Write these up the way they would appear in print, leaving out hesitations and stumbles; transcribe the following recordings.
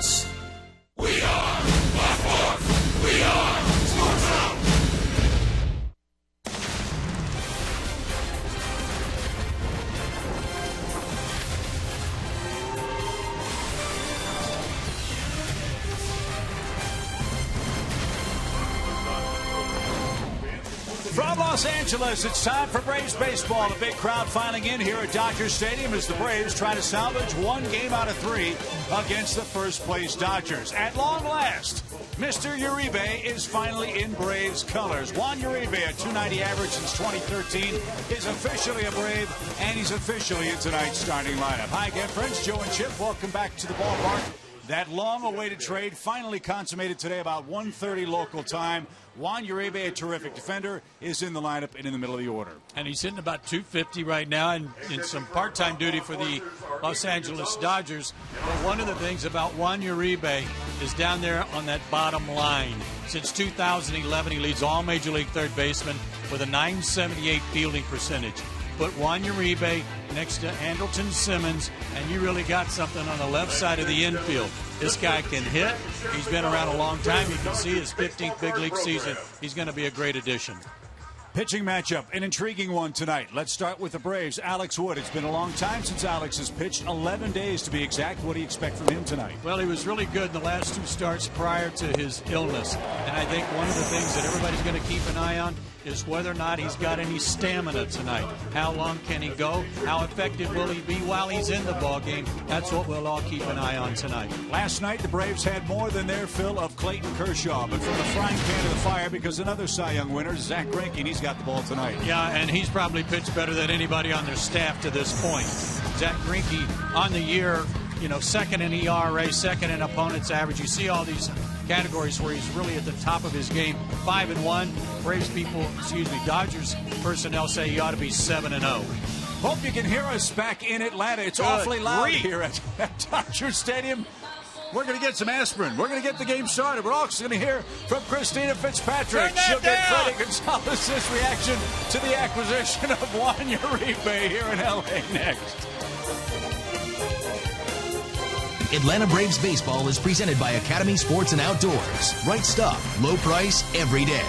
Sports. We are the Fourth. We are Sports Zone. From Los Angeles, it's time for Braves baseball. The big crowd filing in here at Dodger Stadium as the Braves try to salvage one game out of three against the first-place Dodgers. At long last, Mr. Uribe is finally in Braves colors. Juan Uribe, a .290 average since 2013, is officially a Brave, and he's officially in tonight's starting lineup. Hi again, friends. Joe and Chip, welcome back to the ballpark. That long-awaited trade finally consummated today about 1:30 local time. Juan Uribe, a terrific defender, is in the lineup and in the middle of the order. And he's hitting about .250 right now and in some part-time duty for the Los Angeles Dodgers. But one of the things about Juan Uribe is down there on that bottom line. Since 2011, he leads all Major League third basemen with a .978 fielding percentage. Put Juan Uribe next to Andrelton Simmons, and you really got something on the left side of the infield. This guy can hit. He's been around a long time. You can see his 15th big league season. He's going to be a great addition. Pitching matchup, an intriguing one tonight. Let's start with the Braves. Alex Wood. It's been a long time since Alex has pitched, 11 days to be exact. What do you expect from him tonight? Well, he was really good in the last two starts prior to his illness. And I think one of the things that everybody's going to keep an eye on is whether or not he's got any stamina tonight. How long can he go? How effective will he be while he's in the ball game? That's what we'll all keep an eye on tonight. Last night, the Braves had more than their fill of Clayton Kershaw, but from the frying pan to the fire because another Cy Young winner, Zach Greinke, and he's got the ball tonight. Yeah, and he's probably pitched better than anybody on their staff to this point. Zach Greinke on the year, second in ERA, second in opponent's average. You see all these categories where he's really at the top of his game. 5-1. Dodgers personnel say he ought to be 7-0. Hope you can hear us back in Atlanta. It's awfully loud here at Dodger Stadium. We're going to get some aspirin. We're going to get the game started. We're also going to hear from Christina Fitzpatrick. She'll get Freddie Gonzalez's reaction to the acquisition of Juan Uribe here in L.A. next. Atlanta Braves baseball is presented by Academy Sports and Outdoors. Right stuff, low price, every day.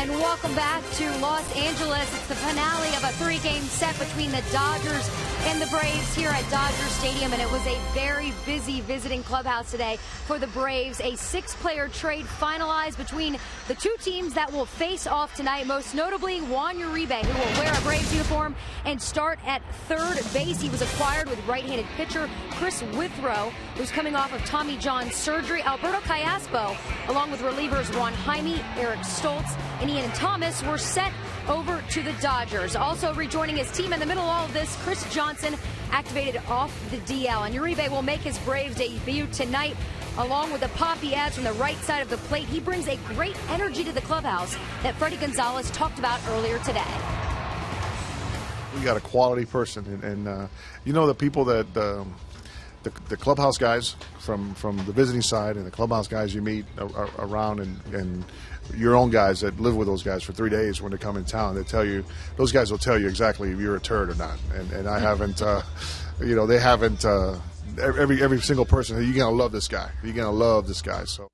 And welcome back to Los Angeles. It's the finale of a 3-game set between the Dodgers and the Braves here at Dodger Stadium, and it was a very busy visiting clubhouse today for the Braves. A 6-player trade finalized between the two teams that will face off tonight, most notably Juan Uribe, who will wear a Braves uniform and start at third base. He was acquired with right-handed pitcher Chris Withrow, who's coming off of Tommy John surgery. Alberto Callaspo, along with relievers Ron Jaime, Eric Stoltz, and Ian Thomas, were set over to the Dodgers. Also rejoining his team in the middle of all of this, Chris Johnson activated off the DL. And Uribe will make his Braves debut tonight, along with the pop he adds from the right side of the plate. He brings a great energy to the clubhouse that Freddie Gonzalez talked about earlier today. We got a quality person, and you know, the people that the clubhouse guys from the visiting side and the clubhouse guys you meet around, and your own guys that live with those guys for 3 days when they come in town, they tell you, those guys will tell you exactly if you're a turd or not. And I haven't, you know, they haven't. Every single person, you're gonna love this guy. You're gonna love this guy. So.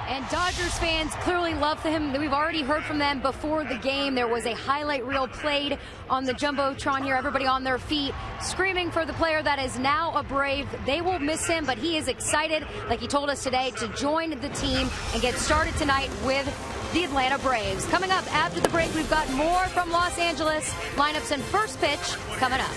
And Dodgers fans clearly love him. We've already heard from them before the game. There was a highlight reel played on the Jumbotron here. Everybody on their feet screaming for the player that is now a Brave. They will miss him, but he is excited, like he told us today, to join the team and get started tonight with the Atlanta Braves. Coming up after the break, we've got more from Los Angeles. Lineups and first pitch coming up.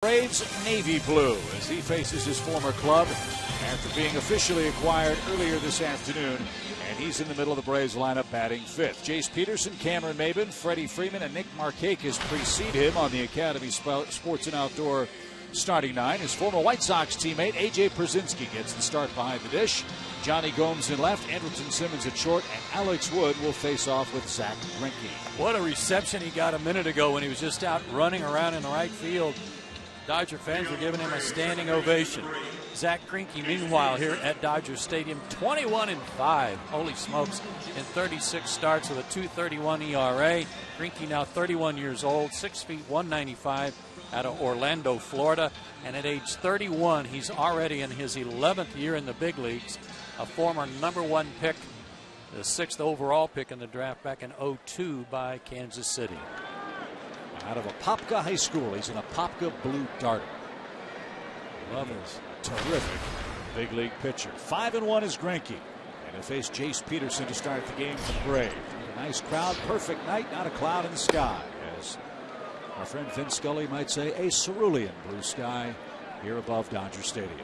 Braves navy blue as he faces his former club after being officially acquired earlier this afternoon. And he's in the middle of the Braves lineup batting fifth. Jace Peterson, Cameron Maybin, Freddie Freeman, and Nick Markakis precede him on the Academy Sports and Outdoor starting nine. His former White Sox teammate A.J. Przinsky gets the start behind the dish. Johnny Gomes in left, Andrelton Simmons at short, and Alex Wood will face off with Zach Greinke. What a reception he got a minute ago when he was just out running around in the right field. Dodger fans were giving him a standing ovation. Zach Greinke, meanwhile, here at Dodger Stadium, 21-5. Holy smokes, in 36 starts with a 2.31 ERA. Greinke now 31 years old, 6 feet 195, out of Orlando, Florida. And at age 31, he's already in his 11th year in the big leagues. A former #1 pick, the 6th overall pick in the draft back in 2002 by Kansas City. Out of Apopka High School, he's an Apopka Blue Darter. Love is terrific big league pitcher. 5-1 is Greinke, and he'll face Jace Peterson to start the game for the Braves. A nice crowd, perfect night, not a cloud in the sky. As our friend Vin Scully might say, a cerulean blue sky here above Dodger Stadium.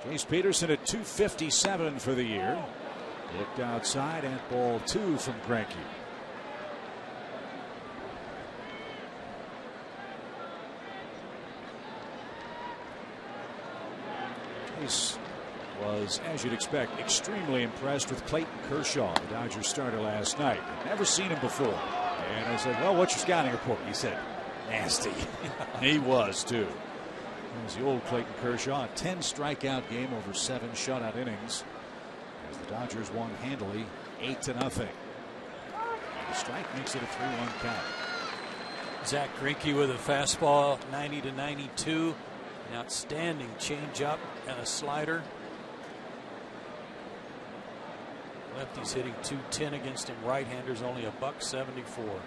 Jace Peterson at .257 for the year. Looked outside at ball 2 from Greinke. Jace was, as you'd expect, extremely impressed with Clayton Kershaw, the Dodgers starter last night. Never seen him before. And I said, well, what's your scouting report? He said, nasty. He was, too. It was the old Clayton Kershaw, a 10 strikeout game over 7 shutout innings, as the Dodgers won handily 8-0. And the strike makes it a 3-1 count. Zach Greinke with a fastball 90-92, an outstanding changeup and a slider. Lefty's hitting .210 against him. Right-handers only a .174.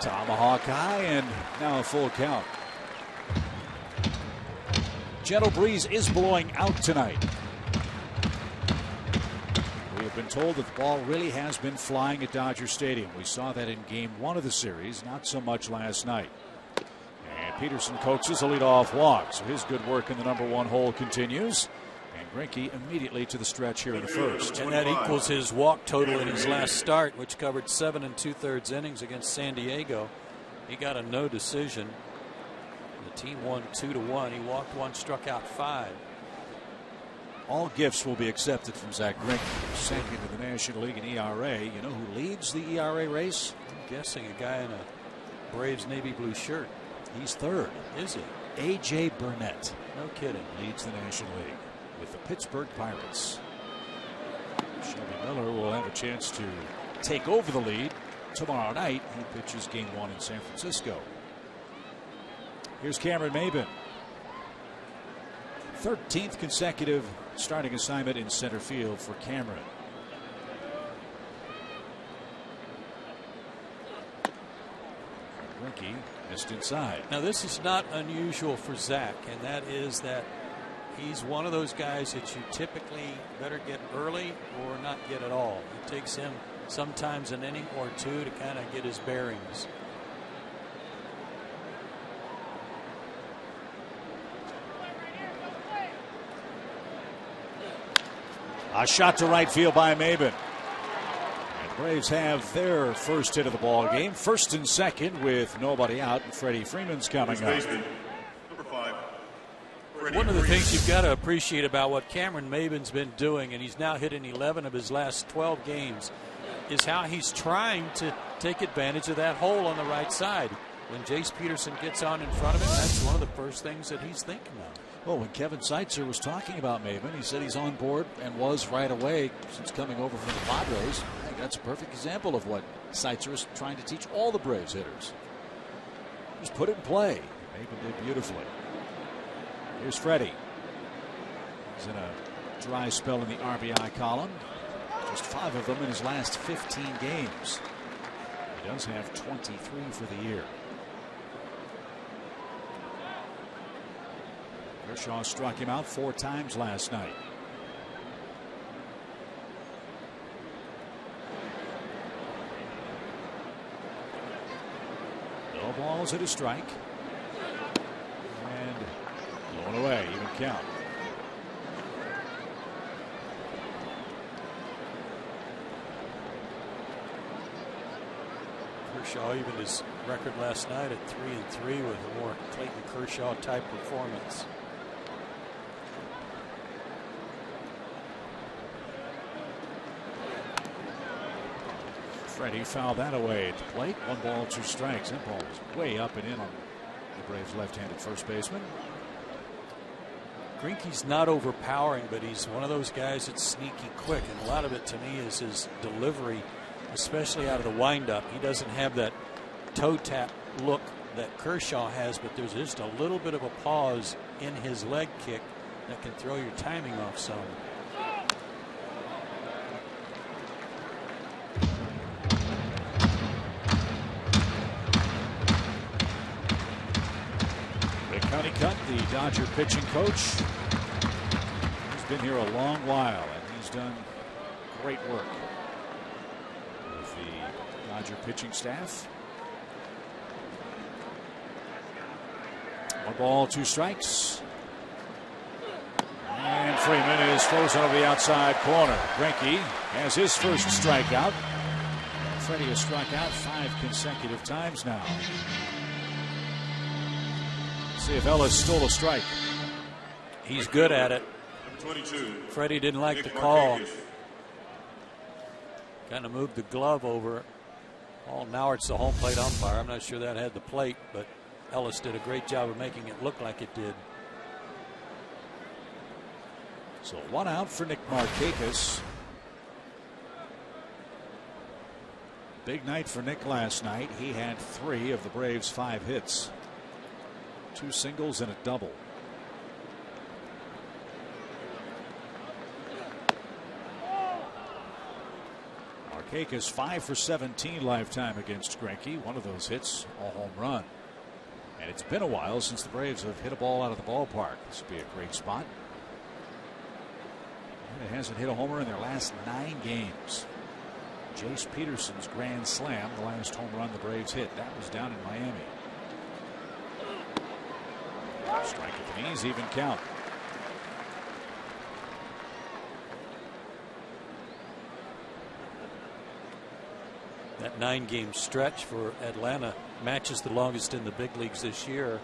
Tomahawk high and now a full count. Gentle breeze is blowing out tonight. We have been told that the ball really has been flying at Dodger Stadium. We saw that in game 1 of the series, not so much last night. And Peterson coaxes a leadoff walk, so his good work in the #1 hole continues. And Greinke immediately to the stretch here in the first. And that equals his walk total in his last start, which covered 7 2/3 innings against San Diego. He got a no decision. The team won 2-1. He walked 1, struck out 5. All gifts will be accepted from Zach Greinke, second in the National League in ERA. You know who leads the ERA race? I'm guessing a guy in a Braves navy blue shirt. He's third. Is he? A.J. Burnett. No kidding. Leads the National League with the Pittsburgh Pirates. Shelby Miller will have a chance to take over the lead tomorrow night. He pitches game 1 in San Francisco. Here's Cameron Maybin. 13th consecutive starting assignment in center field for Cameron. Greinke missed inside. Now this is not unusual for Zach, and that is that he's one of those guys that you typically better get early or not get at all. It takes him sometimes an inning or 2 to kind of get his bearings. A shot to right field by Maybin. And the Braves have their first hit of the ball game. First and second with nobody out, and Freddie Freeman's coming up. One of the things you've got to appreciate about what Cameron Maybin's been doing, and he's now hit in 11 of his last 12 games, is how he's trying to take advantage of that hole on the right side. When Jace Peterson gets on in front of him, that's one of the first things that he's thinking of. Well, when Kevin Seitzer was talking about Maybin, he said he's on board and was right away since coming over from the Padres. I think that's a perfect example of what Seitzer is trying to teach all the Braves hitters. Just put it in play. Maybin did beautifully. Here's Freddie. He's in a dry spell in the RBI column. Just 5 of them in his last 15 games. He does have 23 for the year. Kershaw struck him out 4 times last night. No balls at a strike. And blown away, even count. Kershaw even his record last night at 3-3 with a more Clayton Kershaw type performance. Freddie fouled that away at the plate. 1 ball, 2 strikes. That ball was way up and in on the Braves' left-handed first baseman. Greinke's not overpowering, but he's one of those guys that's sneaky quick, and a lot of it to me is his delivery, especially out of the windup. He doesn't have that toe tap look that Kershaw has, but there's just a little bit of a pause in his leg kick that can throw your timing off some. Rick Honeycutt, the Dodger pitching coach, been here a long while, and he's done great work with the Dodger pitching staff. 1 ball, 2 strikes. And Freeman is frozen over the outside corner. Greinke has his first strikeout. Freddie has struck out 5 consecutive times now. Let's see if Ellis stole a strike. He's good at it. Freddie didn't like the call. Kind of moved the glove over. Oh, now it's the home plate umpire. I'm not sure that had the plate, but Ellis did a great job of making it look like it did. So 1 out for Nick Markakis. Big night for Nick last night. He had 3 of the Braves' 5 hits. 2 singles and a double. Markakis 5 for 17 lifetime against Greinke. One of those hits, a home run. And it's been a while since the Braves have hit a ball out of the ballpark. This would be a great spot. And it hasn't hit a homer in their last 9 games. Jace Peterson's grand slam, the last home run the Braves hit. That was down in Miami. Strike at the knees, even count. That 9-game stretch for Atlanta matches the longest in the big leagues this year.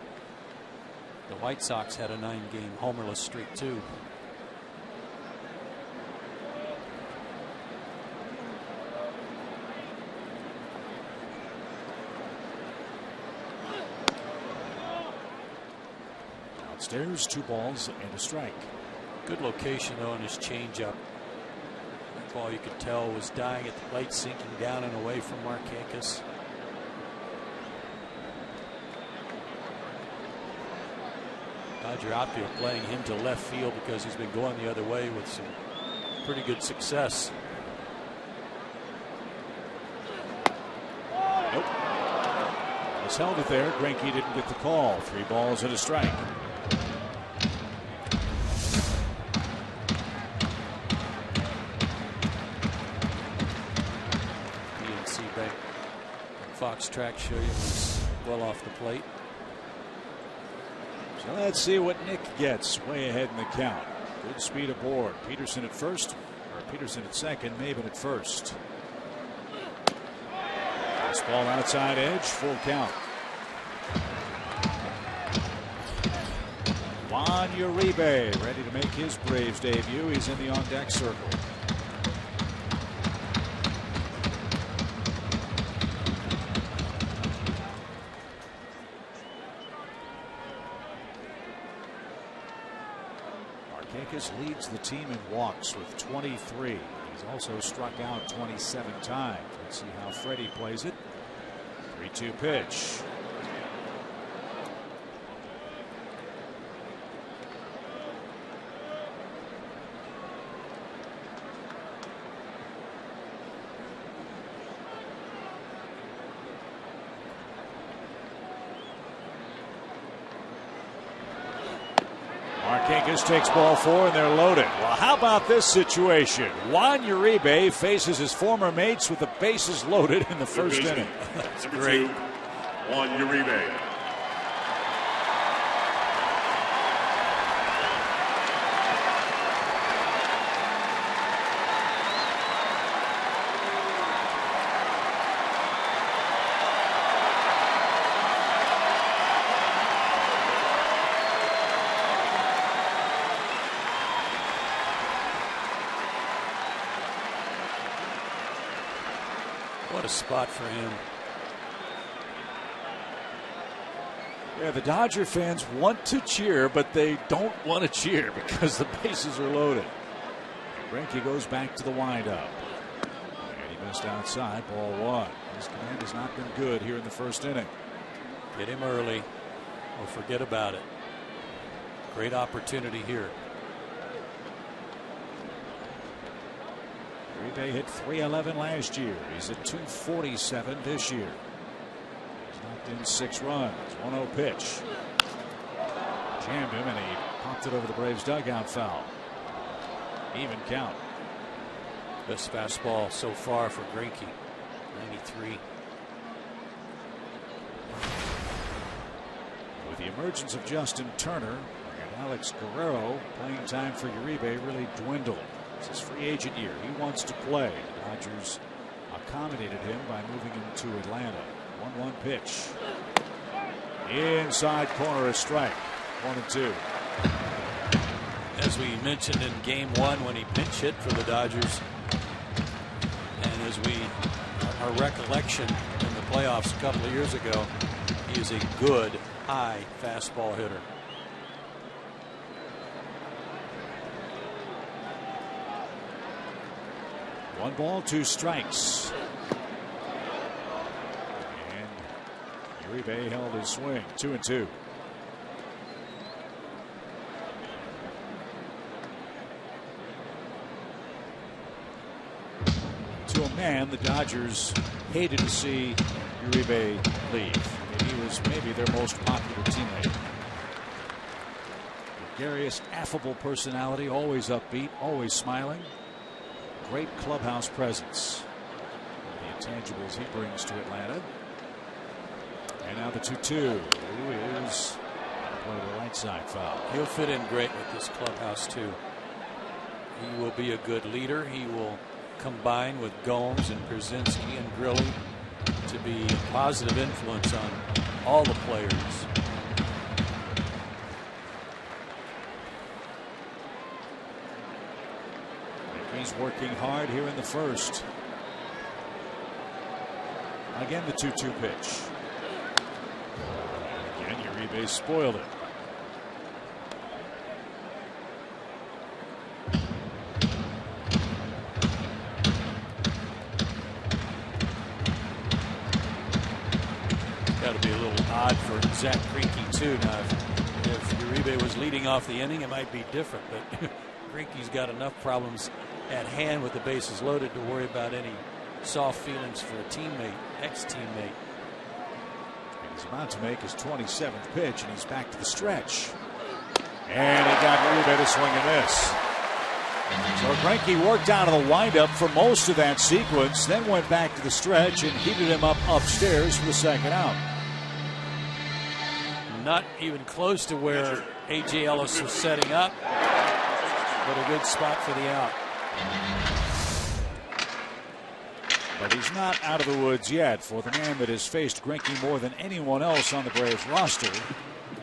The White Sox had a 9-game homerless streak too. Downstairs, 2 balls and a strike. Good location though on his changeup. That ball you could tell was dying at the plate, sinking down and away from Markakis. Dodger outfield playing him to left field because he's been going the other way with some pretty good success. Nope. He's held it there. Greinke didn't get the call. 3 balls and a strike. PNC Bank Fox track show you was well off the plate. So let's see what Nick gets way ahead in the count. Good speed aboard. Peterson at first, or Peterson at second, Maven at first. This ball outside edge, full count. Juan Uribe ready to make his Braves debut. He's in the on-deck circle. Leads the team in walks with 23. He's also struck out 27 times. Let's see how Freddie plays it. 3-2 pitch. Markakis takes ball 4 and they're loaded. Well, how about this situation? Juan Uribe faces his former mates with the bases loaded in the first inning. That's great. Juan Uribe. What a spot for him. Yeah, the Dodger fans want to cheer, but they don't want to cheer because the bases are loaded. Greinke goes back to the windup. And he missed outside, ball 1. His command has not been good here in the first inning. Get him early or forget about it. Great opportunity here. Uribe hit .311 last year. He's at .247 this year. He's knocked in 6 runs. 1-0 pitch. Jammed him and he popped it over the Braves dugout foul. Even count. Best fastball so far for Greinke. 93. With the emergence of Justin Turner and Alex Guerrero, playing time for Uribe really dwindled. It's his free agent year. He wants to play. The Dodgers accommodated him by moving him to Atlanta. 1-1 pitch. Inside corner, a strike. 1-2. As we mentioned in game 1 when he pinch hit for the Dodgers, and as our recollection in the playoffs a couple of years ago, he is a good high fastball hitter. One ball, 2 strikes. And Uribe held his swing. 2-2. To a man the Dodgers hated to see Uribe leave. He was maybe their most popular teammate. Gregarious, affable personality, always upbeat, always smiling. Great clubhouse presence. The intangibles he brings to Atlanta. And now the 2-2. Who is one of the right side foul. He'll fit in great with this clubhouse too. He will be a good leader. He will combine with Gomes and Brzezinski and Grilli to be a positive influence on all the players. He's working hard here in the first. Again, the 2-2 pitch. Again, Uribe spoiled it. Got to be a little odd for Zach Greinke too. Now, if Uribe was leading off the inning, it might be different. But Greinke's got enough problems at hand with the bases loaded to worry about any soft feelings for a teammate, ex-teammate. He's about to make his 27th pitch, and he's back to the stretch. And he got Uribe to swing and miss. So Greinke worked out of the windup for most of that sequence, then went back to the stretch and heated him up upstairs for the second out. Not even close to where A.J. Ellis was setting up, but a good spot for the out. But he's not out of the woods yet, for the man that has faced Greinke more than anyone else on the Braves roster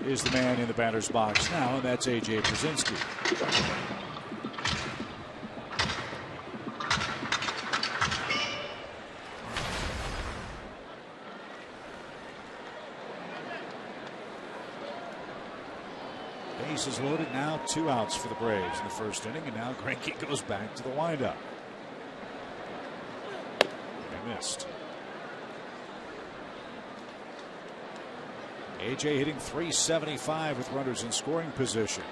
is the man in the batter's box now, and that's A.J. Brzezinski. Bases loaded now, 2 outs for the Braves in the first inning, and now Greinke goes back to the windup. They missed. AJ hitting .375 with runners in scoring position.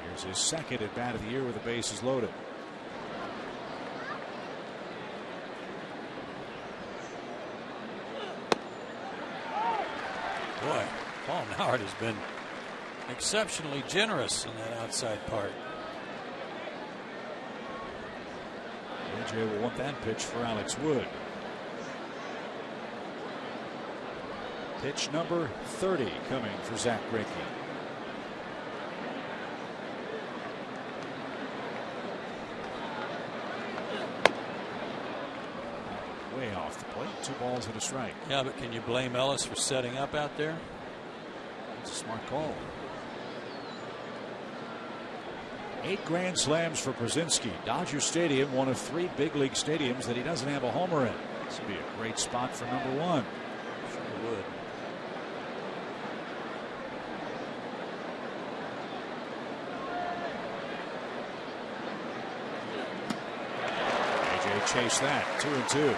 Here's his second at bat of the year with the bases loaded. Boy, Paul Howard has been exceptionally generous in that outside part. AJ will want that pitch for Alex Wood. Pitch number 30 coming for Zach Greinke. Way off the plate. 2 balls and a strike. Yeah, but can you blame Ellis for setting up out there? It's a smart call. 8 grand slams for Brzezinski. Dodger Stadium, one of 3 big league stadiums that he doesn't have a homer in. This would be a great spot for number 1. Sure would. AJ chased that. 2-2.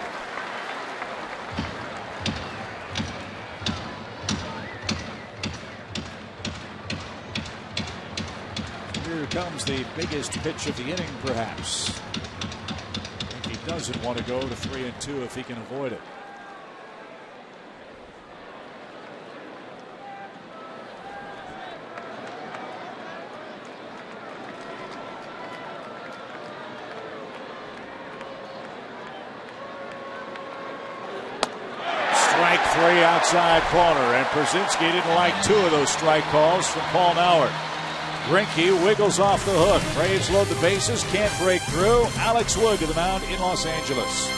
Here comes the biggest pitch of the inning, perhaps. He doesn't want to go to 3-2 if he can avoid it. 3 outside corner, and Przinsky didn't like 2 of those strike calls from Paul Nauert. Greinke wiggles off the hook. Braves load the bases, can't break through. Alex Wood to the mound in Los Angeles.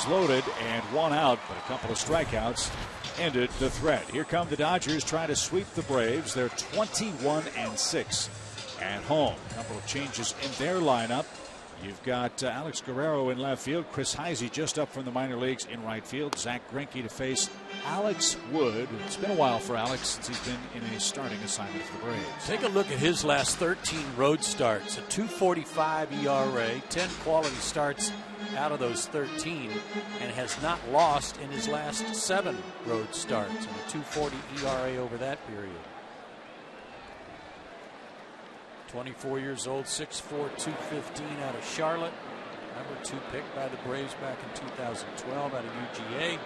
Loaded and 1 out, but a couple of strikeouts ended the threat. Here come the Dodgers trying to sweep the Braves. They're 21-6 at home. A couple of changes in their lineup. You've got Alex Guerrero in left field, Chris Heisey just up from the minor leagues in right field, Zach Greinke to face Alex Wood. It's been a while for Alex since he's been in a starting assignment for the Braves. Take a look at his last 13 road starts. A 2.45 ERA, 10 quality starts out of those 13, and has not lost in his last 7 road starts, and a 2.40 ERA over that period. 24 years old, 6'4", 215 out of Charlotte. Number 2 pick by the Braves back in 2012 out of UGA.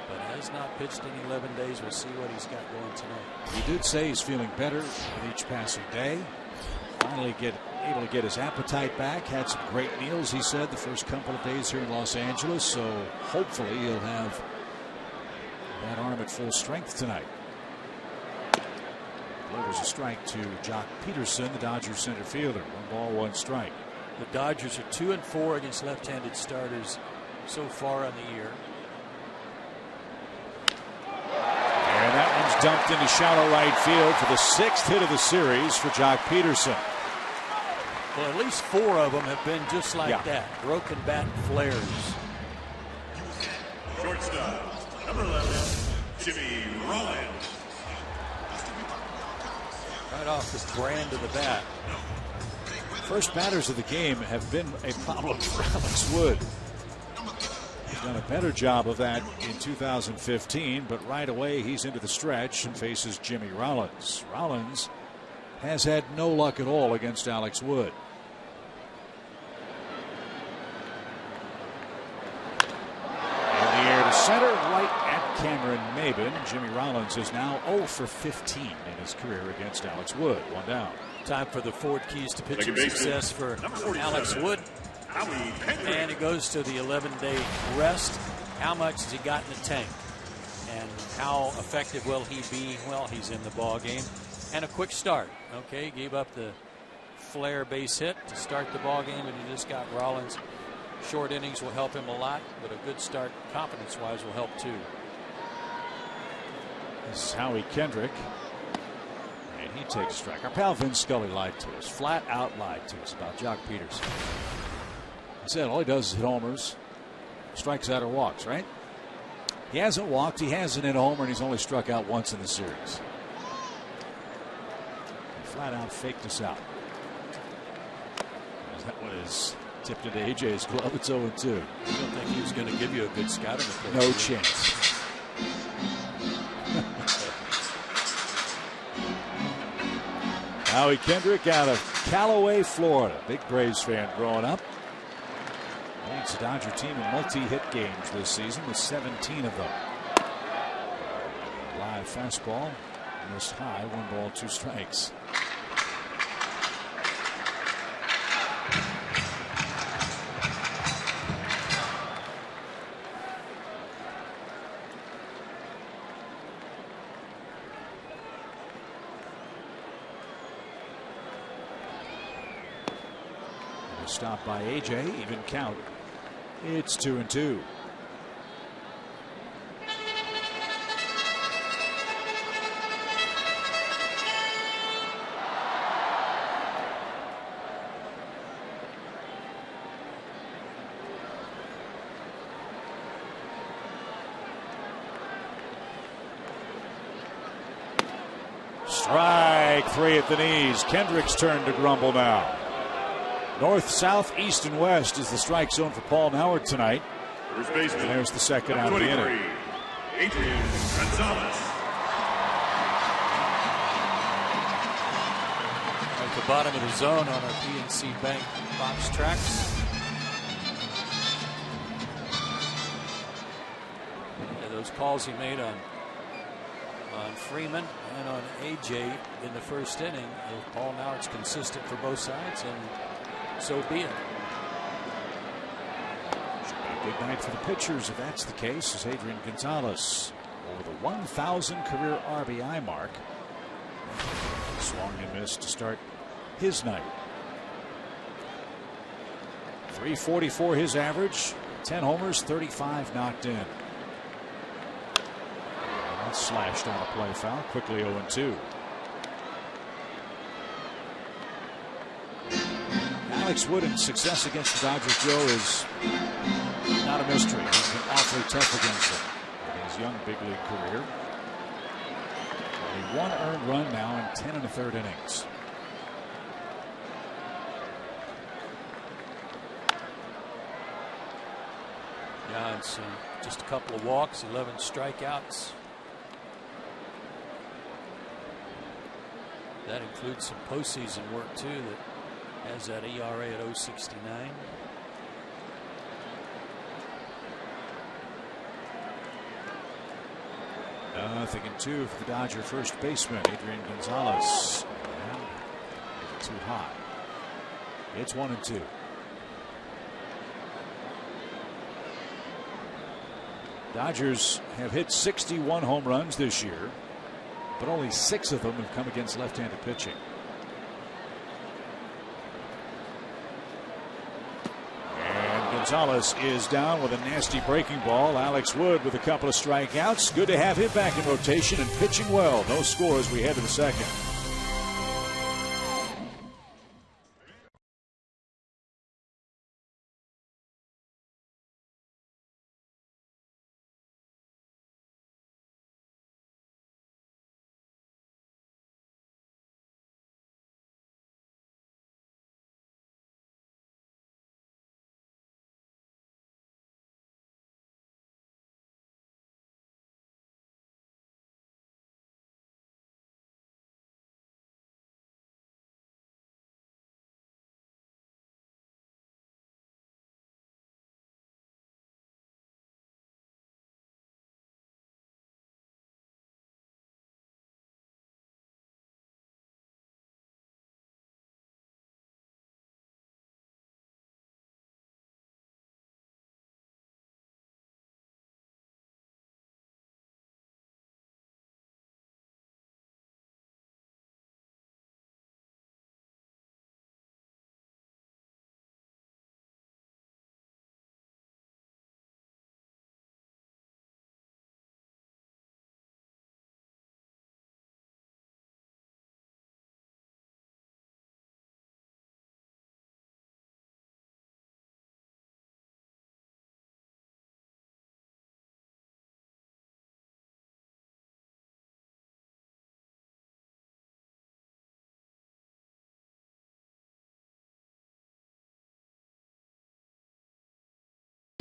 But has not pitched in 11 days. We'll see what he's got going tonight. He did say he's feeling better with each passing day. Finally able to get his appetite back. Had some great meals, he said, the first couple of days here in Los Angeles. So hopefully he'll have that arm at full strength tonight. Delivers a strike to Jock Peterson, the Dodgers center fielder. 1 ball, 1 strike. The Dodgers are 2-4 against left-handed starters so far on the year. And that one's dumped into shallow right field for the 6th hit of the series for Jock Peterson. Well, at least 4 of them have been just like that. Broken bat flares. Shortstop, number 11, Jimmy Rollins. Right off the brand of the bat. First batters of the game have been a problem for Alex Wood. He's done a better job of that in 2015, but right away he's into the stretch and faces Jimmy Rollins. Rollins has had no luck at all against Alex Wood. In the air to center, right at Cameron Maybin. Jimmy Rollins is now 0 for 15 in his career against Alex Wood. 1 down. Time for the Ford Keys to pitching success for Alex Wood. And it goes to the 11-day rest. How much has he got in the tank? And how effective will he be? Well, he's in the ball game. And a quick start. Okay, gave up the flare base hit to start the ball game, and he just got Rollins. Short innings will help him a lot, but a good start confidence-wise will help too. This is Howie Kendrick. And he takes a strike. Our pal Vince Scully lied to us. Flat out lied to us about Jock Peterson. He said all he does is hit homers, strikes out or walks, right? He hasn't walked, he hasn't hit a homer, and he's only struck out once in the series. He flat out faked us out. That one is tipped into AJ's glove. It's 0-2. You don't think he was going to give you a good scouting report? No chance. Howie Kendrick out of Callaway, Florida. Big Braves fan growing up. Leads the Dodger team in multi-hit games this season with 17 of them. Live fastball. Missed high. 1 ball, 2 strikes. Stop by AJ, even count. It's 2-2. Strike 3 at the knees. Kendrick's turn to grumble now. North, south, east, and west is the strike zone for Paul Howard tonight. First baseman. And there's the second out of the inning. Adrian Gonzalez. At the bottom of the zone on our PNC Bank box tracks. Yeah, those calls he made on Freeman and on AJ in the first inning. If Paul Howard's consistent for both sides, and so be it. Should be a good night for the pitchers if that's the case, as Adrian Gonzalez over the 1,000 career RBI mark. Swung and missed to start his night. 344 his average, 10 homers, 35 knocked in. And that's slashed on a play foul, quickly 0-2. Alex Wood's success against the Dodgers, Joe, is not a mystery. He's been awfully tough against them in his young big league career. Only 1 earned run now in 10 1/3 innings. Yeah, it's just a couple of walks, 11 strikeouts. That includes some postseason work too. That has that ERA at 0.69. Nothing in 2 for the Dodger first baseman, Adrian Gonzalez. And too high. It's 1-2. Dodgers have hit 61 home runs this year, but only 6 of them have come against left-handed pitching. Gonzalez is down with a nasty breaking ball. Alex Wood with a couple of strikeouts. Good to have him back in rotation and pitching well. No score as we head to the second.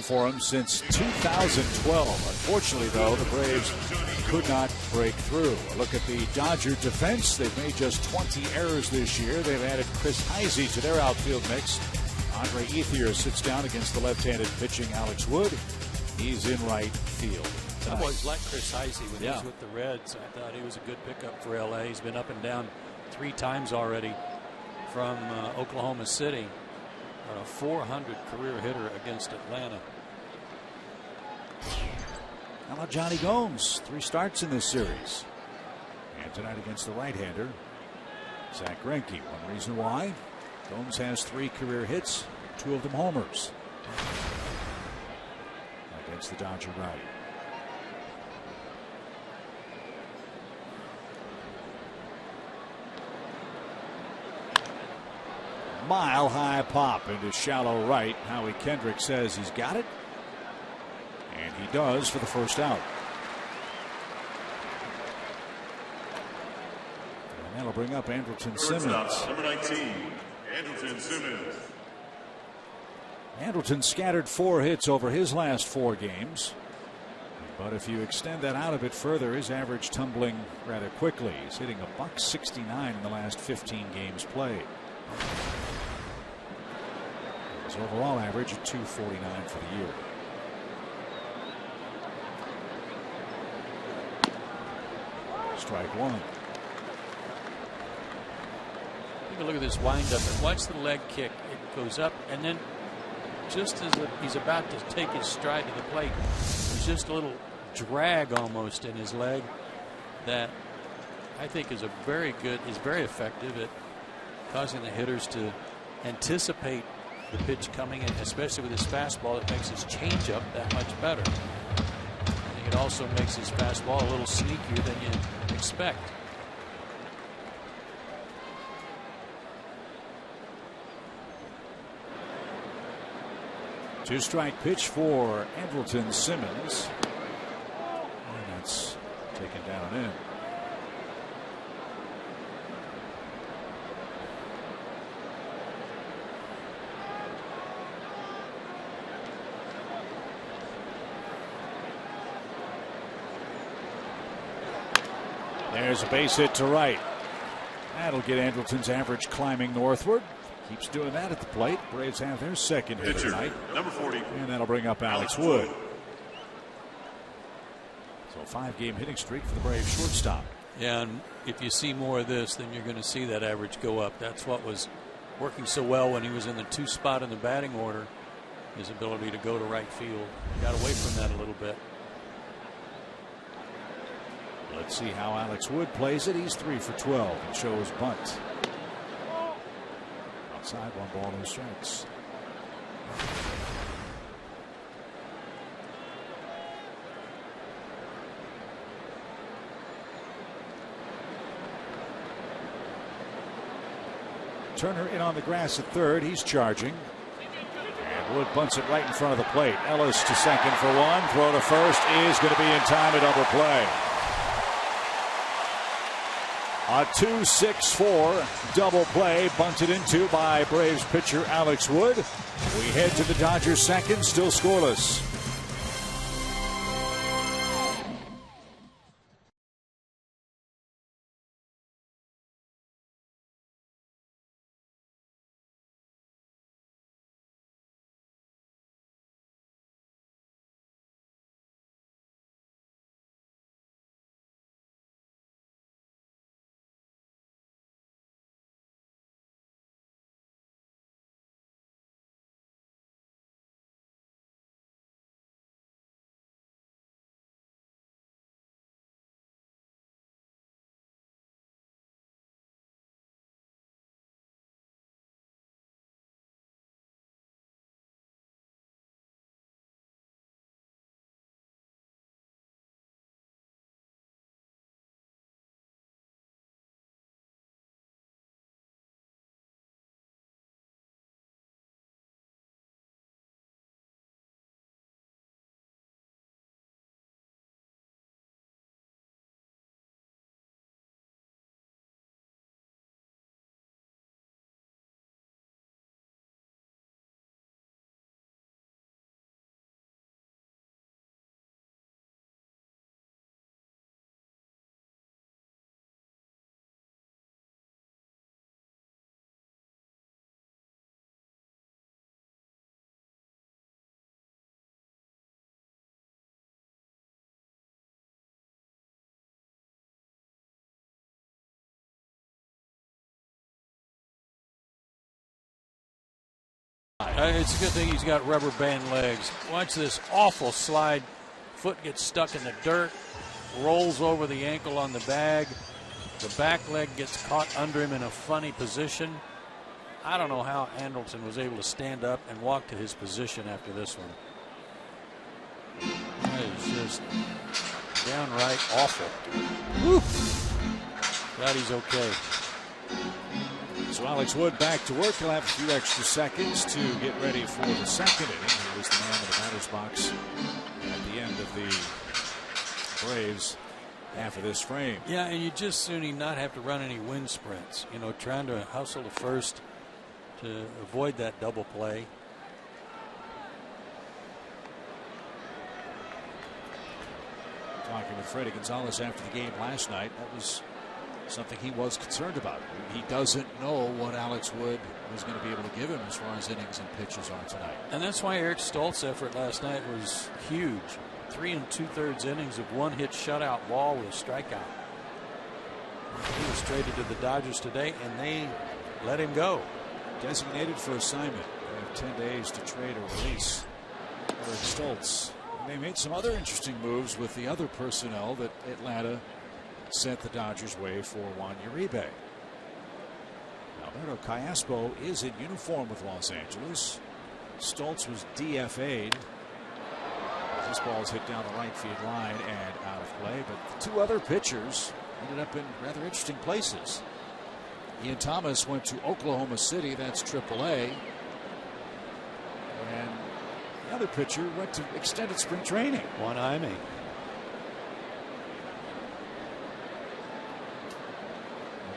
for him since 2012. Unfortunately, though, the Braves could not break through. A look at the Dodger defense. They've made just 20 errors this year. They've added Chris Heisey to their outfield mix. Andre Ethier sits down against the left-handed pitching Alex Wood. He's in right field. I've always liked Chris Heisey when he was with the Reds. I thought he was a good pickup for L.A. He's been up and down 3 times already from Oklahoma City. A 400 career hitter against Atlanta. How about Johnny Gomes? 3 starts in this series. And tonight against the right-hander, Zach Greinke. One reason why: Gomes has 3 career hits, 2 of them homers against the Dodger righty. Mile-high pop into shallow right. Howie Kendrick says he's got it. And he does for the first out. And that'll bring up Andrelton Simmons. Number 19, Andrelton Simmons. Andrelton scattered 4 hits over his last 4 games. But if you extend that out a bit further, his average tumbling rather quickly. He's hitting $169 in the last 15 games played. His overall average of $249 for the year. Strike 1. Take a look at this windup, and watch the leg kick. It goes up, and then just as he's about to take his stride to the plate, there's just a little drag almost in his leg that I think is very effective at causing the hitters to anticipate the pitch coming, and especially with his fastball, it makes his changeup that much better. I think it also makes his fastball a little sneakier than you expect. Two-strike pitch for Andrelton Simmons. And that's taken down in. There's a base hit to right. That'll get Andrelton's average climbing northward. Keeps doing that at the plate. Braves have their second hit tonight. Number 40. And that'll bring up Alex Wood. So a 5-game hitting streak for the Braves shortstop. Yeah, and if you see more of this, then you're going to see that average go up. That's what was working so well when he was in the 2 spot in the batting order. His ability to go to right field. Got away from that a little bit. Let's see how Alex Wood plays it. He's 3 for 12 and shows bunt. Outside, 1 ball, 2 strikes. Turner in on the grass at third. He's charging. And Wood bunts it right in front of the plate. Ellis to second for 1. Throw to first is going to be in time to double play. A 2-6-4 double play bunted into by Braves pitcher Alex Wood. We head to the Dodgers' second, still scoreless. It's a good thing he's got rubber band legs. Watch this awful slide. Foot gets stuck in the dirt, rolls over the ankle on the bag. The back leg gets caught under him in a funny position. I don't know how Andrelton was able to stand up and walk to his position after this one. That is just downright awful. Woo. Glad he's okay. So Alex Wood back to work. He'll have a few extra seconds to get ready for the second inning. He was the man in the batter's box at the end of the Braves half of this frame. Yeah, and you just soon need not have to run any wind sprints. You know, trying to hustle to first to avoid that double play. Talking with Freddie Gonzalez after the game last night, that was something he was concerned about. He doesn't know what Alex Wood was going to be able to give him as far as innings and pitches are tonight. And that's why Eric Stoltz's effort last night was huge. 3 2/3 innings of one-hit shutout ball with a strikeout. He was traded to the Dodgers today, and they let him go. Designated for assignment. They have 10 days to trade or release Eric Stoltz. And they made some other interesting moves with the other personnel that Atlanta sent the Dodgers' way for Juan Uribe. Alberto Callaspo is in uniform with Los Angeles. Stoltz was DFA'd. This ball is hit down the right field line and out of play. But the two other pitchers ended up in rather interesting places. Ian Thomas went to Oklahoma City. That's AAA. And the other pitcher went to extended spring training. Juan Jaime.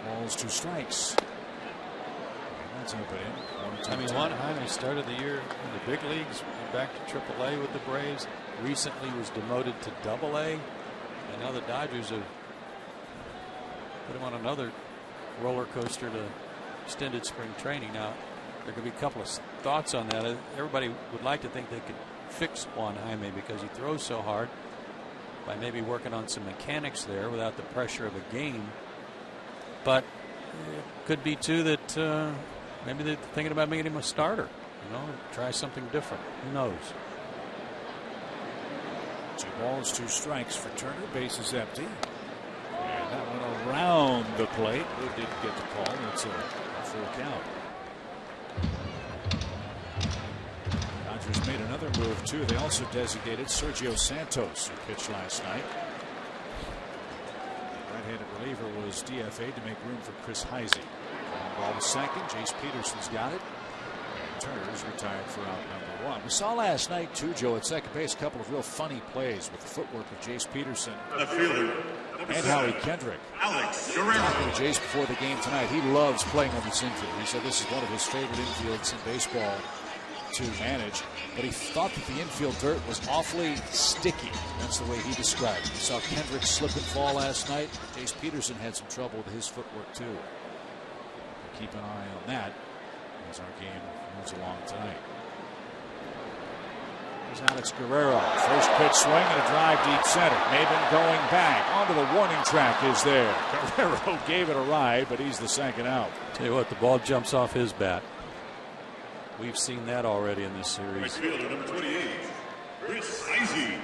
Balls, 2 strikes. And that's open in. I mean, Juan Jaime started the year in the big leagues, went back to AAA with the Braves. Recently was demoted to AA, and now the Dodgers have put him on another roller coaster to extended spring training. Now, there could be a couple of thoughts on that. Everybody would like to think they could fix Juan Jaime because he throws so hard by maybe working on some mechanics there without the pressure of a game. But it could be too that maybe they're thinking about making him a starter. You know, try something different. Who knows? 2 balls, 2 strikes for Turner. Bases empty. And that went around the plate. It didn't get the call. It's a full count. Dodgers made another move too. They also designated Sergio Santos, who pitched last night. Right-handed reliever was DFA'd to make room for Chris Heisey. Ball to second. Jace Peterson's got it. And Turner's retired for out number 1. We saw last night too, Joe, at second base, a couple of real funny plays with the footwork of Jace Peterson and Howie Kendrick. Alex Talking to Jace before the game tonight, he loves playing on this infield. He said this is one of his favorite infields in baseball to manage, but he thought that the infield dirt was awfully sticky. That's the way he described it. You saw Kendrick slip and fall last night. Jace Peterson had some trouble with his footwork too. We'll keep an eye on that as our game moves along tonight. Here's Alex Guerrero. First pitch swing and a drive deep center. Maben going back. Onto the warning track is there. Guerrero gave it a ride, but he's the second out. Tell you what, the ball jumps off his bat. We've seen that already in this series. Right fielder, number 28, Chris Heisey.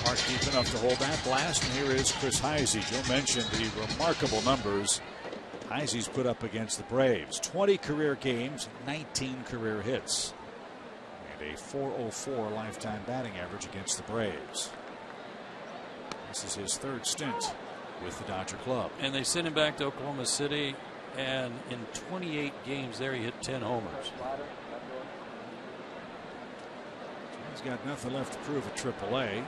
Mark deep enough to hold that blast, and here is Chris Heisey. Joe mentioned the remarkable numbers Heisey's put up against the Braves. 20 career games, 19 career hits, and a .404 lifetime batting average against the Braves. This is his 3rd stint with the Dodger club. And they sent him back to Oklahoma City, and in 28 games there he hit 10 homers. He's got nothing left to prove at AAA.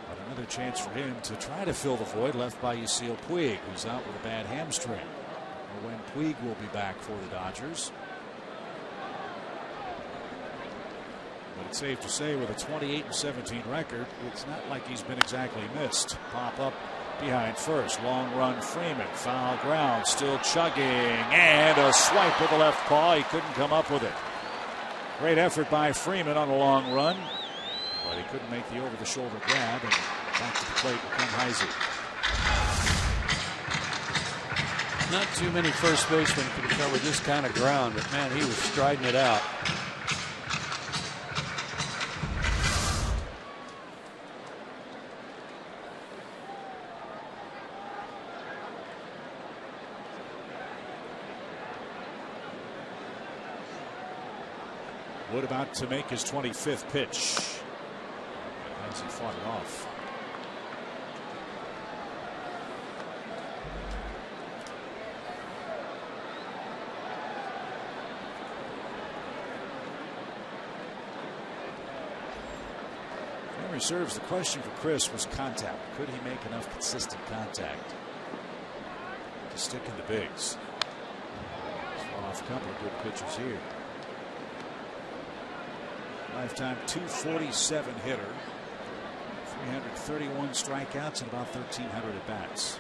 But another chance for him to try to fill the void left by Yasiel Puig, who's out with a bad hamstring. Or when Puig will be back for the Dodgers. But it's safe to say with a 28-17 record, it's not like he's been exactly missed. Pop up behind first. Long run Freeman. Foul ground. Still chugging. And a swipe with the left paw. He couldn't come up with it. Great effort by Freeman on a long run. But he couldn't make the over-the-shoulder grab. And back to the plate will come Heisey. Not too many first basemen can cover this kind of ground, but man, he was striding it out. Wood about to make his 25th pitch as he fought it off. Memory serves, the question for Chris was contact. Could he make enough consistent contact to stick in the bigs? He's fought off a couple of good pitches here. Lifetime 247 hitter, 331 strikeouts, and about 1,300 at bats.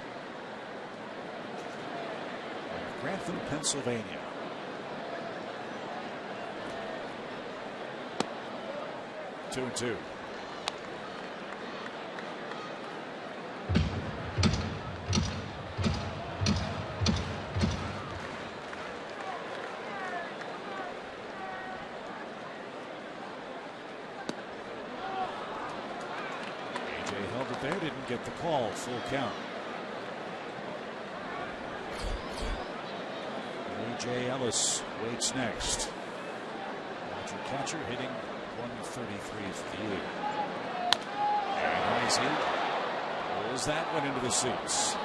Grantham, Pennsylvania. Two and two. Get the call, full count. A.J. Ellis waits next. Roger catcher hitting 133 for the year. And Heisey rolls that one into the seats.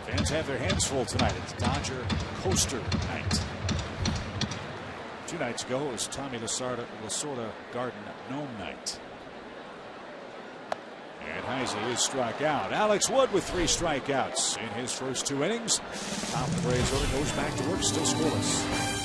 Fans have their hands full tonight. It's Dodger Coaster night. 2 nights ago, it was Tommy Lasorda Garden Gnome night. And Heisey is struck out. Alex Wood with 3 strikeouts in his first 2 innings. Top of the Braves order goes back to work, still scoreless.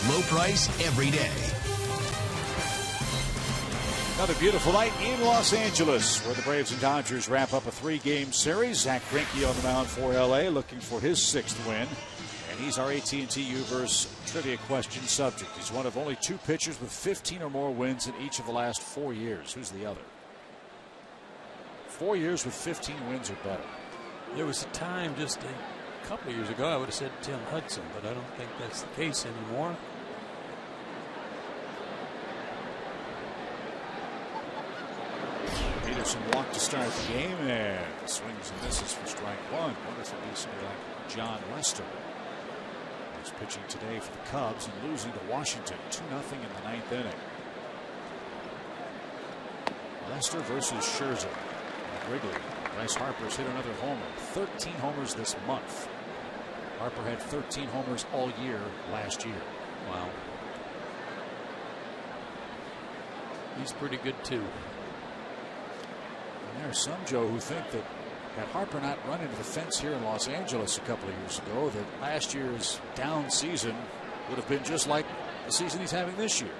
Low price every day. Another beautiful night in Los Angeles, where the Braves and Dodgers wrap up a 3-game series. Zach Greinke on the mound for LA, looking for his 6th win. And he's our AT&T Uverse trivia question subject. He's one of only 2 pitchers with 15 or more wins in each of the last 4 years. Who's the other? 4 years with 15 wins or better. There was a time just a couple of years ago I would have said Tim Hudson, but I don't think that's the case anymore. Peterson walked to start the game and swings and misses for strike 1. Wonder if it'll be somebody like John Lester. He's pitching today for the Cubs and losing to Washington 2-0 in the 9th inning. Lester versus Scherzer. At Wrigley. Bryce Harper's hit another homer. 13 homers this month. Harper had 13 homers all year last year. Wow. He's pretty good too. And there's some, Joe, who think that Had Harper not run into the fence here in Los Angeles a couple of years ago, that last year's down season would have been just like the season he's having this year.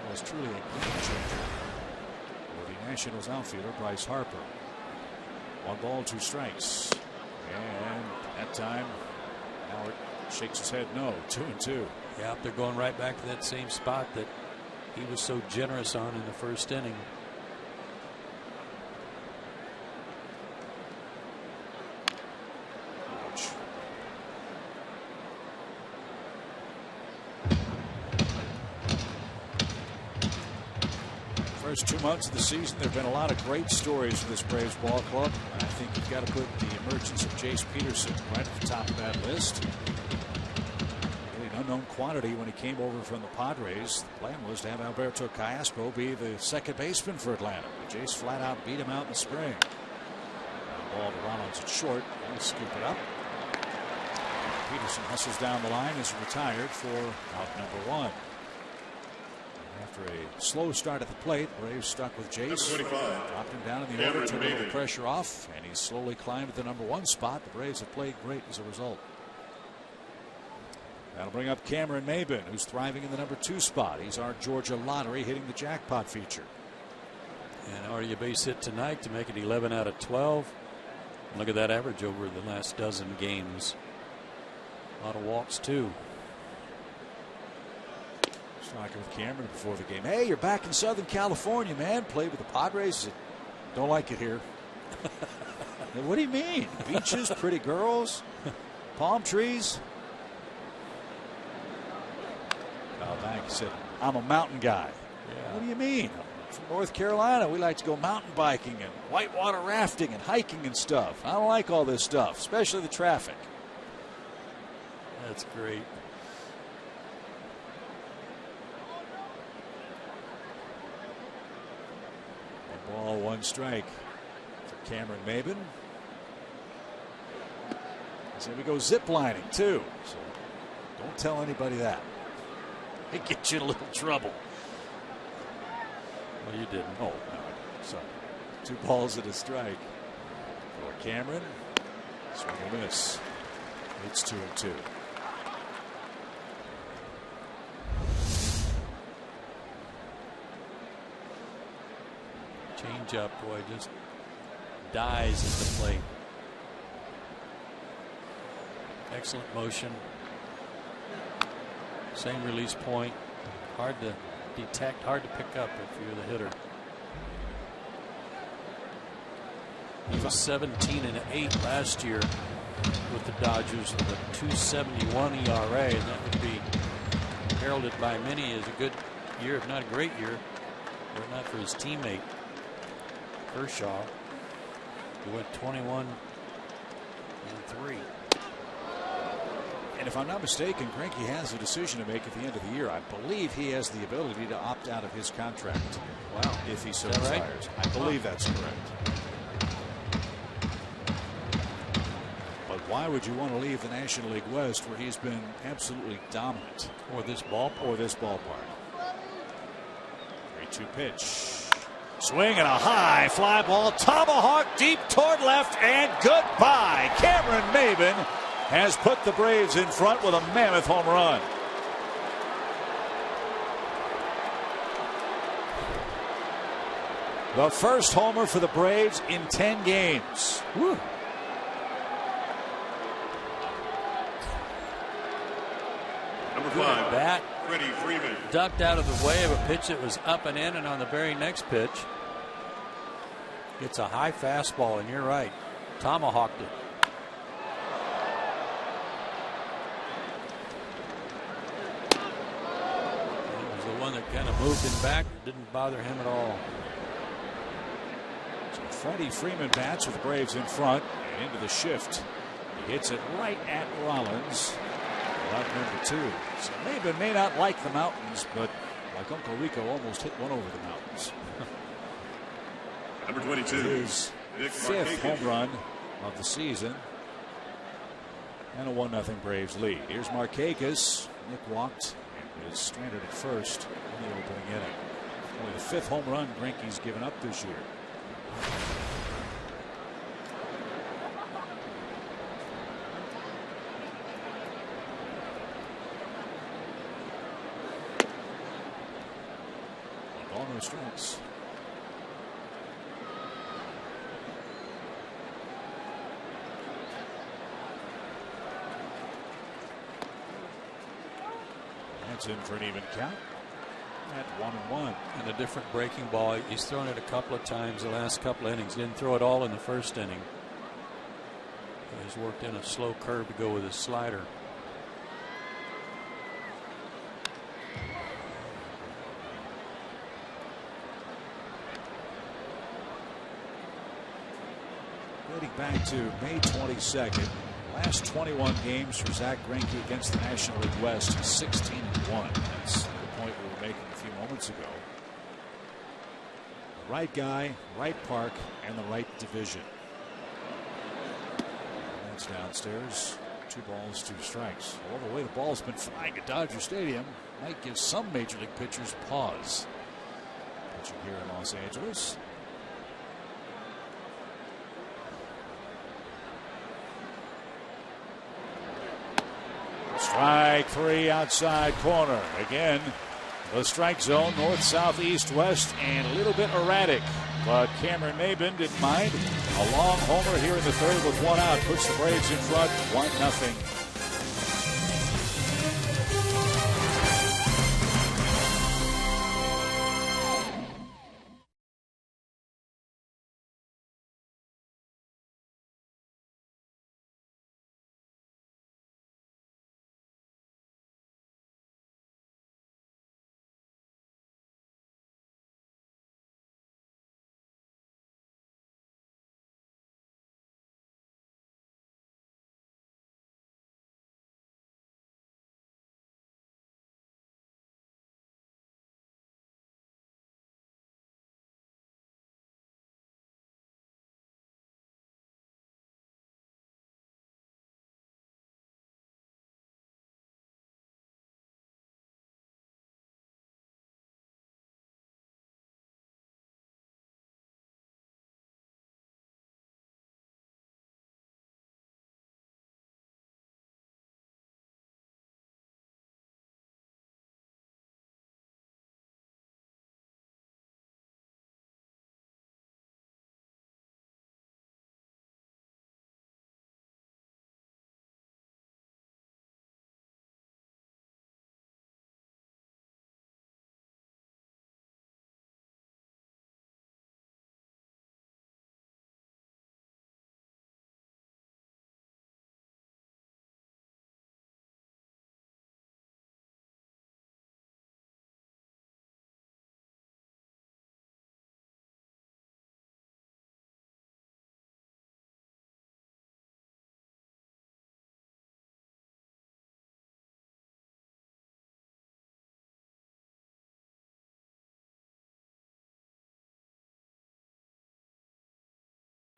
That was truly a game changer for the Nationals outfielder Bryce Harper. 1 ball, 2 strikes. And that time, Howard shakes his head no. 2-2. Yeah, they're going right back to that same spot that he was so generous on in the first inning. First 2 months of the season, there have been a lot of great stories for this Braves ball club. I think you've got to put the emergence of Jace Peterson right at the top of that list. Really an unknown quantity when he came over from the Padres. The plan was to have Alberto Callaspo be the second baseman for Atlanta. But Jace flat out beat him out in the spring. Ball to Rollins at short. He'll scoop it up. Peterson hustles down the line, is retired for out number 1. After a slow start at the plate, Braves stuck with Jace. Dropped him down in the order, took a little pressure off, and he's slowly climbed to the number 1 spot. The Braves have played great as a result. That'll bring up Cameron Maybin, who's thriving in the number 2 spot. He's our Georgia lottery, hitting the jackpot feature. And already a base hit tonight to make it 11 out of 12. Look at that average over the last dozen games. A lot of walks, too. Talking with Cameron before the game. Hey, you're back in Southern California, man. Played with the Padres. Don't like it here. What do you mean? Beaches, pretty girls, palm trees. Bank said, I'm a mountain guy. Yeah. What do you mean? I'm from North Carolina. We like to go mountain biking and whitewater rafting and hiking and stuff. I don't like all this stuff, especially the traffic. That's great. Ball, 1 strike for Cameron Maybin. So we go ziplining too. So don't tell anybody that. It gets you in a little trouble. Well, you didn't. Oh, no, sorry. 2 balls and a strike for Cameron. Swing and miss. It's 2-2. Change up, boy, just dies at the plate. Excellent motion. Same release point. Hard to detect, hard to pick up if you're the hitter. He was 17 and 8 last year with the Dodgers with a 2.71 ERA, and that would be heralded by many as a good year, if not a great year, were it not for his teammate Kershaw, who went 21 and 3. And if I'm not mistaken, Greinke has a decision to make at the end of the year. I believe he has the ability to opt out of his contract. Wow. If he so desires. Right? I believe that's correct. But why would you want to leave the National League West where he's been absolutely dominant? Or this ballpark. 3-2 pitch. Swing and a high fly ball. Tomahawk deep toward left, and goodbye. Cameron Maybin has put the Braves in front with a mammoth home run. The first homer for the Braves in 10 games. Woo. Number 5, that Freddie Freeman. Ducked out of the way of a pitch that was up and in, and on the very next pitch, it's a high fastball, and you're right. Tomahawked it. It was the one that kind of moved him back. It didn't bother him at all. So Freddie Freeman bats with the Braves in front and into the shift. He hits it right at Rollins. Out number 2. So Maybin may not like the mountains, but like Uncle Rico, almost hit one over the mountains. Number 22. His 5th home run of the season. And a 1-0 Braves lead. Here's Markakis. Nick walked and is stranded at first in the opening inning. Only the 5th home run Greinke's given up this year. no strikes. That's in for an even count at 1-1. And a different breaking ball. He's thrown it a couple of times the last couple of innings. Didn't throw it all in the first inning. He's worked in a slow curve to go with his slider. Dating back to May 22nd. Last 21 games for Zach Greinke against the National League West. He's 16-1. That's the point we were making a few moments ago. The right guy, right park, and the right division. That's downstairs. 2 balls, 2 strikes. All the way the ball's been flying at Dodger Stadium might give some major league pitchers pause. Pitching here in Los Angeles. Strike 3 outside corner. Again, the strike zone, north, south, east, west, and a little bit erratic. But Cameron Maybin didn't mind. A long homer here in the third with 1 out. Puts the Braves in front, 1-0.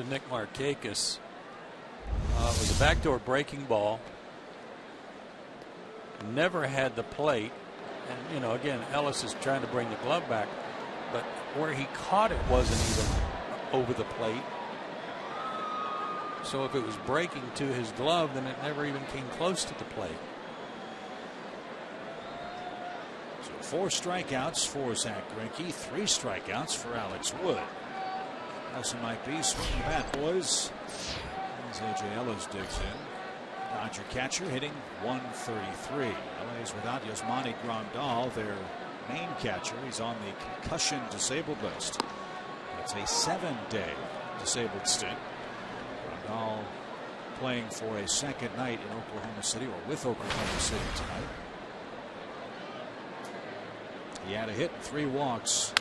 Nick Markakis. It was a backdoor breaking ball. Never had the plate. And, you know, again, Ellis is trying to bring the glove back. But where he caught it wasn't even over the plate. So if it was breaking to his glove, then it never even came close to the plate. So 4 strikeouts for Zach Greinke, 3 strikeouts for Alex Wood. As it might be, swing the bat, boys. As A.J. Ellis digs in. Dodger catcher hitting .133. LA's without Yasmani Grandal, their main catcher. He's on the concussion disabled list. It's a 7-day disabled stint. Grandal playing for a second night in Oklahoma City, or with Oklahoma City tonight. He had a hit, 3 walks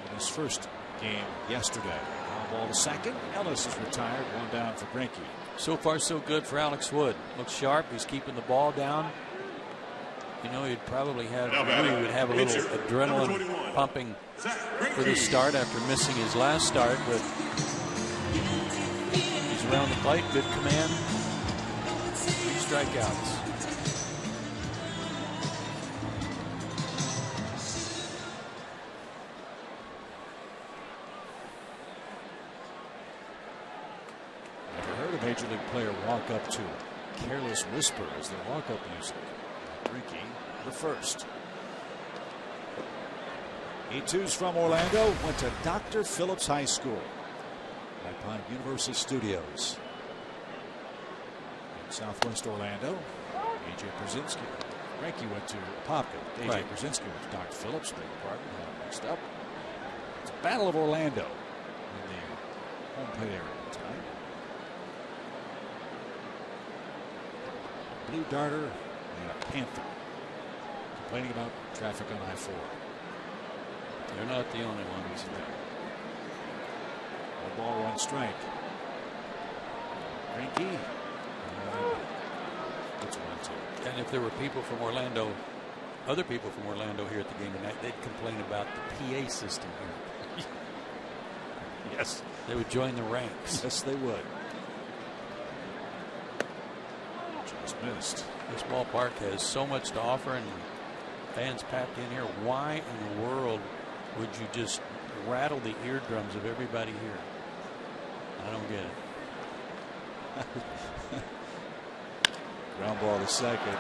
in his first game yesterday. Ball to second. Ellis is retired. 1 down for Greinke. So far, so good for Alex Wood. Looks sharp. He's keeping the ball down. You know, he'd probably have, he would have a little adrenaline pumping for this start after missing his last start. But he's around the plate. Good command. 3 strikeouts. Major league player walk up to Careless Whisper as their walk-up music. Greinke, the first. He too's from Orlando, went to Dr. Phillips High School at Universal Studios in Southwest Orlando. A.J. Brzezinski. Frankie went to Popkin. A.J. Right. Brzezinski went to Dr. Phillips. Beg your pardon. Mixed up. It's a Battle of Orlando in the home plate area tonight. Blue Darter and a Panther complaining about traffic on I-4. They're not the only ones. 1 ball, 1 strike. Frankie. It's 1-2. And if there were people from Orlando, other people from Orlando here at the game tonight, they'd complain about the PA system here. Yes. They would join the ranks. Yes, they would. Just missed. This ballpark has so much to offer, and fans packed in here. Why in the world would you just rattle the eardrums of everybody here? I don't get it. Ground ball to second.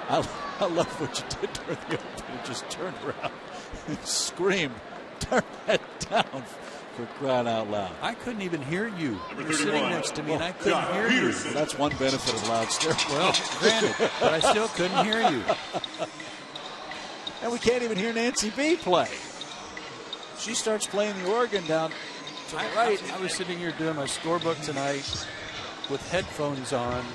I love what you did during the opening. You just turned around and screamed, "Turn that down," for crying out loud. I couldn't even hear you. You're sitting next to me, and I couldn't hear you. Well, that's one benefit of loud stereo. Well, granted, but I still couldn't hear you. And we can't even hear Nancy B play. She starts playing the organ down to the right. I was sitting here doing my scorebook tonight with headphones on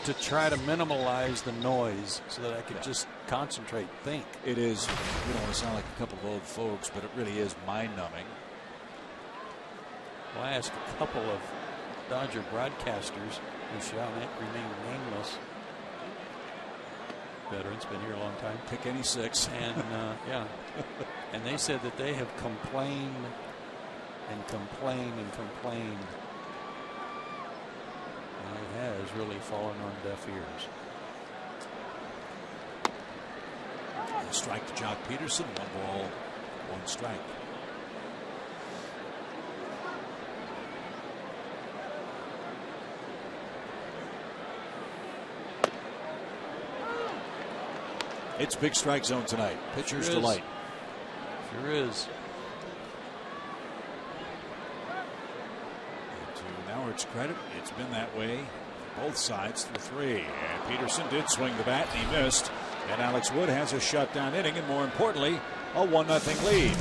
to try to minimize the noise so that I could just concentrate, think. It is, we don't want to sound like a couple of old folks, but it really is mind-numbing. Well, I asked a couple of Dodger broadcasters who shall remain nameless. Veterans, been here a long time. Pick any 6. And yeah, and they said that they have complained and complained and complained. And it has really fallen on deaf ears. A strike to Jock Peterson. 1 ball, 1 strike. It's big strike zone tonight. Pitcher's delight. Sure is. And to Nauert's credit, it's been that way for both sides through 3. And Peterson did swing the bat and he missed. And Alex Wood has a shutdown inning and, more importantly, a 1-0 lead.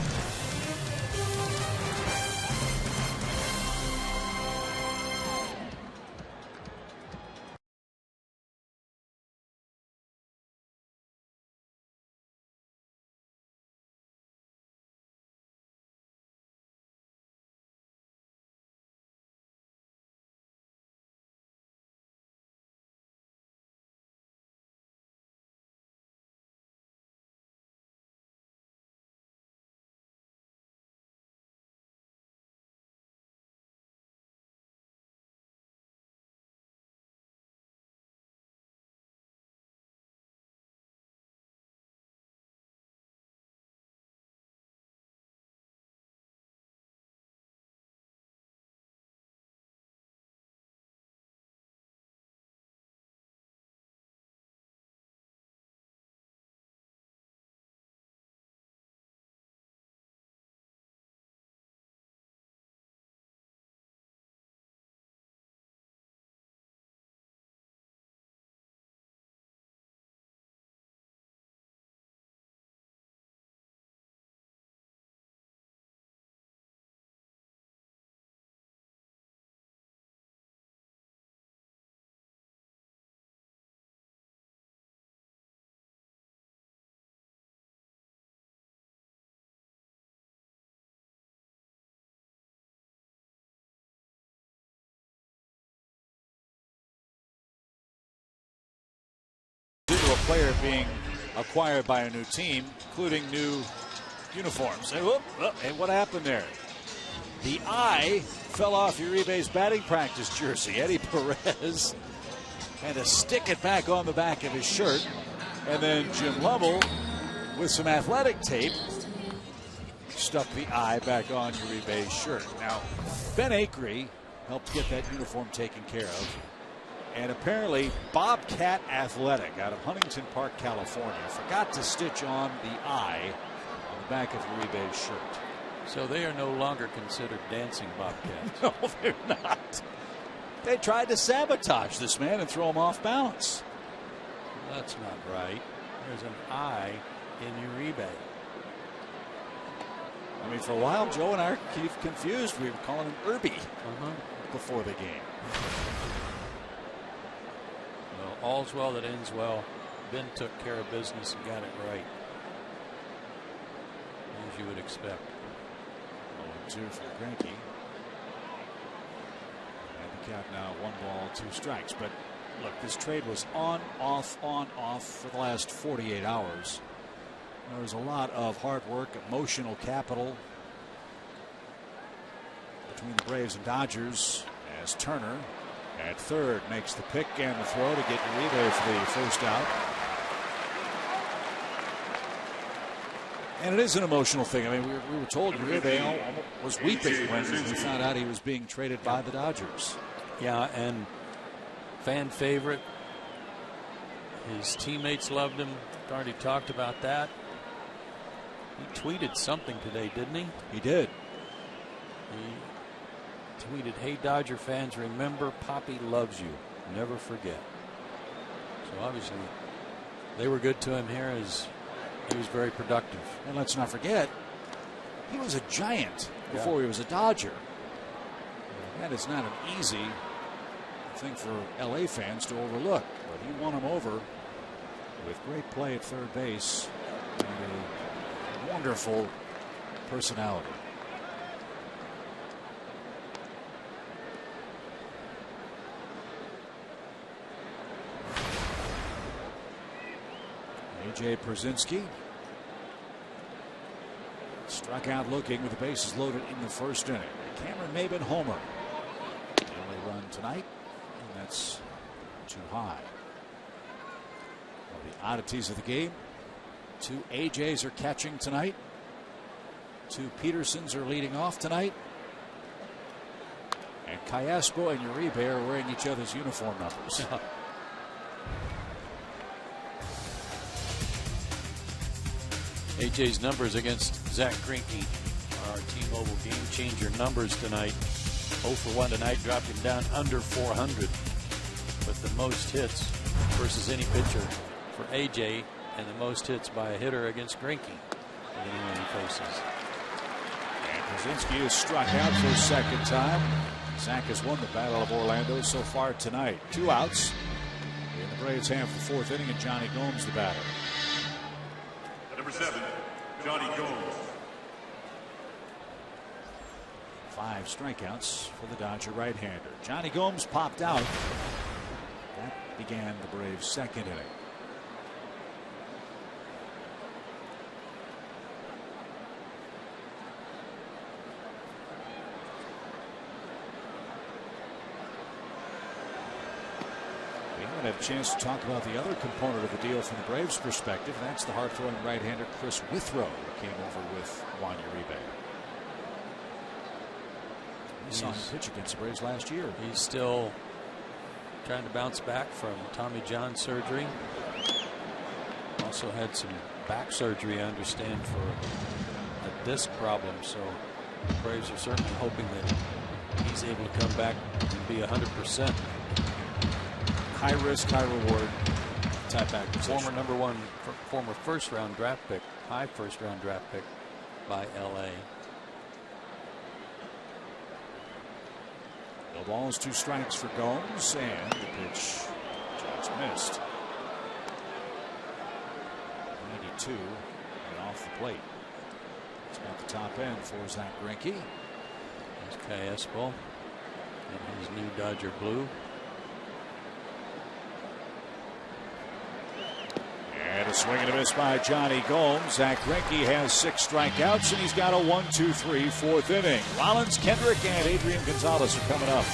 Into a player being acquired by a new team, including new uniforms. And, and what happened there? The eye fell off Uribe's batting practice jersey. Eddie Perez had to stick it back on the back of his shirt. And then Jim Lovell, with some athletic tape, stuck the eye back on Uribe's shirt. Now, Ben Acree helped get that uniform taken care of. And apparently Bobcat Athletic out of Huntington Park, California, forgot to stitch on the eye on the back of Uribe's shirt. So they are no longer considered dancing bobcats. No, they're not. They tried to sabotage this man and throw him off balance. That's not right. There's an I in Uribe. I mean, for a while, Joe and I are confused. We were calling him Irby before the game. Well, all's well that ends well. Ben took care of business and got it right, as you would expect. 0-2 for Greinke. And the count now 1 ball, 2 strikes. But look, this trade was on, off for the last 48 hours. There was a lot of hard work, emotional capital between the Braves and Dodgers as Turner at third makes the pick and the throw to get Uribe for the first out. And it is an emotional thing. I mean, we were told Uribe was weeping when we found out he was being traded by the Dodgers. Yeah, and fan favorite. His teammates loved him. Already talked about that. He tweeted something today, didn't he? He did. He tweeted, "Hey Dodger fans, remember Poppy loves you. Never forget." So obviously they were good to him here as he was very productive. And let's not forget, he was a Giant before he was a Dodger. That is not an easy thing for LA fans to overlook, but he won him over with great play at third base and a wonderful personality. A.J. Pierzynski struck out looking with the bases loaded in the first inning. Cameron Maybin homer. The only run tonight, and that's too high. Well, the oddities of the game. 2 AJs are catching tonight. 2 Petersons are leading off tonight. And Callaspo and Uribe are wearing each other's uniform numbers. AJ's numbers against Zach Greinke are T-Mobile game changer numbers tonight. 0 for 1 tonight, dropped him down under 400 with the most hits versus any pitcher for AJ and the most hits by a hitter against Greinke than anyone he faces. And Pierzynski is struck out for a second time. Zach has won the Battle of Orlando so far tonight. 2 outs in the Braves' hand for the 4th inning, and Johnny Gomes the batter. Number 7, Johnny Gomes. 5 strikeouts for the Dodger right-hander. Johnny Gomes popped out. That began the Braves' 2nd inning. We haven't had a chance to talk about the other component of the deal from the Braves' perspective. That's the hard-throwing right-hander Chris Withrow, who came over with Juan Uribe. We saw him pitch against the Braves last year. He's still trying to bounce back from Tommy John surgery. Also had some back surgery, I understand, for a disc problem. So the Braves are certainly hoping that he's able to come back and be 100%. High risk, high reward type acquisition. Former first-round draft pick, high first-round draft pick by LA. No balls, 2 strikes for Gomes, and the pitch just missed. 92 and off the plate. It's got the top end for Zach Greinke. There's Callaspo in his new Dodger blue. And a swing and a miss by Johnny Gomes. Zach Greinke has 6 strikeouts, and he's got a 1-2-3 4th inning. Rollins, Kendrick, and Adrian Gonzalez are coming up.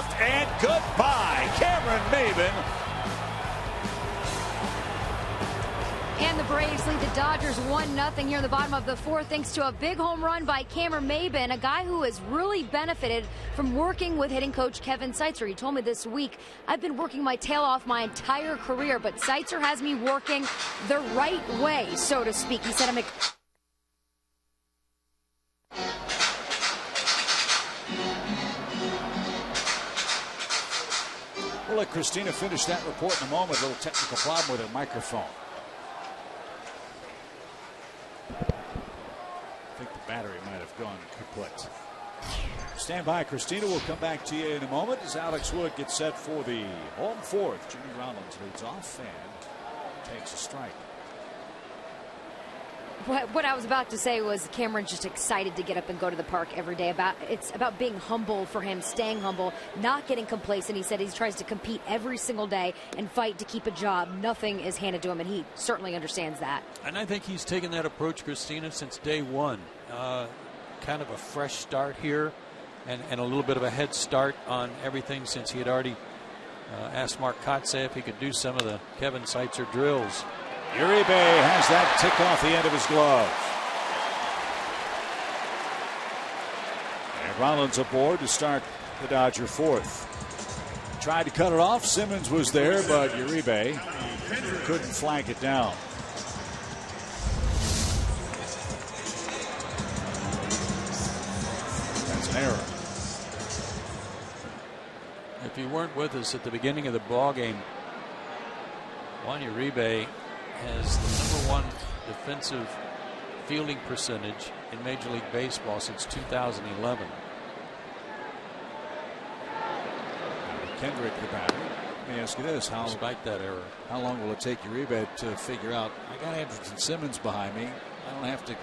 left, and goodbye, Cameron Maybin. And the Braves lead the Dodgers 1-0 here in the bottom of the fourth, thanks to a big home run by Cameron Maybin, a guy who has really benefited from working with hitting coach Kevin Seitzer. He told me this week, I've been working my tail off my entire career, but Seitzer has me working the right way, so to speak. He said, We'll let Christina finish that report in a moment. A little technical problem with her microphone. I think the battery might have gone kaput. Stand by, Christina. We'll come back to you in a moment as Alex Wood gets set for the home fourth. Jimmy Rollins leads off and takes a strike. What I was about to say was Cameron's just excited to get up and go to the park every day. It's about being humble for him, staying humble, not getting complacent. He said he tries to compete every single day and fight to keep a job. Nothing is handed to him, and he certainly understands that. And I think he's taken that approach, Christina, since day one. Kind of a fresh start here and a little bit of a head start on everything since he had already asked Mark Kotsay if he could do some of the Kevin Seitzer drills. Uribe has that tick off the end of his glove. And Rollins aboard to start the Dodger fourth. Tried to cut it off. Simmons was there, but Uribe couldn't flag it down. That's an error. If you weren't with us at the beginning of the ball game, Juan Uribe has the #1 defensive fielding percentage in Major League Baseball since 2011. Kendrick, the batter. Let me ask you this: despite that error, how long will it take Uribe to figure out? I got Andrelton Simmons behind me. I don't have to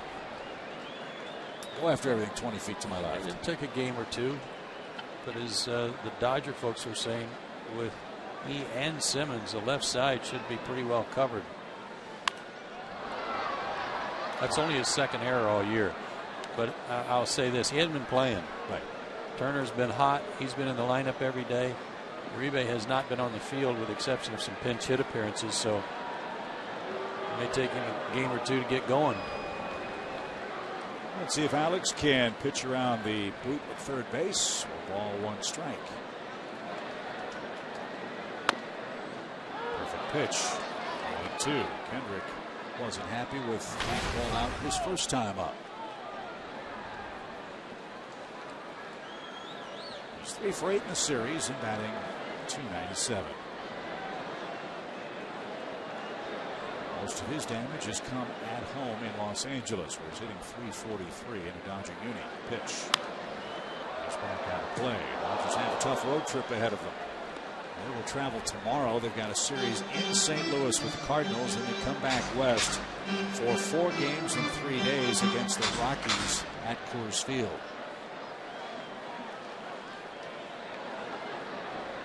go after everything 20 feet to my left. It took a game or two, but as the Dodger folks were saying, with he and Simmons, the left side should be pretty well covered. That's only his second error all year. But I'll say this, he hasn't been playing. Right. Turner's been hot. He's been in the lineup every day. Uribe has not been on the field with the exception of some pinch hit appearances, so it may take him a game or two to get going. Let's see if Alex can pitch around the boot at third base. Ball one strike. Perfect pitch. 2. Kendrick wasn't happy with that ball out his first time up. He's 3 for 8 in the series and batting .297. Most of his damage has come at home in Los Angeles, where he's hitting .343 in a Dodger uni. Pitch. He's back out of play. Dodgers have a tough road trip ahead of them. They will travel tomorrow. They've got a series in St. Louis with the Cardinals, and they come back west for 4 games in 3 days against the Rockies at Coors Field.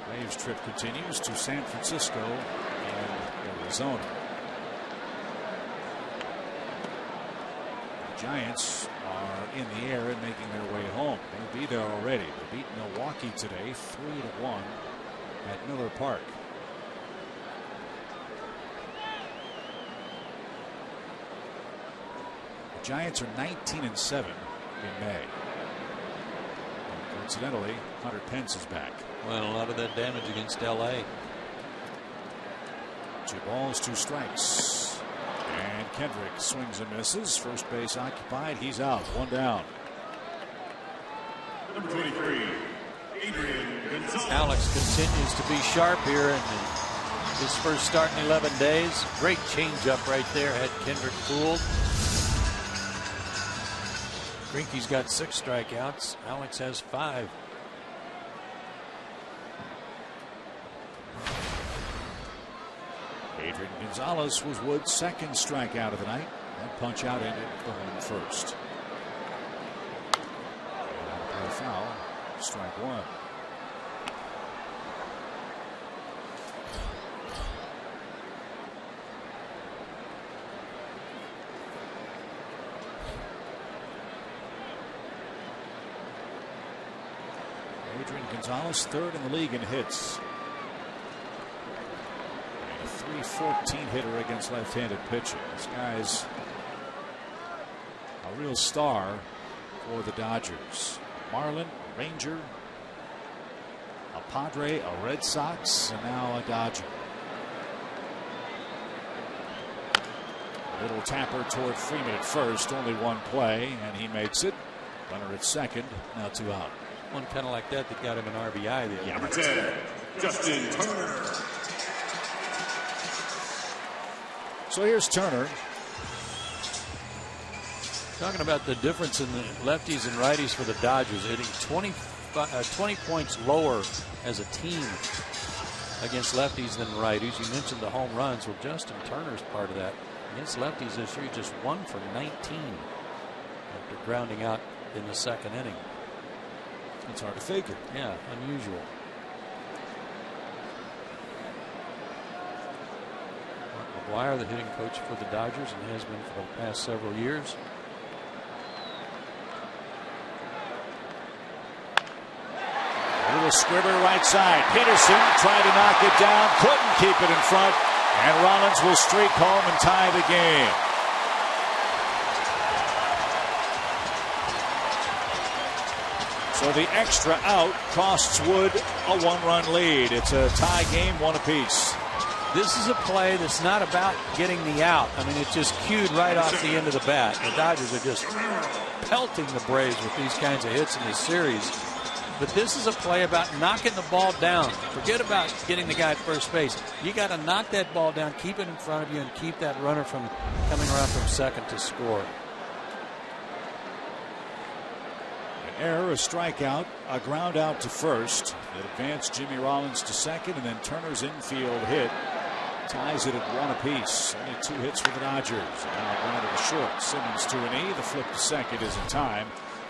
Braves trip continues to San Francisco and Arizona. The Giants are in the air and making their way home. They'll be there already. They beat Milwaukee today 3-1 at Miller Park. The Giants are 19-7 in May. And coincidentally, Hunter Pence is back. Well, a lot of that damage against LA. 2 balls, 2 strikes. And Kendrick swings and misses. First base occupied. He's out. 1 down. Number 23. Alex continues to be sharp here in his first start in 11 days. Great changeup right there. Had Kendrick fooled. Greinke's got 6 strikeouts. Alex has 5. Adrian Gonzalez was Wood's second strikeout of the night. That punch out ended the home first. Play foul. Strike 1. Adrian Gonzalez, third in the league in hits. And a .314 hitter against left-handed pitching. This guy's a real star for the Dodgers. Marlin, Ranger, a Padre, a Red Sox, and now a Dodger. Little tapper toward Freeman at first, only one play, and he makes it. Runner at second, now 2 out. One kind of like that got him an RBI there. Number 10, Justin Turner. So here's Turner. Talking about the difference in the lefties and righties for the Dodgers, hitting 20 points lower as a team against lefties than righties. You mentioned the home runs. Well, Justin Turner's part of that. Against lefties this year, just 1 for 19 after grounding out in the second inning. It's hard to figure. Yeah, unusual. Mark McGwire, the hitting coach for the Dodgers, and has been for the past several years. A little squibber right side. Peterson tried to knock it down, couldn't keep it in front, and Rollins will streak home and tie the game. So the extra out costs Wood a 1-run lead. It's a tie game, 1 apiece. This is a play that's not about getting the out. I mean, it's just cued right off the end of the bat. The Dodgers are just pelting the Braves with these kinds of hits in this series. But this is a play about knocking the ball down. Forget about getting the guy at first base. You got to knock that ball down, keep it in front of you, and keep that runner from coming around from second to score. An error, a strikeout, a ground out to first. That advanced Jimmy Rollins to second, and then Turner's infield hit ties it at 1 apiece. Only 2 hits for the Dodgers. Now grounded to short. Simmons to an E. The flip to second is in time.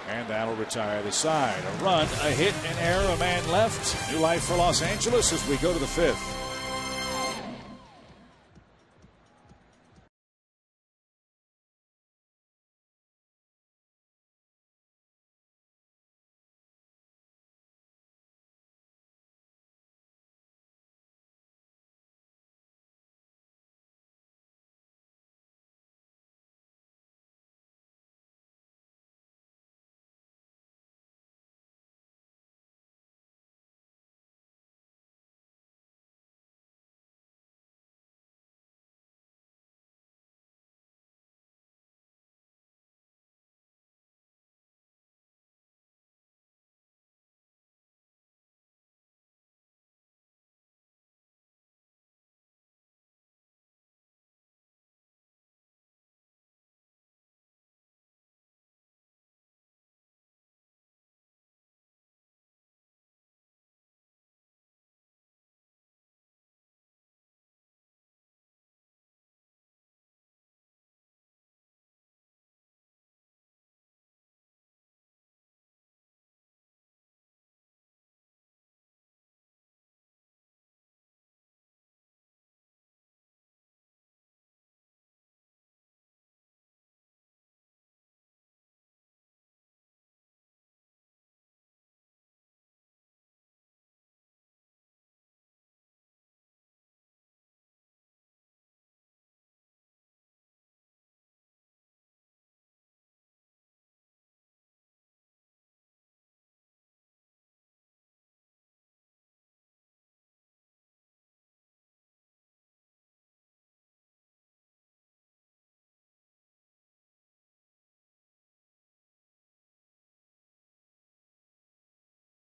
And that'll retire the side. A run, a hit, an error, a man left. New life for Los Angeles as we go to the 5th.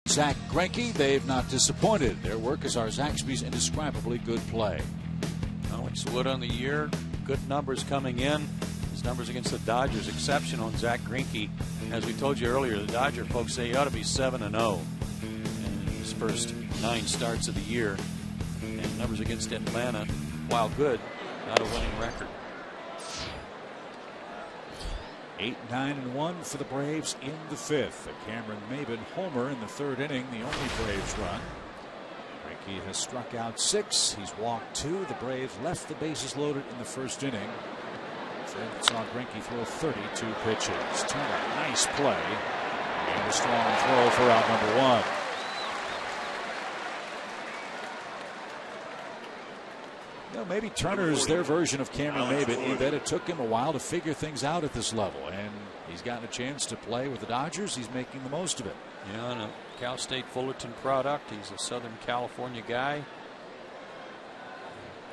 Zach Greinke, they've not disappointed. Their work is our Zaxby's indescribably good play. Alex Wood on the year, good numbers coming in. His numbers against the Dodgers exceptional on Zach Greinke. As we told you earlier, the Dodger folks say he ought to be 7-0 in his first 9 starts of the year. And numbers against Atlanta, while good, not a winning record. 8-9-1 for the Braves in the 5th. A Cameron Maybin homer in the 3rd inning, the only Braves run. Greinke has struck out 6. He's walked 2. The Braves left the bases loaded in the 1st inning. Fred saw Greinke throw 32 pitches. Turner, nice play. And a strong throw for out number 1. You know, maybe Turner's their version of Cameron Maybin in that it took him a while to figure things out at this level, and he's gotten a chance to play with the Dodgers. He's making the most of it. Yeah, and a Cal State Fullerton product. He's a Southern California guy.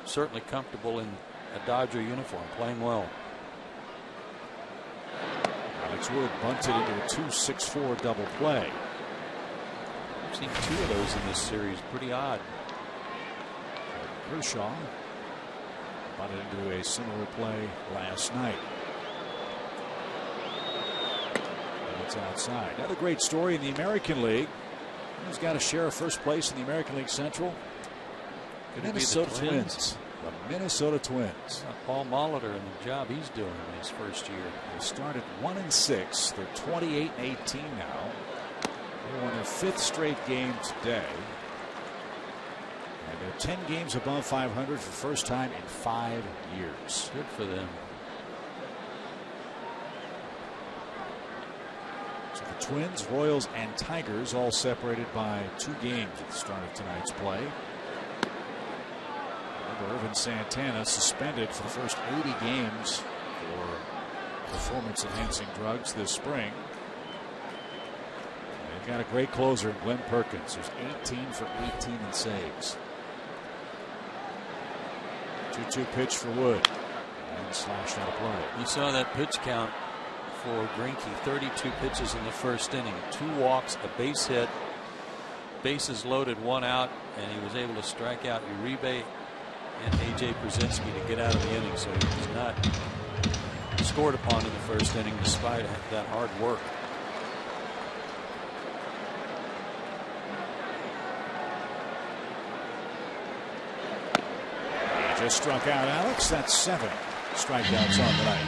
Certainly comfortable in a Dodger uniform, playing well. Alex Wood bunted into a 2-6-4 double play. I've seen 2 of those in this series. Pretty odd. Kershaw bunted into a similar play last night. And it's outside. Another great story in the American League. Who's got a share of first place in the American League Central? The Minnesota Twins. The Minnesota Twins. Paul Molitor and the job he's doing in his first year. They started 1-6. They're 28-18 now. They won their 5th straight game today. And they're 10 games above 500 for the first time in 5 years. Good for them. So the Twins, Royals, and Tigers all separated by 2 games at the start of tonight's play. Remember, Irvin Santana suspended for the first 80 games for performance-enhancing drugs this spring. They've got a great closer in Glenn Perkins, who's 18 for 18 in saves. 2-2 pitch for Wood, and slashed out of play. You saw that pitch count for Greinke. 32 pitches in the first inning. 2 walks, a base hit, bases loaded, 1 out, and he was able to strike out Uribe and A.J. Brzezinski to get out of the inning. So he was not scored upon in the first inning despite that hard work. Just struck out Alex. That's 7 strikeouts on the night.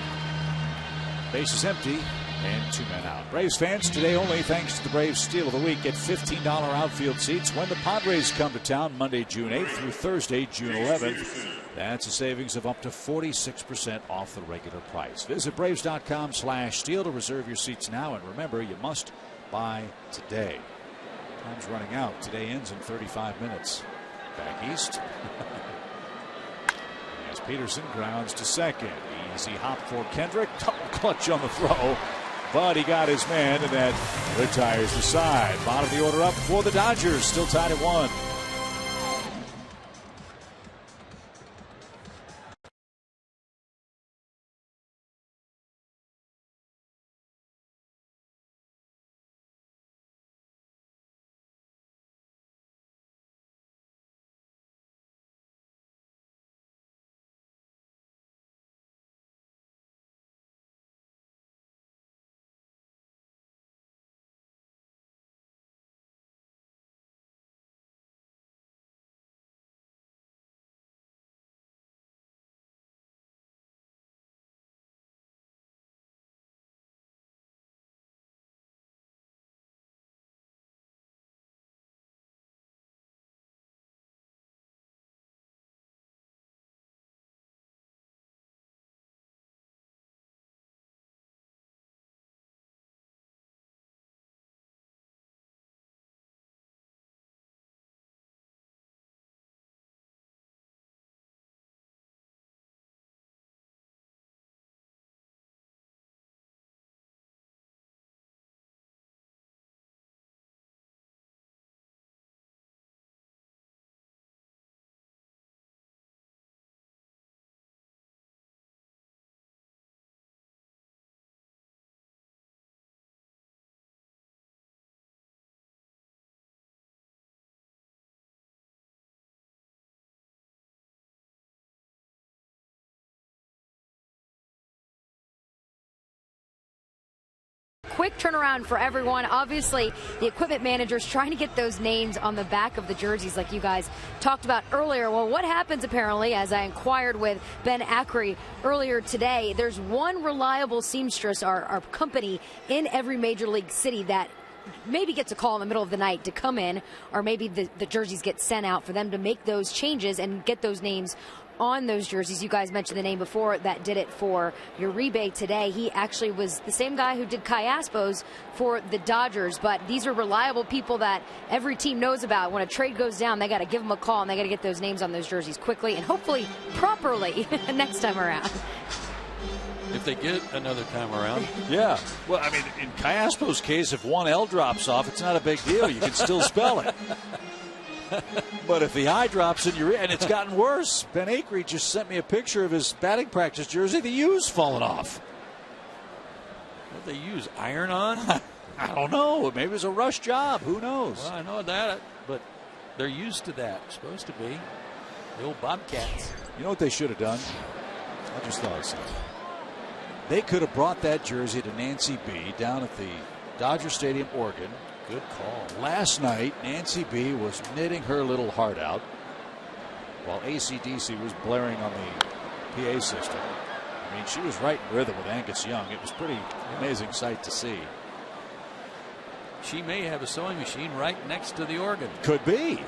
Base is empty and 2 men out. Braves fans, today only, thanks to the Braves Steal of the Week, get $15 outfield seats when the Padres come to town Monday, June 8th through Thursday, June 11th. That's a savings of up to 46% off the regular price. Visit Braves.com/steal to reserve your seats now. And remember, you must buy today. Time's running out. Today ends in 35 minutes. Back east. Peterson grounds to second. Easy hop for Kendrick. Clutch on the throw. But he got his man, and that retires the side. Bottom of the order up for the Dodgers. Still tied at 1. Quick turnaround for everyone. Obviously, the equipment manager's trying to get those names on the back of the jerseys like you guys talked about earlier. Well, what happens apparently, as I inquired with Ben Ackery earlier today, there's one reliable seamstress or company in every major league city that maybe gets a call in the middle of the night to come in, or maybe the jerseys get sent out for them to make those changes and get those names on those jerseys. You guys mentioned the name before that did it for Uribe today. He actually was the same guy who did Kai Aspo's for the Dodgers, but these are reliable people that every team knows about. When a trade goes down, they got to give them a call, and they got to get those names on those jerseys quickly and hopefully properly next time around. If they get another time around. Yeah. Well, I mean, in Kai Aspo's case, if one L drops off, it's not a big deal. You can still spell it. But if the I drops in your, and it's gotten worse. Ben Akery just sent me a picture of his batting practice jersey. The U's fallen off. What they use? Iron on? I don't know. Maybe it was a rush job. Who knows? Well, I know that, but they're used to that. Supposed to be. The old Bobcats. You know what they should have done? I just thought of something. They could have brought that jersey to Nancy B. down at the Dodger Stadium, Oregon. Good call. Last night, Nancy B. was knitting her little heart out while AC/DC was blaring on the PA system. I mean, she was right in rhythm with Angus Young. It was pretty amazing sight to see. She may have a sewing machine right next to the organ. Could be.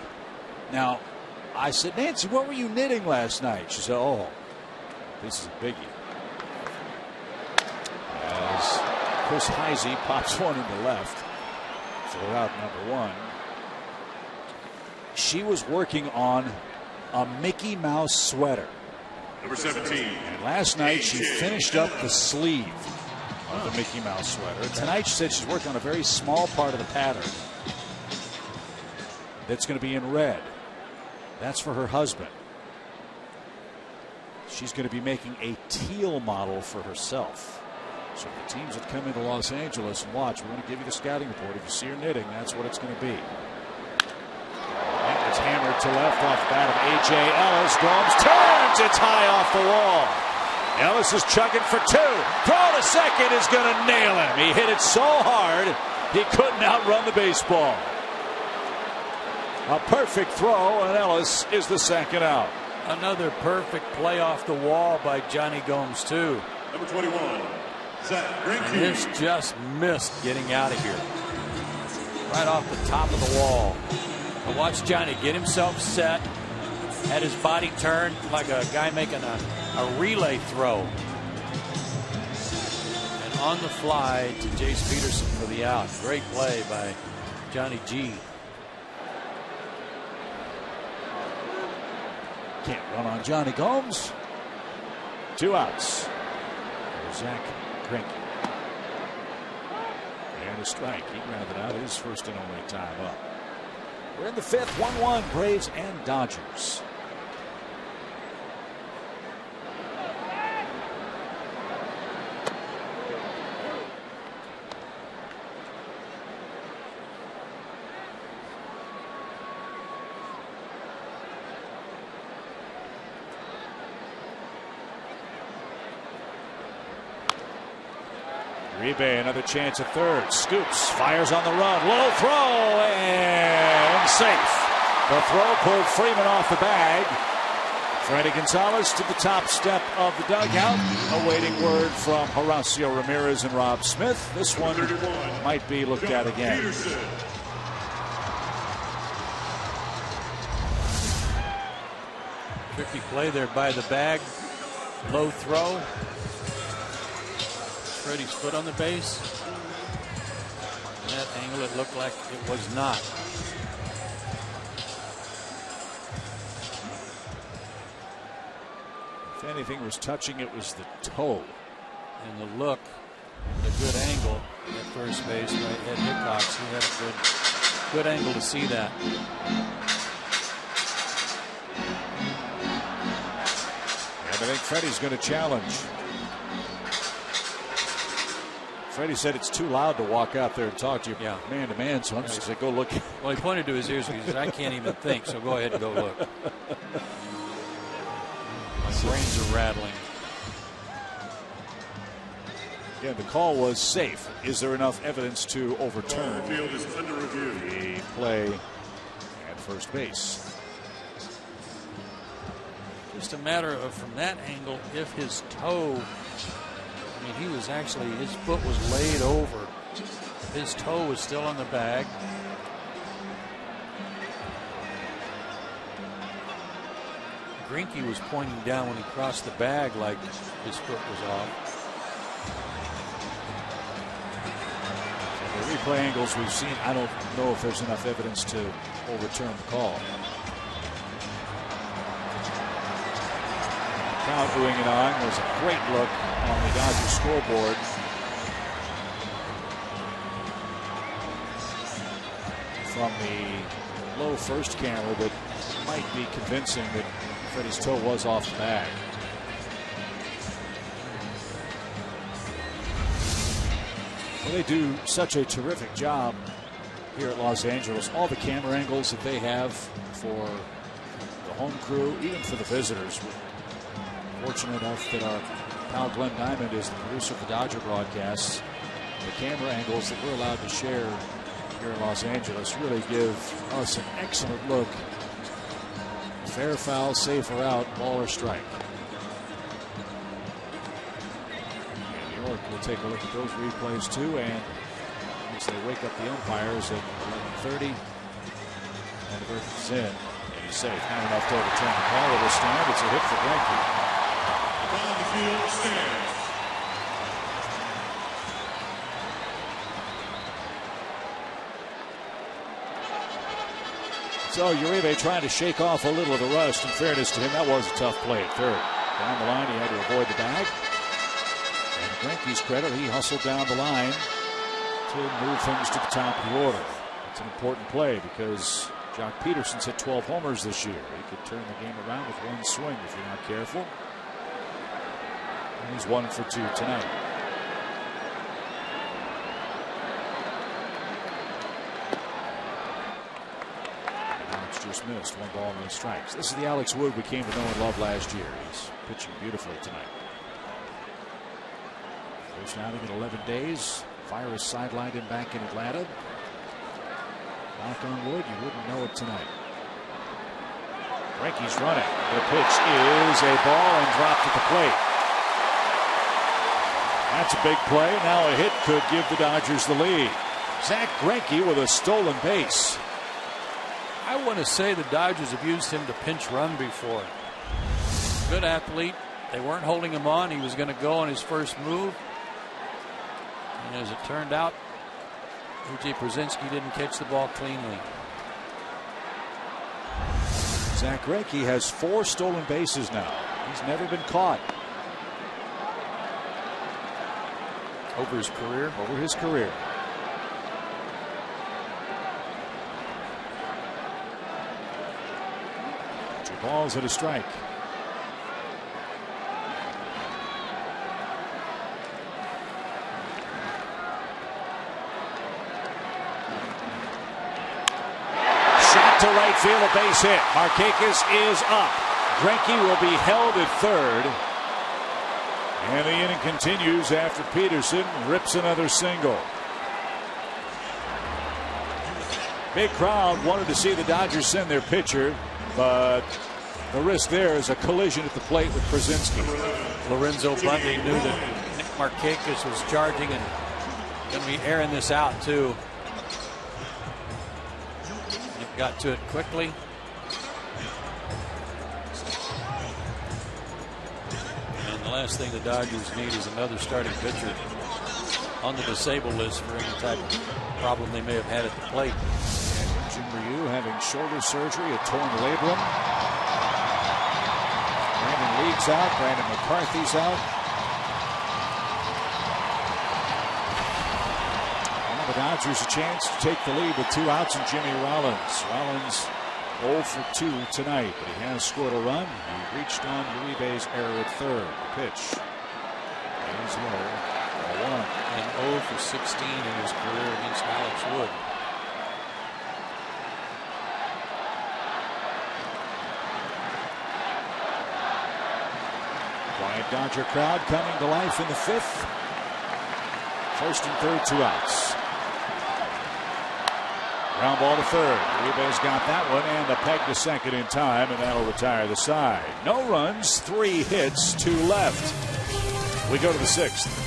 Now, I said, Nancy, what were you knitting last night? She said, oh, this is a biggie. As Chris Heisey pops one into left. So we're out number one. She was working on a Mickey Mouse sweater. Number 17. And last night she finished up the sleeve of the Mickey Mouse sweater. Tonight she said she's working on a very small part of the pattern that's going to be in red. That's for her husband. She's going to be making a teal model for herself. So the teams that come into Los Angeles and watch, we're going to give you the scouting report. If you see her knitting, that's what it's going to be. And it's hammered to left off the bat of A.J. Ellis. Gomes turns. It's high off the wall. Ellis is chugging for two. Throw to second is going to nail him. He hit it so hard, he couldn't outrun the baseball. A perfect throw, and Ellis is the second out. Another perfect play off the wall by Johnny Gomes, too. Number 21. And this just missed getting out of here. Right off the top of the wall. I watched Johnny get himself set, had his body turned like a guy making a relay throw. And on the fly to Jace Peterson for the out. Great play by Johnny G. Can't run on Johnny Gomes. 2 outs. Zach Greinke. And a strike. He grounded out his first and only time up. We're in the 5th. 1-1 Braves and Dodgers. Uribe, another chance at third. Scoops, fires on the run. Low throw, and safe. The throw pulled Freeman off the bag. Freddie Gonzalez to the top step of the dugout, awaiting word from Horacio Ramirez and Rob Smith. This one might be looked at again. Tricky play there by the bag. Low throw. Freddie's foot on the base. In that angle, it looked like it was not. If anything was touching, it was the toe. And the look, a good angle at first base by Ed Hickox. He had a good angle to see that. And I think Freddie's going to challenge. Freddie said it's too loud to walk out there and talk to you man to man, so I'm just going to go look. Well, he pointed to his ears and he said, I can't even think, so go ahead and go look. My brains are rattling. Yeah, the call was safe. Is there enough evidence to overturn field is under review. The play at first base? Just a matter of, from that angle, if his toe, I mean, he was actually, his foot was laid over. His toe was still on the bag. Greinke was pointing down when he crossed the bag like his foot was off. The replay angles we've seen, I don't know if there's enough evidence to overturn the call. Crowd booing it on. Was a great look on the Dodgers scoreboard. From the low first camera that might be convincing that Freddie's toe was off the bag. Well, they do such a terrific job here at Los Angeles. All the camera angles that they have for the home crew, even for the visitors. We're fortunate enough that our pal Glenn Diamond is the producer of the Dodger broadcasts. The camera angles that we're allowed to share here in Los Angeles really give us an excellent look. Fair, foul, safe or out, ball or strike. And New York will take a look at those replays too, and as they wake up the umpires at 11:30, and the verdict is in, and he's safe. Not enough to overturn the call. It'll stand. It's a hit for Greinke. On the field stands. So Uribe trying to shake off a little of the rust. In fairness to him, that was a tough play at third. Down the line, he had to avoid the bag. And Greinke's credit, he hustled down the line to move things to the top of the order. It's an important play because Jock Peterson's hit 12 homers this year. He could turn the game around with one swing if you're not careful. And he's 1 for 2 tonight. Just missed. 1 ball, no strikes. This is the Alex Wood we came to know and love last year. He's pitching beautifully tonight. First outing in 11 days. Fire is sidelined him back in Atlanta. Knock on wood, you wouldn't know it tonight. Greinke's running. The pitch is a ball and dropped at the plate. That's a big play. Now a hit could give the Dodgers the lead. Zach Greinke with a stolen base. I want to say the Dodgers have used him to pinch run before. Good athlete. They weren't holding him on. He was going to go on his first move. And as it turned out, A.J. Pierzynski didn't catch the ball cleanly. Zach Greinke has 4 stolen bases now. He's never been caught. Over his career? Over his career. 2 balls and a strike. Shot to right field, a base hit. Markakis is up. Greinke will be held at third. And the inning continues after Peterson rips another single. Big crowd wanted to see the Dodgers send their pitcher, but the risk there is a collision at the plate with Pierzynski. Lorenzo Bundy knew that Nick Markakis was charging and going to be airing this out too. Nick got to it quickly. And the last thing the Dodgers need is another starting pitcher on the disabled list for any type of problem they may have had at the plate. Jim Ryu having shoulder surgery, a torn labrum. Brandon League's out. Brandon McCarthy's out. Now the Dodgers a chance to take the lead with 2 outs and Jimmy Rollins. Rollins 0 for 2 tonight, but he has scored a run. He reached on Uribe's error at third. The pitch is low. 1 and 0 for 16 in his career against Alex Wood. Quiet Dodger crowd coming to life in the 5th. First and third, 2 outs. Ground ball to third. Uribe's got that one and a peg to second in time, and that'll retire the side. No runs, 3 hits, 2 left. We go to the 6th.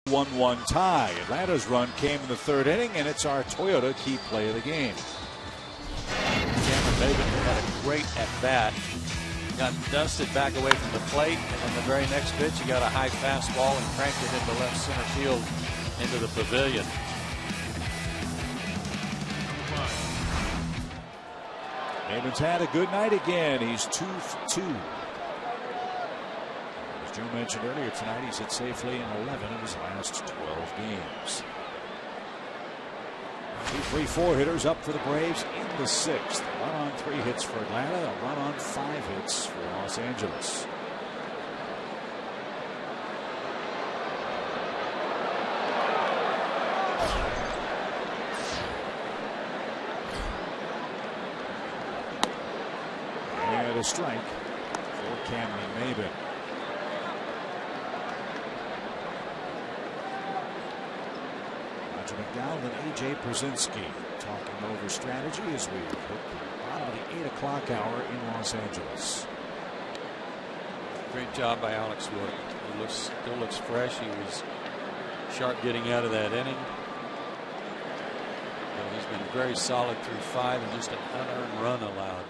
1-1 tie. Atlanta's run came in the third inning, and it's our Toyota key play of the game. Cameron Maybin had a great at-bat. Got dusted back away from the plate, and then the very next pitch, he got a high fastball and cranked it into left center field into the pavilion. Maybin's had a good night again. He's 2 for 2. As Joe mentioned earlier tonight, he's hit safely in 11 of his last 12 games. 2-3-4 hitters up for the Braves in the 6th. A run on 3 hits for Atlanta, a run on 5 hits for Los Angeles. And a strike for Cameron Maybin. McDowell and A.J. Brzezinski talking over strategy as we hit the bottom of the 8 o'clock hour in Los Angeles. Great job by Alex Wood. He still looks fresh. He was sharp getting out of that inning. But he's been very solid through 5 and just an unearned run allowed.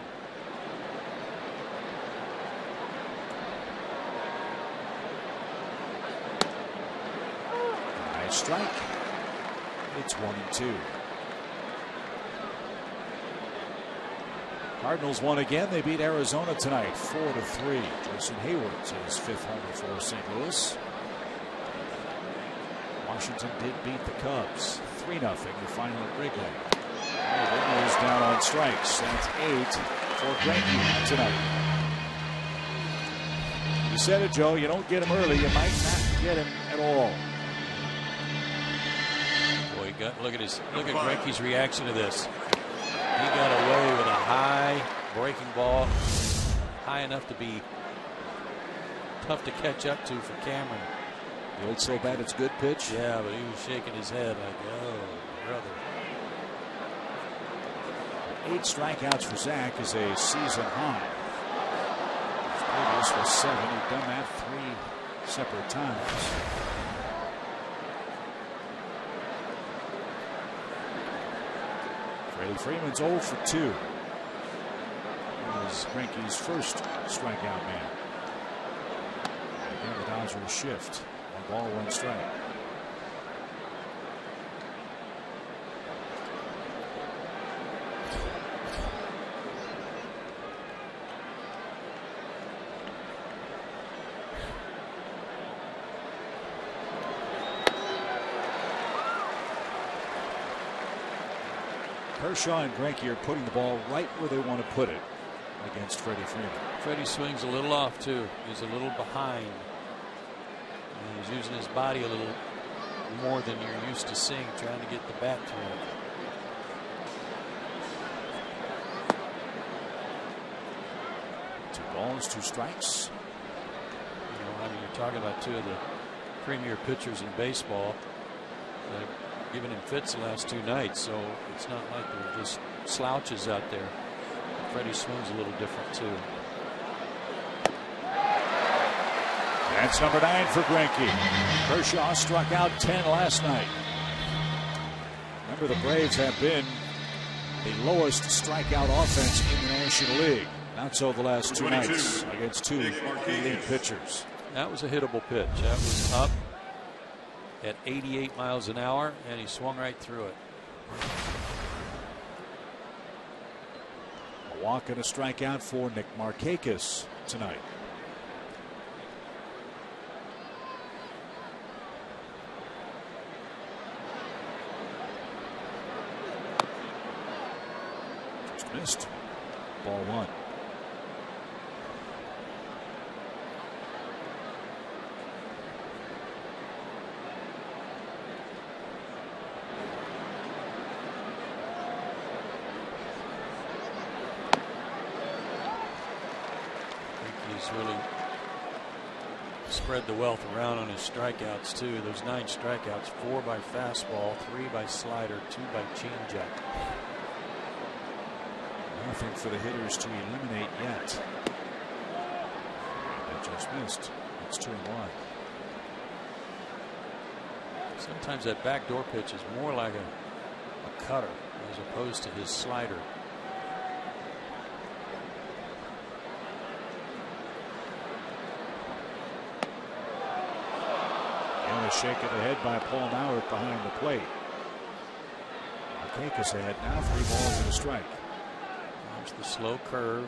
Nice strike. It's 1-2. Cardinals won again. They beat Arizona tonight 4-3. Jason Hayward's his 5th homer for St. Louis. Washington did beat the Cubs 3-0 the final at Wrigley. Hayward is down on strikes. That's 8 for Greinke tonight. You said it, Joe. You don't get him early, you might not get him at all. Look at Greinke's reaction to this. He got away with a high breaking ball, high enough to be tough to catch up to for Cameron. The old so bad it's good pitch. Yeah, but he was shaking his head like, oh, brother. 8 strikeouts for Zach is a season high. His previous was 7. He'd done that 3 separate times. Freddie Freeman's 0 for 2. He was Greinke's first strikeout man. Again, the Dodgers shift. 1 ball, 1 strike. Kershaw and Greinke are putting the ball right where they want to put it against Freddie Freeman. Freddie swings a little off too. He's a little behind. And he's using his body a little more than you're used to seeing, trying to get the bat to him. Two balls, 2 strikes. You know, I mean, you're talking about 2 of the premier pitchers in baseball. Giving him fits the last 2 nights, so it's not like they're just slouches out there. Freddie swings a little different too. That's number 9 for Greinke. Kershaw struck out 10 last night. Remember, the Braves have been the lowest strikeout offense in the National League. Not so the last 2 nights against 2 elite pitchers. That was a hittable pitch. That was up at 88 miles an hour, and he swung right through it. A walk and a strikeout for Nick Markakis tonight. Just missed. Ball 1. Really spread the wealth around on his strikeouts too. Those 9 strikeouts, 4 by fastball, 3 by slider, 2 by changeup. Nothing for the hitters to eliminate yet. That just missed. It's 2-1. Sometimes that backdoor pitch is more like a cutter as opposed to his slider. And a shake of the head by Paul Maurer behind the plate. Markakis ahead now, 3 balls and a strike. There's the slow curve.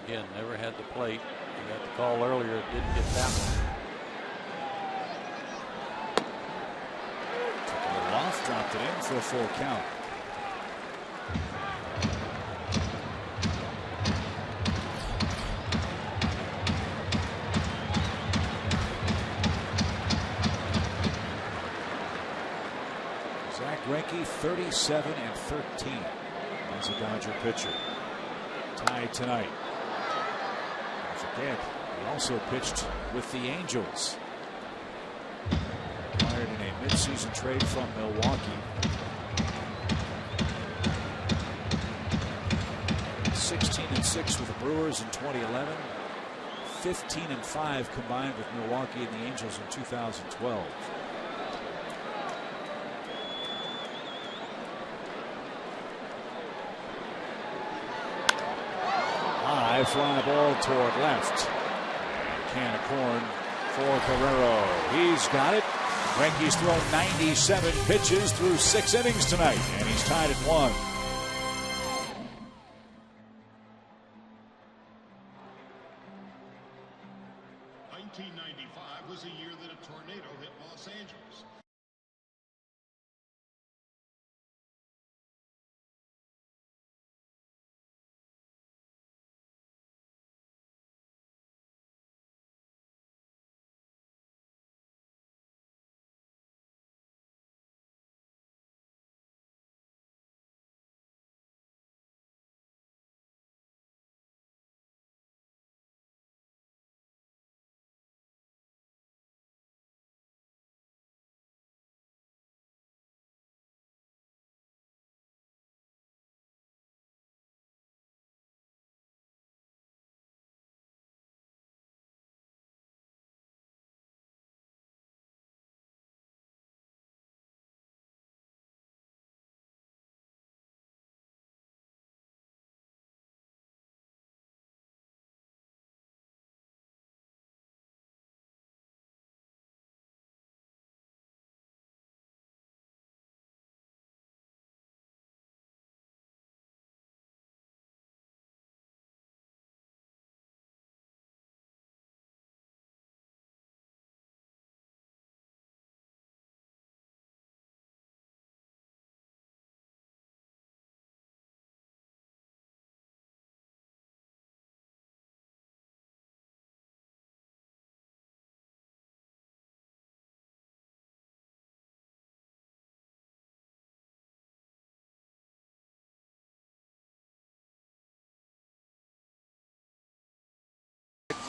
Again, never had the plate. He got the call earlier, didn't get that one. Took a little off, dropped it in for a full count. Greinke 37-13 as a Dodger pitcher. Tied tonight. Don't forget, he also pitched with the Angels. Acquired in a midseason trade from Milwaukee. 16-6 with the Brewers in 2011. 15-5 combined with Milwaukee and the Angels in 2012. High fly ball toward left. Can of corn for Guerrero. He's got it. Greinke's thrown 97 pitches through 6 innings tonight, and he's tied at 1. Was a year that a tornado hit Los Angeles.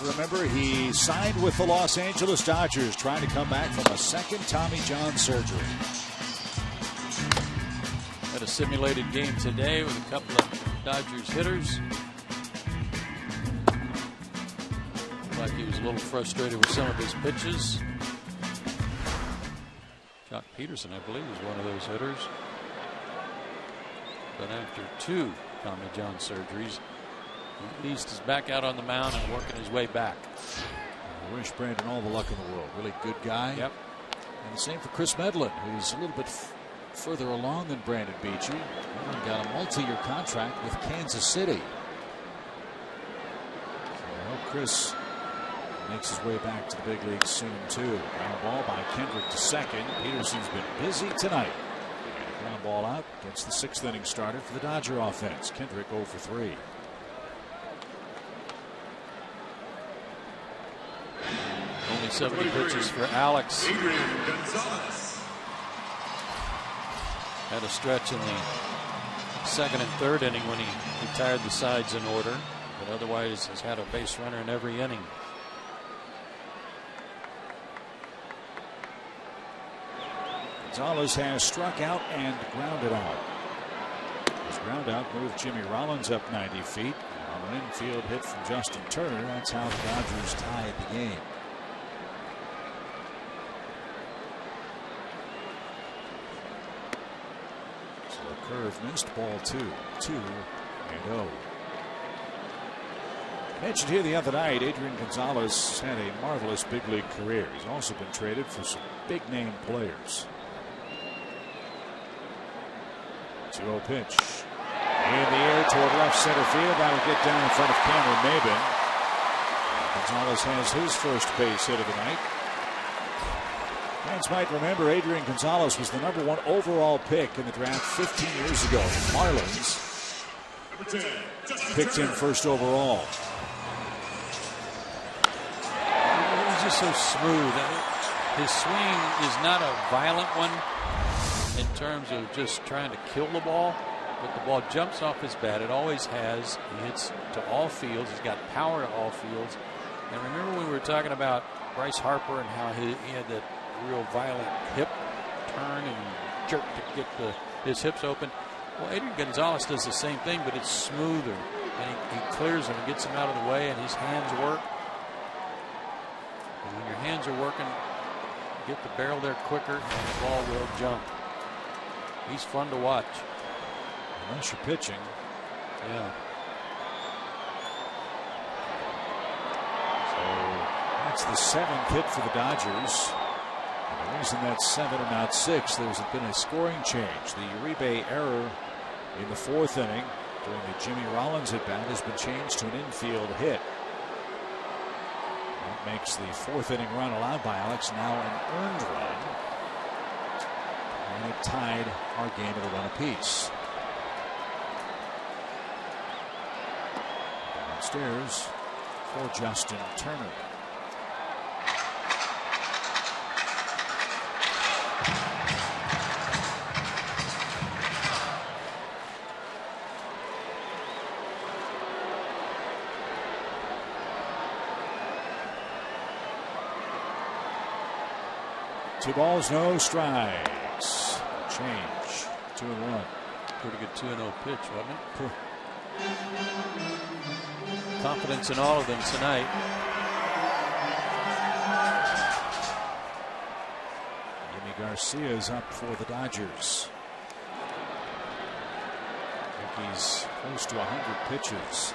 Remember, he signed with the Los Angeles Dodgers, trying to come back from a second Tommy John surgery. Had a simulated game today with a couple of Dodgers hitters. Looked like he was a little frustrated with some of his pitches. Jock Peterson, I believe, was one of those hitters. But after 2 Tommy John surgeries, at least he's back out on the mound and working his way back. I wish Brandon all the luck in the world. Really good guy. Yep. And the same for Chris Medlin, who's a little bit further along than Brandon Beachy. Medlin got a multi-year contract with Kansas City. So Chris makes his way back to the big leagues soon, too. Ground ball by Kendrick to second. Peterson's been busy tonight. Ground ball out against the 6th inning starter for the Dodger offense. Kendrick 0 for 3. Only 70 pitches for Alex. Had a stretch in the 2nd and 3rd inning when he retired the sides in order, but otherwise has had a base runner in every inning. Gonzalez has struck out and grounded out. His ground out moved Jimmy Rollins up 90 feet. On an infield hit from Justin Turner, that's how the Dodgers tied the game. Curve missed, ball 2-2-0. Mentioned here the other night, Adrian Gonzalez had a marvelous big league career. He's also been traded for some big name players. 2-0 pitch. In the air toward left center field. That'll get down in front of Cameron Maybin. Gonzalez has his first base hit of the night. Fans might remember Adrian Gonzalez was the #1 overall pick in the draft 15 years ago. The Marlins picked him first overall. He's just so smooth. His swing is not a violent one in terms of just trying to kill the ball, but the ball jumps off his bat. It always has. He hits to all fields. He's got power to all fields. And remember when we were talking about Bryce Harper and how he had that real violent hip turn and jerk to get his hips open? Well, Adrian Gonzalez does the same thing, but it's smoother. And he clears them and gets them out of the way, and his hands work. And when your hands are working, you get the barrel there quicker, and the ball will jump. He's fun to watch. Unless you're pitching. Yeah. So that's the 7th hit for the Dodgers. And the reason that's 7 and not 6, there's been a scoring change. The Uribe error in the 4th inning during the Jimmy Rollins at bat has been changed to an infield hit. That makes the 4th inning run allowed by Alex now an earned run. And it tied our game at a run apiece. Downstairs for Justin Turner. Two balls, no strikes. Change. 2-1. Pretty good 2-0 pitch, wasn't it? Confidence in all of them tonight. Jimmy Garcia is up for the Dodgers. He's close to 100 pitches.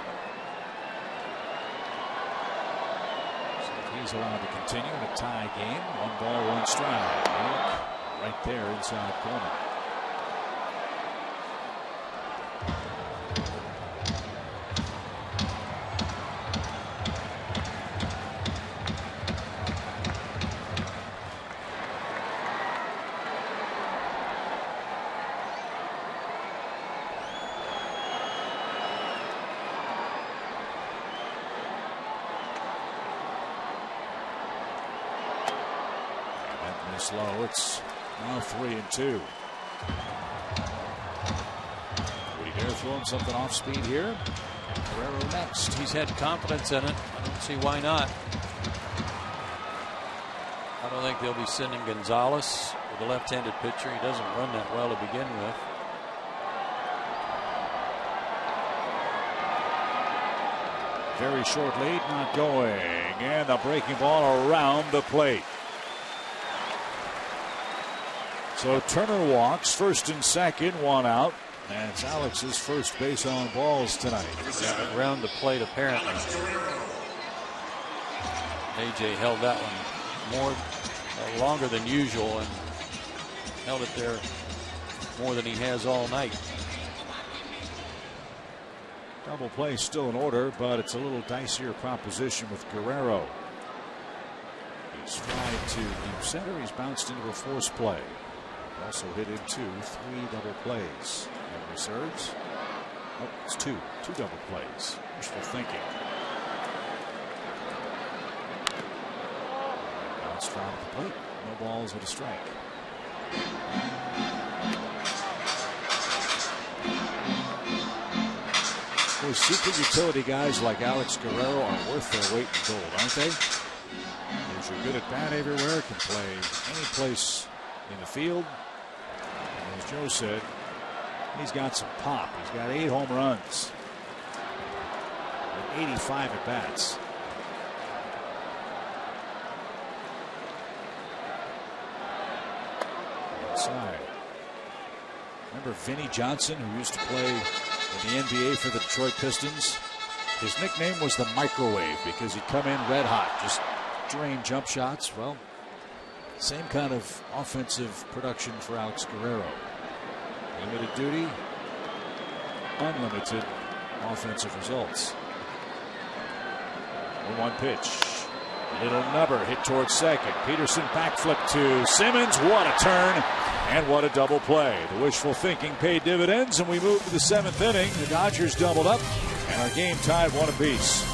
So he's allowed to continue in a tie game. 1 ball, 1 strike. Right there inside corner. Slow. It's now 3-2. Would he dare throw him something off speed here? Guerrero next. He's had confidence in it. I don't see why not. I don't think they'll be sending Gonzalez with a left-handed pitcher. He doesn't run that well to begin with. Very short lead, not going. And the breaking ball around the plate. So Turner walks, first and second, 1 out. And it's Alex's first base on balls tonight. Yeah, around the plate, apparently. AJ held that one longer than usual and held it there more than he has all night. Double play still in order, but it's a little dicier proposition with Guerrero. He's tried to deep center. He's bounced into a force play. Also hit into 3 double plays. Memory serves. Oh, it's 2 double plays. Wishful thinking. Bounced from the plate. No balls with a strike. Those super utility guys like Alex Guerrero are worth their weight in gold, aren't they? Because you're good at bat everywhere, can play any place in the field. And as Joe said, he's got some pop. He's got 8 home runs and 85 at bats. Inside. Remember Vinnie Johnson, who used to play in the NBA for the Detroit Pistons? His nickname was the Microwave because he'd come in red hot, just drain jump shots. Well, same kind of offensive production for Alex Guerrero. Limited duty, unlimited offensive results. 1-1 pitch. Little nubber hit towards second. Peterson backflip to Simmons. What a turn and what a double play. The wishful thinking paid dividends, and we move to the 7th inning. The Dodgers doubled up, and our game tied 1 apiece.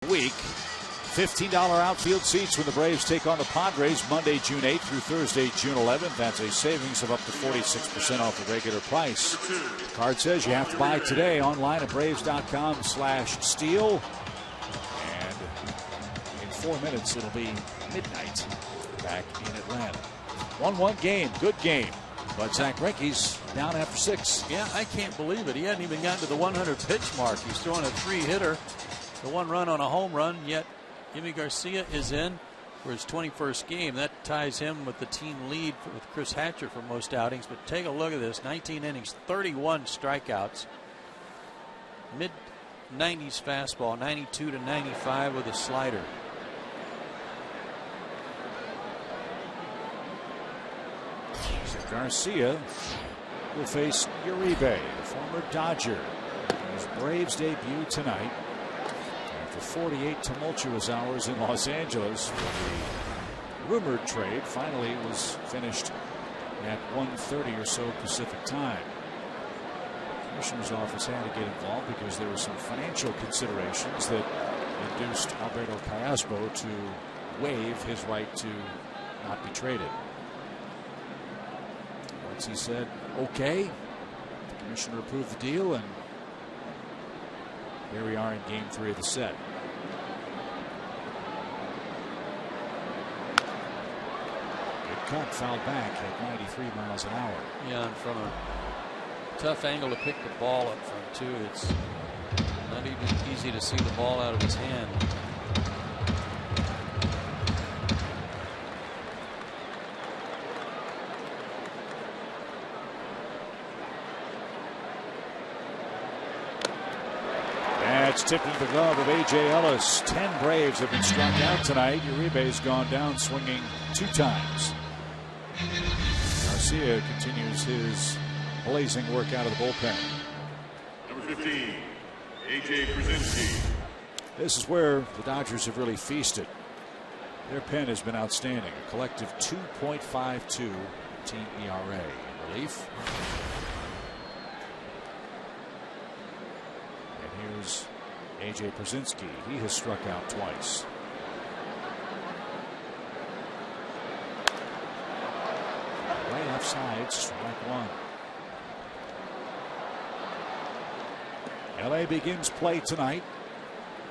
Week. $15 outfield seats when the Braves take on the Padres Monday, June 8th through Thursday, June 11th. That's a savings of up to 46% off the regular price. The card says you have to buy today online at Braves.com/steal. And in 4 minutes, it'll be midnight back in Atlanta. 1-1 game, good game. But Zach Greinke's down after 6. Yeah, I can't believe it. He hadn't even gotten to the 100 pitch mark. He's throwing a 3-hitter. The 1 run on a home run, yet Jimmy Garcia is in for his 21st game. That ties him with the team lead with Chris Hatcher for most outings. But take a look at this. 19 innings, 31 strikeouts. Mid-90s fastball, 92 to 95 with a slider. Garcia will face Uribe, former Dodger. His Braves debut tonight. After 48 tumultuous hours in Los Angeles, the rumored trade finally was finished at 1:30 or so Pacific time. The Commissioner's office had to get involved because there were some financial considerations that induced Alberto Callaspo to waive his right to not be traded. Once he said okay, the Commissioner approved the deal, and here we are in game 3 of the set. Good cut, fouled back at 93 miles an hour. Yeah, and from a tough angle to pick the ball up from, too. It's not even easy to see the ball out of his hand. It's tipped into the glove of A.J. Ellis. 10 Braves have been struck out tonight. Uribe's gone down swinging 2 times. Garcia continues his blazing work out of the bullpen. Number 15, A.J. Brzezinski. This is where the Dodgers have really feasted. Their pen has been outstanding. A collective 2.52 team ERA. In relief. And here's A.J. Brzezinski. He has struck out twice. Outside, strike one. LA begins play tonight.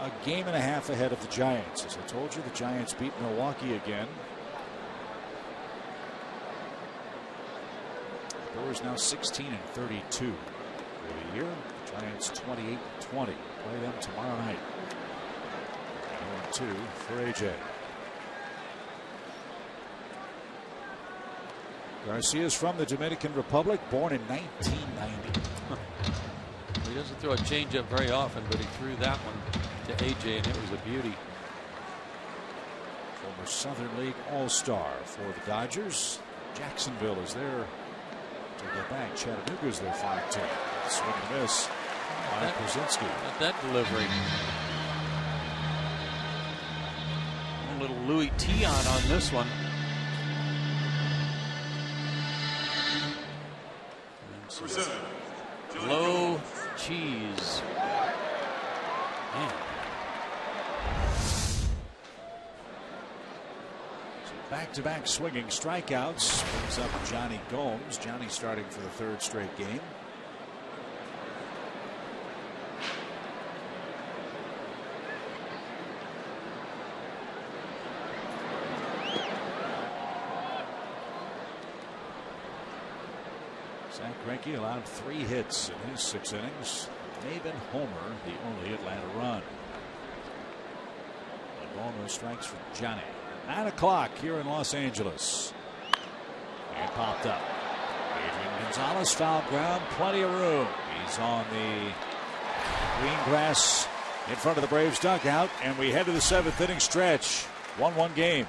A game and a half ahead of the Giants. As I told you, the Giants beat Milwaukee again. The Brewers now 16-32 for the year. The Giants 28-20. Play them tomorrow night. 0-2 for AJ. Garcia's from the Dominican Republic, born in 1990. He doesn't throw a changeup very often, but he threw that one to AJ, and it was a beauty. Former Southern League All-Star for the Dodgers. Jacksonville is there to go back. Chattanooga's their 5-2. Swing and miss by Krasinski. That delivery. A little Louis Tion on this one. Low cheese. Man. Back-to-back swinging strikeouts brings up Johnny Gomes. Johnny starting for the third straight game. Zach Greinke allowed 3 hits in his 6 innings. Maven homer, the only Atlanta run. The ball, no strikes for Johnny. 9 o'clock here in Los Angeles. And popped up. Adrian Gonzalez, foul ground, plenty of room. He's on the green grass in front of the Braves dugout, and we head to the 7th inning stretch. 1-1 game.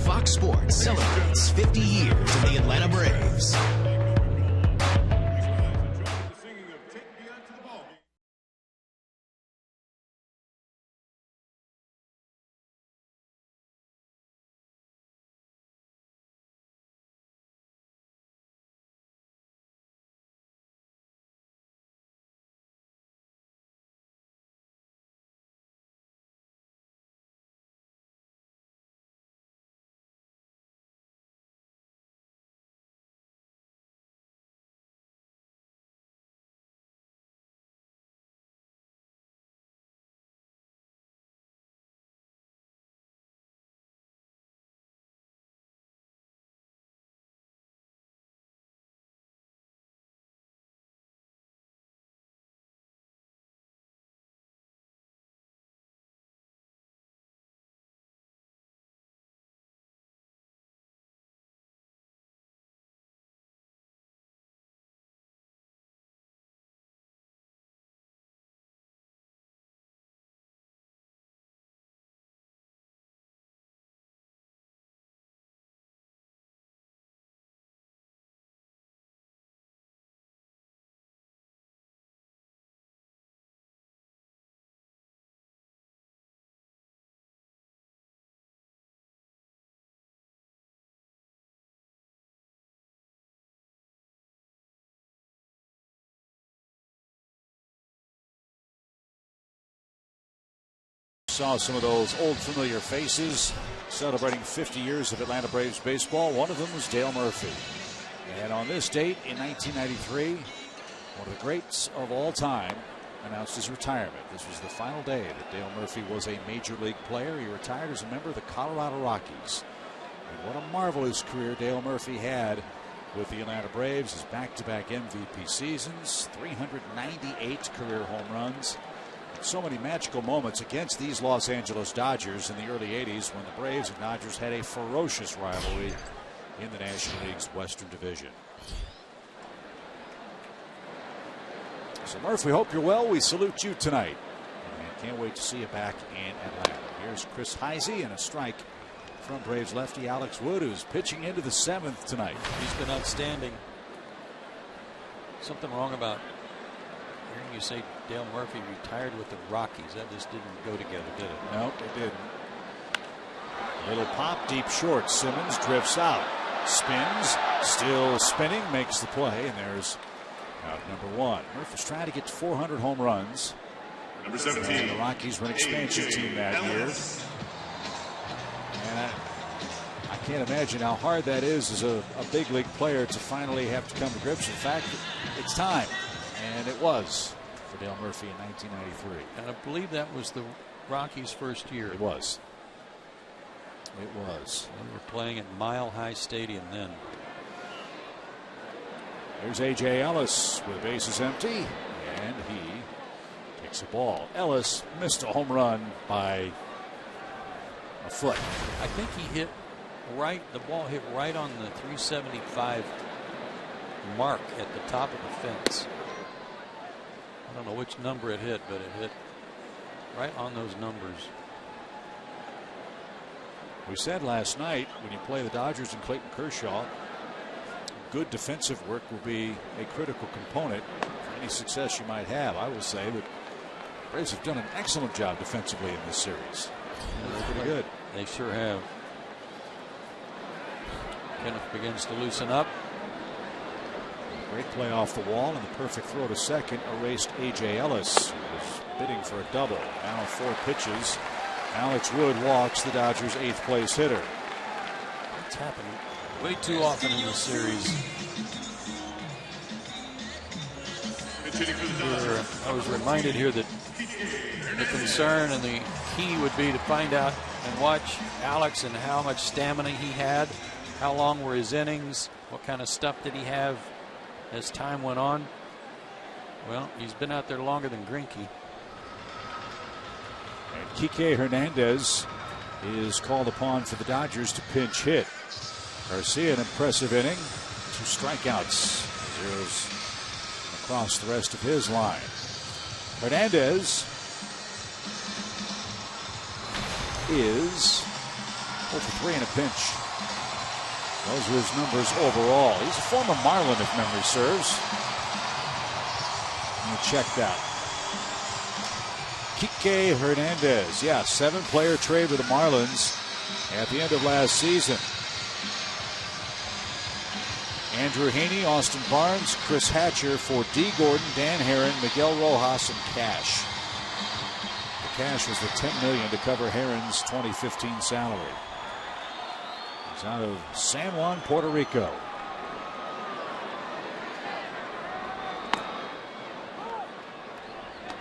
Fox Sports celebrates 50 years of the Atlanta Braves. Saw some of those old familiar faces celebrating 50 years of Atlanta Braves baseball. One of them was Dale Murphy. And on this date in 1993, one of the greats of all time announced his retirement. This was the final day that Dale Murphy was a major league player. He retired as a member of the Colorado Rockies. And what a marvelous career Dale Murphy had with the Atlanta Braves. His back-to-back MVP seasons, 398 career home runs. So many magical moments against these Los Angeles Dodgers in the early 80s when the Braves and Dodgers had a ferocious rivalry in the National League's Western Division. So Murph, we hope you're well. We salute you tonight. And can't wait to see you back in Atlanta. Here's Chris Heisey and a strike from Braves lefty Alex Wood, who's pitching into the 7th tonight. He's been outstanding. Something wrong about hearing you say Dale Murphy retired with the Rockies. That just didn't go together, did it? No, it didn't. Little pop deep short. Simmons drifts out. Spins. Still spinning. Makes the play. And there's out number 1. Murphy's trying to get to 400 home runs. Number 17. And the Rockies were an expansion team that year. And I can't imagine how hard that is as a big league player to finally have to come to grips with the fact that it's time. And it was for Dale Murphy in 1993. And I believe that was the Rockies' first year. It was. It was. We were playing at Mile High Stadium then. There's A.J. Ellis with the bases empty. And he takes a ball. Ellis missed a home run by a foot. I think he hit right, the ball hit right on the 375 mark at the top of the fence. I don't know which number it hit, but it hit right on those numbers. We said last night, when you play the Dodgers and Clayton Kershaw, good defensive work will be a critical component for any success you might have. I will say that the Braves have done an excellent job defensively in this series. They're pretty good. They sure have. Kenneth begins to loosen up. Great play off the wall, and the perfect throw to second erased A.J. Ellis, who was bidding for a double. Now 4 pitches. Alex Wood walks the Dodgers' 8th place hitter. It's happening way too often in this series. I was reminded here that the concern and the key would be to find out and watch Alex and how much stamina he had, how long were his innings, what kind of stuff did he have as time went on. Well, he's been out there longer than Greinke. And Kike Hernandez is called upon for the Dodgers to pinch hit. Garcia, an impressive inning, 2 strikeouts, zeros across the rest of his line. Hernandez is 0 for 3 in a pinch. Those are his numbers overall. He's a former Marlin, if memory serves. Let me check that. Kike Hernandez, yeah, 7-player trade with the Marlins at the end of last season. Andrew Haney, Austin Barnes, Chris Hatcher for D. Gordon, Dan Herron, Miguel Rojas, and Cash. The cash was the $10 million to cover Herron's 2015 salary. He's out of San Juan, Puerto Rico.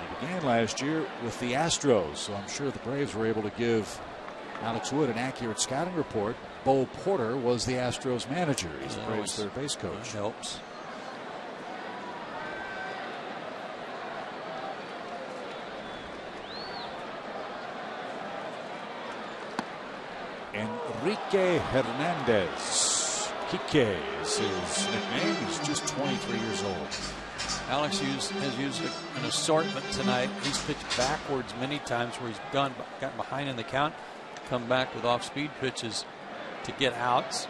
He began last year with the Astros, so I'm sure the Braves were able to give Alex Wood an accurate scouting report. Bo Porter was the Astros manager. He's the Braves' third base coach. That helps. Enrique Hernandez. Kike is his nickname. He's just 23 years old. Alex has used an assortment tonight. He's pitched backwards many times where he's gotten behind in the count, come back with off-speed pitches to get outs.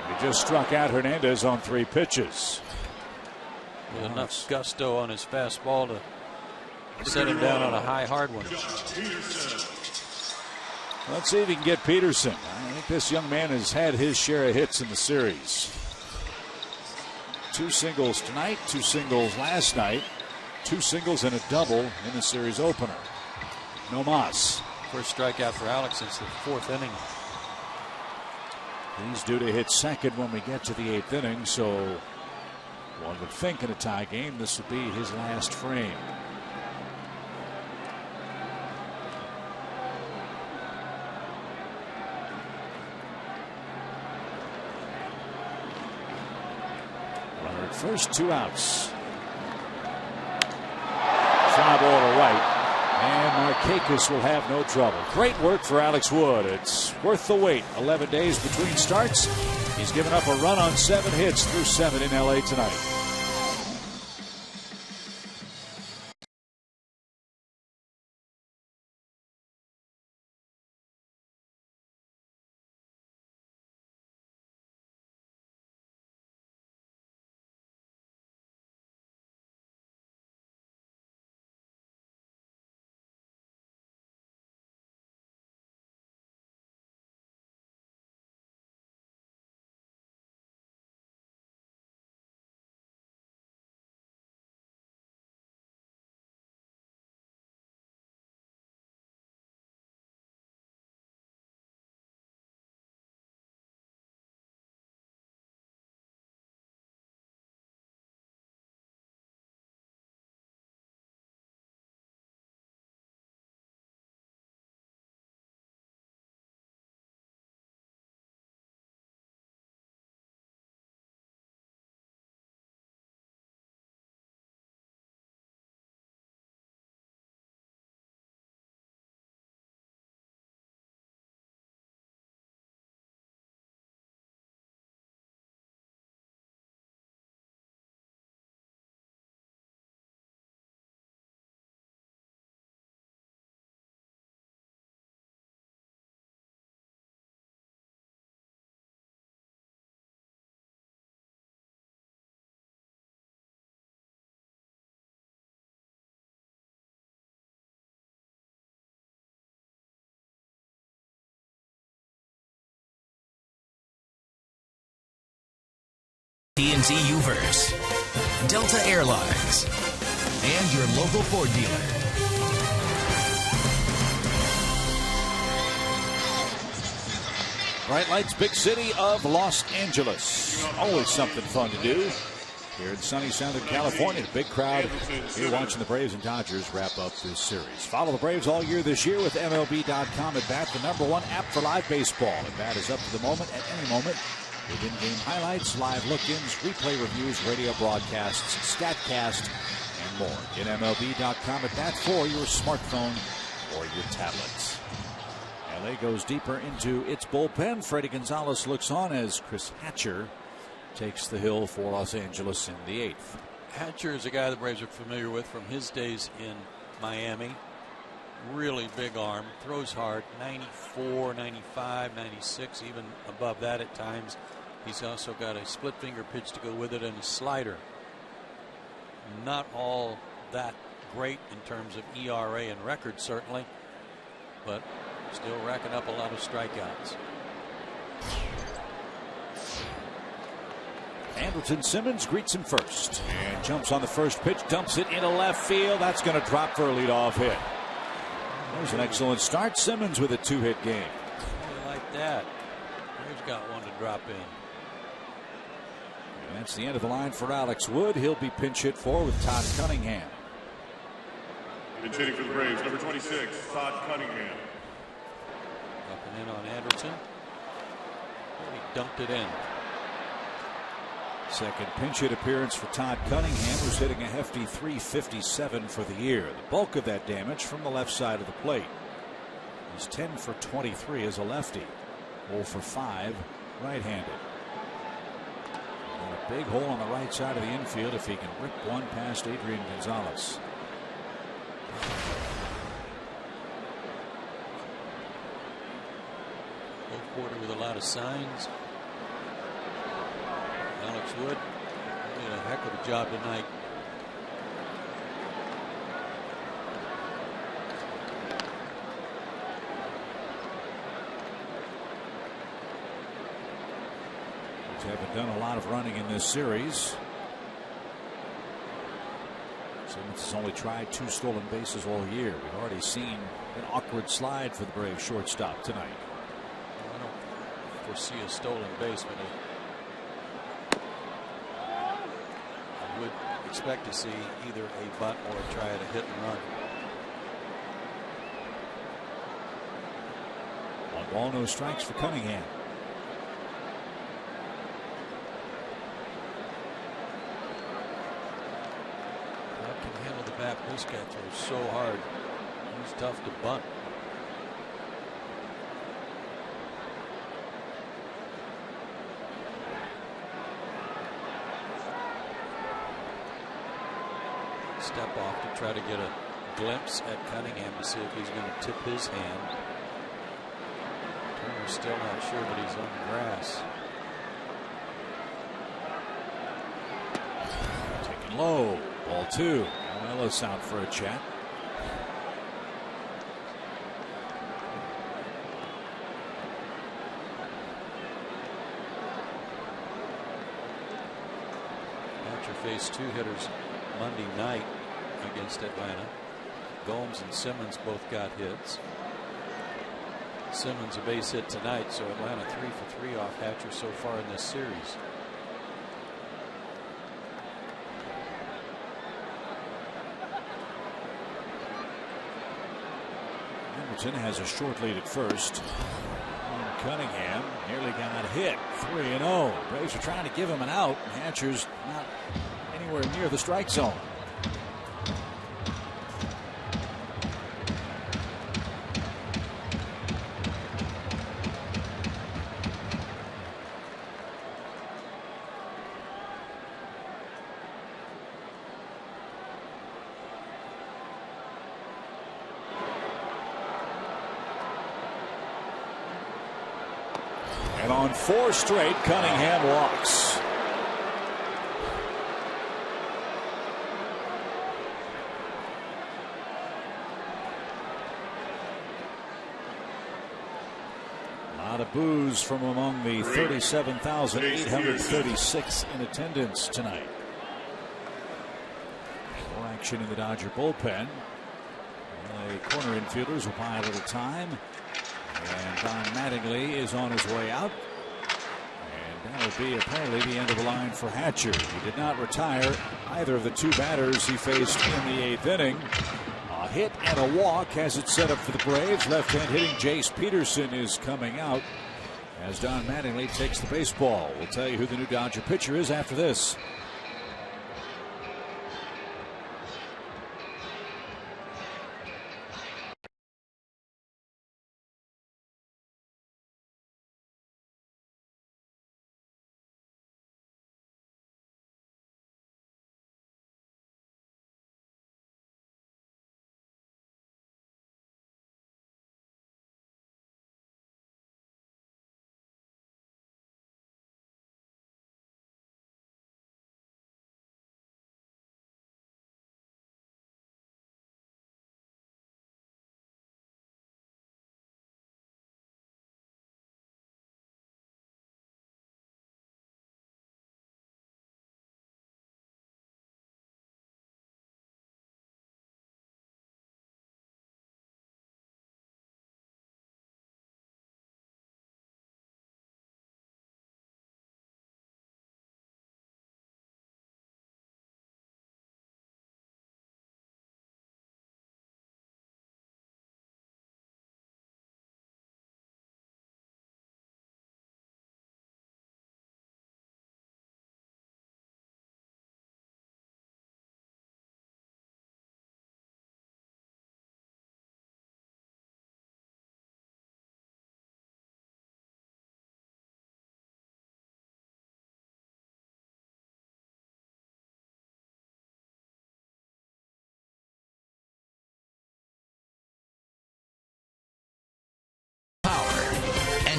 He just struck out Hernandez on 3 pitches. With enough gusto on his fastball to set him down on a high hard one. Let's see if he can get Peterson. I think this young man has had his share of hits in the series. 2 singles tonight, 2 singles last night, 2 singles and a double in the series opener. No mas. First strikeout for Alex since the 4th inning. He's due to hit second when we get to the 8th inning, so one would think in a tie game this would be his last frame. Runner at first, 2 outs. Fly ball to right. And Markakis will have no trouble. Great work for Alex Wood. It's worth the wait. 11 days between starts. He's given up a run on 7 hits through 7 in LA tonight. Agency U-verse, Delta Airlines, and your local Ford dealer. Bright lights, big city of Los Angeles. Always something fun to do. Here in sunny Southern California, a big crowd here watching the Braves and Dodgers wrap up this series. Follow the Braves all year this year with MLB.com at Bat, the #1 app for live baseball. At Bat is up to the moment at any moment with in-game highlights, live look-ins, replay reviews, radio broadcasts, StatCast, and more. Get MLB.com at Bat for your smartphone or your tablets. LA goes deeper into its bullpen. Freddie Gonzalez looks on as Chris Hatcher takes the hill for Los Angeles in the 8th. Hatcher is a guy the Braves are familiar with from his days in Miami. Really big arm, throws hard, 94, 95, 96, even above that at times. He's also got a split finger pitch to go with it and a slider. Not all that great in terms of ERA and record, certainly, but still racking up a lot of strikeouts. Andrelton Simmons greets him first and jumps on the first pitch, dumps it into left field. That's going to drop for a leadoff hit. There's an excellent start. Simmons with a 2-hit game. I like that. He's got one to drop in. And that's the end of the line for Alex Wood. He'll be pinch hit for with Todd Cunningham. Pinch hitting for the Braves, number 26, Todd Cunningham. Up and in on Andrelton. He dumped it in. Second pinch hit appearance for Todd Cunningham, who's hitting a hefty .357 for the year. The bulk of that damage from the left side of the plate. He's 10 for 23 as a lefty, 0 for 5 right-handed. And a big hole on the right side of the infield if he can rip one past Adrian Gonzalez. Both quarter with a lot of signs. Alex Wood did a heck of a job tonight. They haven't done a lot of running in this series. Simmons has only tried 2 stolen bases all year. We've already seen an awkward slide for the Braves shortstop tonight. I don't foresee a stolen base, but I would expect to see either a bunt or a try at a hit and run. 1 ball, no strikes for Cunningham. Bob can handle the bat. This guy throws so hard. He's tough to bunt. Step off to try to get a glimpse at Cunningham to see if he's going to tip his hand. Turner's still not sure, but he's on the grass. Taken low. Ball 2. Mello's out for a chat. Hatcher faced 2 hitters Monday night against Atlanta. Gomes and Simmons both got hits. Simmons a base hit tonight, so Atlanta 3 for 3 off Hatcher so far in this series. Hamilton has a short lead at first. And Cunningham nearly got hit. 3-0. Braves are trying to give him an out. Hatcher's not anywhere near the strike zone. And on 4 straight, Cunningham walks. lot of boos from among the 37,836 in attendance tonight. More action in the Dodger bullpen. The corner infielders will buy a little time. And Don Mattingly is on his way out. And that will be apparently the end of the line for Hatcher. He did not retire either of the two batters he faced in the 8th inning. A hit and a walk has it set up for the Braves. Left-hand hitting Jace Peterson is coming out as Don Mattingly takes the baseball. We'll tell you who the new Dodger pitcher is after this.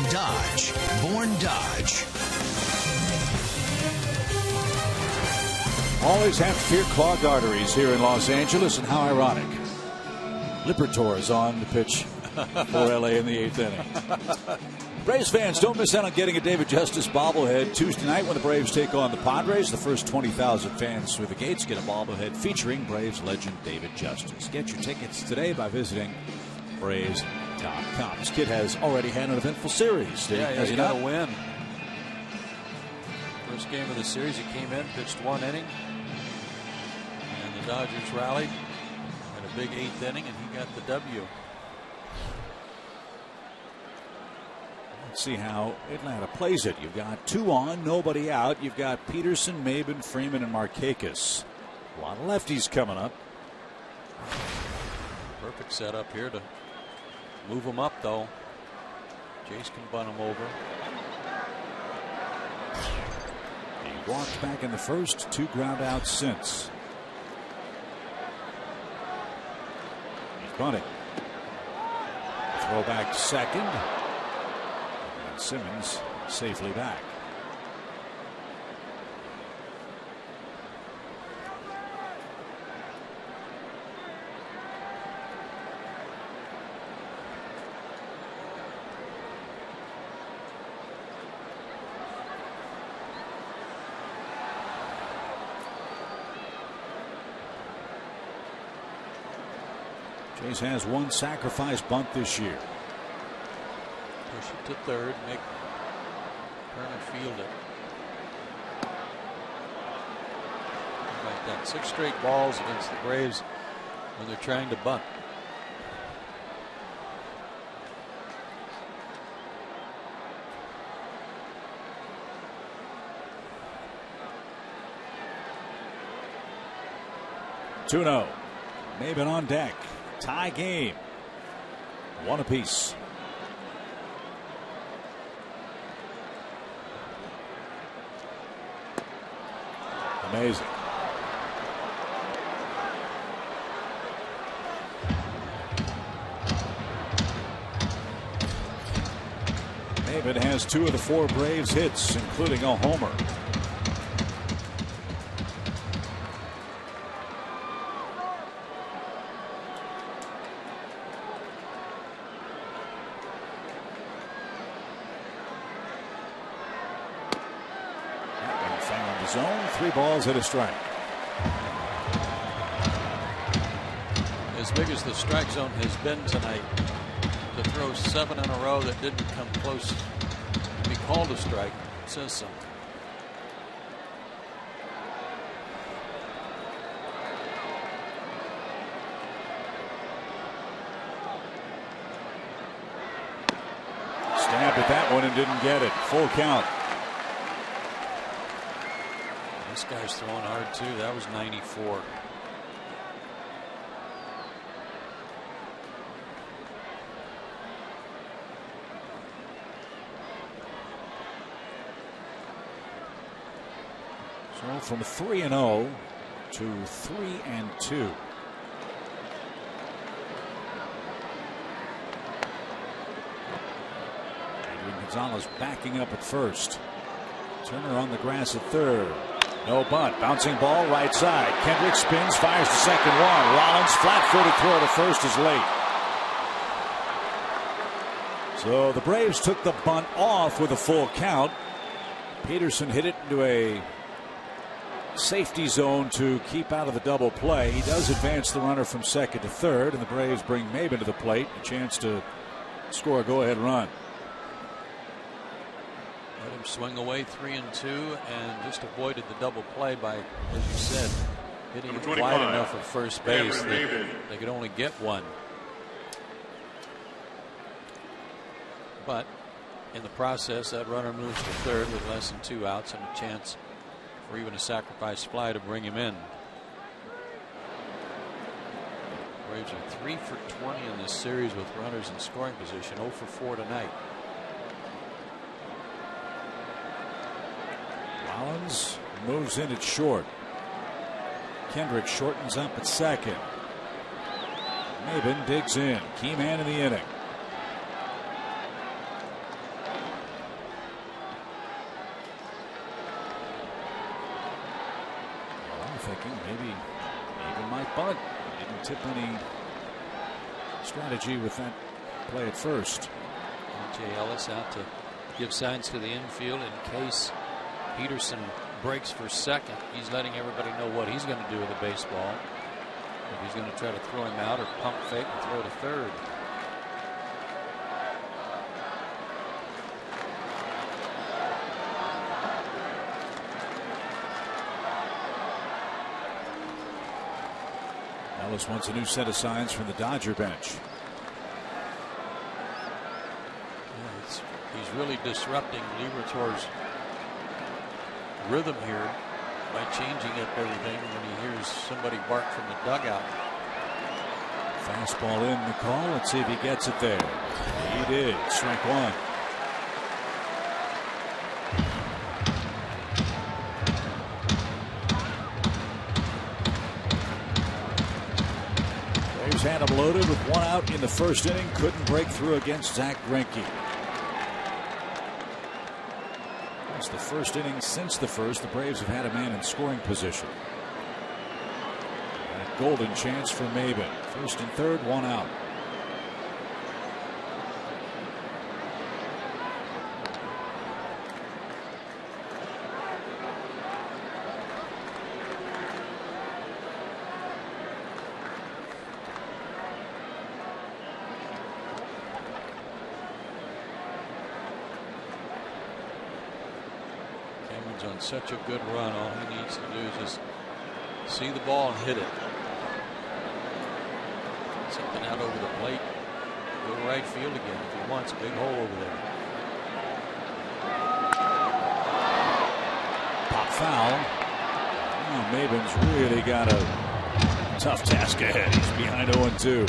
Dodge. Born Dodge. Always have to fear clogged arteries here in Los Angeles, and how ironic. Lipitor is on the pitch for LA in the 8th inning. Braves fans, don't miss out on getting a David Justice bobblehead Tuesday night when the Braves take on the Padres. The first 20,000 fans through the gates get a bobblehead featuring Braves legend David Justice. Get your tickets today by visiting Braves.com. This kid has already had an eventful series. He's got to win. First game of the series, he came in, pitched 1 inning, and the Dodgers rallied in a big 8th inning, and he got the W. Let's see how Atlanta plays it. You've got 2 on, nobody out. You've got Peterson, Maben, Freeman, and Markakis. A lot of lefties coming up. Perfect setup here to move him up, though. Jace can bunt him over. He walked back in the first, 2 ground outs since. He's bunting. Throw back to second. And Simmons safely back. Jace has 1 sacrifice bunt this year. Push it to third, make Turner field it. Like that. 6 straight balls against the Braves when they're trying to bunt. Tuno, Maben on deck. Tie game. 1 apiece. Amazing. Maben has 2 of the 4 Braves hits, including a homer. the zone. 3 balls and a strike. As big as the strike zone has been tonight, to throw 7 in a row that didn't come close to be called a strike says something. Stabbed at that one and didn't get it. Full count. This guy's throwing hard too. That was 94. So from 3-0 to 3-2. Gonzalez backing up at first. Turner on the grass at third. No bunt. Bouncing ball right side. Kendrick spins, fires to second one. Rollins flat-footed throw to first is late. So the Braves took the bunt off with a full count. Peterson hit it into a safety zone to keep out of the double play. He does advance the runner from second to third, and the Braves bring Maben to the plate. A chance to score a go-ahead run. Let him swing away 3-2 and just avoided the double play by, as you said, hitting it wide enough at first base that they could only get one. But in the process, that runner moves to third with less than 2 outs and a chance for even a sacrifice fly to bring him in. Braves are 3 for 20 in this series with runners in scoring position. 0 for 4 tonight. Rollins moves in at short. Kendrick shortens up at second. Maben digs in. Key man in the inning. I'm thinking maybe Maben might bunt. Didn't tip any strategy with that play at first. Jay Ellis out to give signs to the infield in case Peterson breaks for second. He's letting everybody know what he's going to do with the baseball. If he's going to try to throw him out or pump fake and throw to third. Ellis wants a new set of signs from the Dodger bench. Yeah, he's really disrupting Liberatore's rhythm here by changing up everything when he hears somebody bark from the dugout. Fastball in the call. Let's see if he gets it there. He did. Strike one. Braves had him loaded with 1 out in the first inning. Couldn't break through against Zach Greinke. It's the first inning since the first. The Braves have had a man in scoring position. A golden chance for Maben. First and third, 1 out. On such a good run, all he needs to do is just see the ball and hit it. Something out over the plate. Go to right field again if he wants. Big hole over there. Pop foul. Oh, Maben's really got a tough task ahead. He's behind 0-2.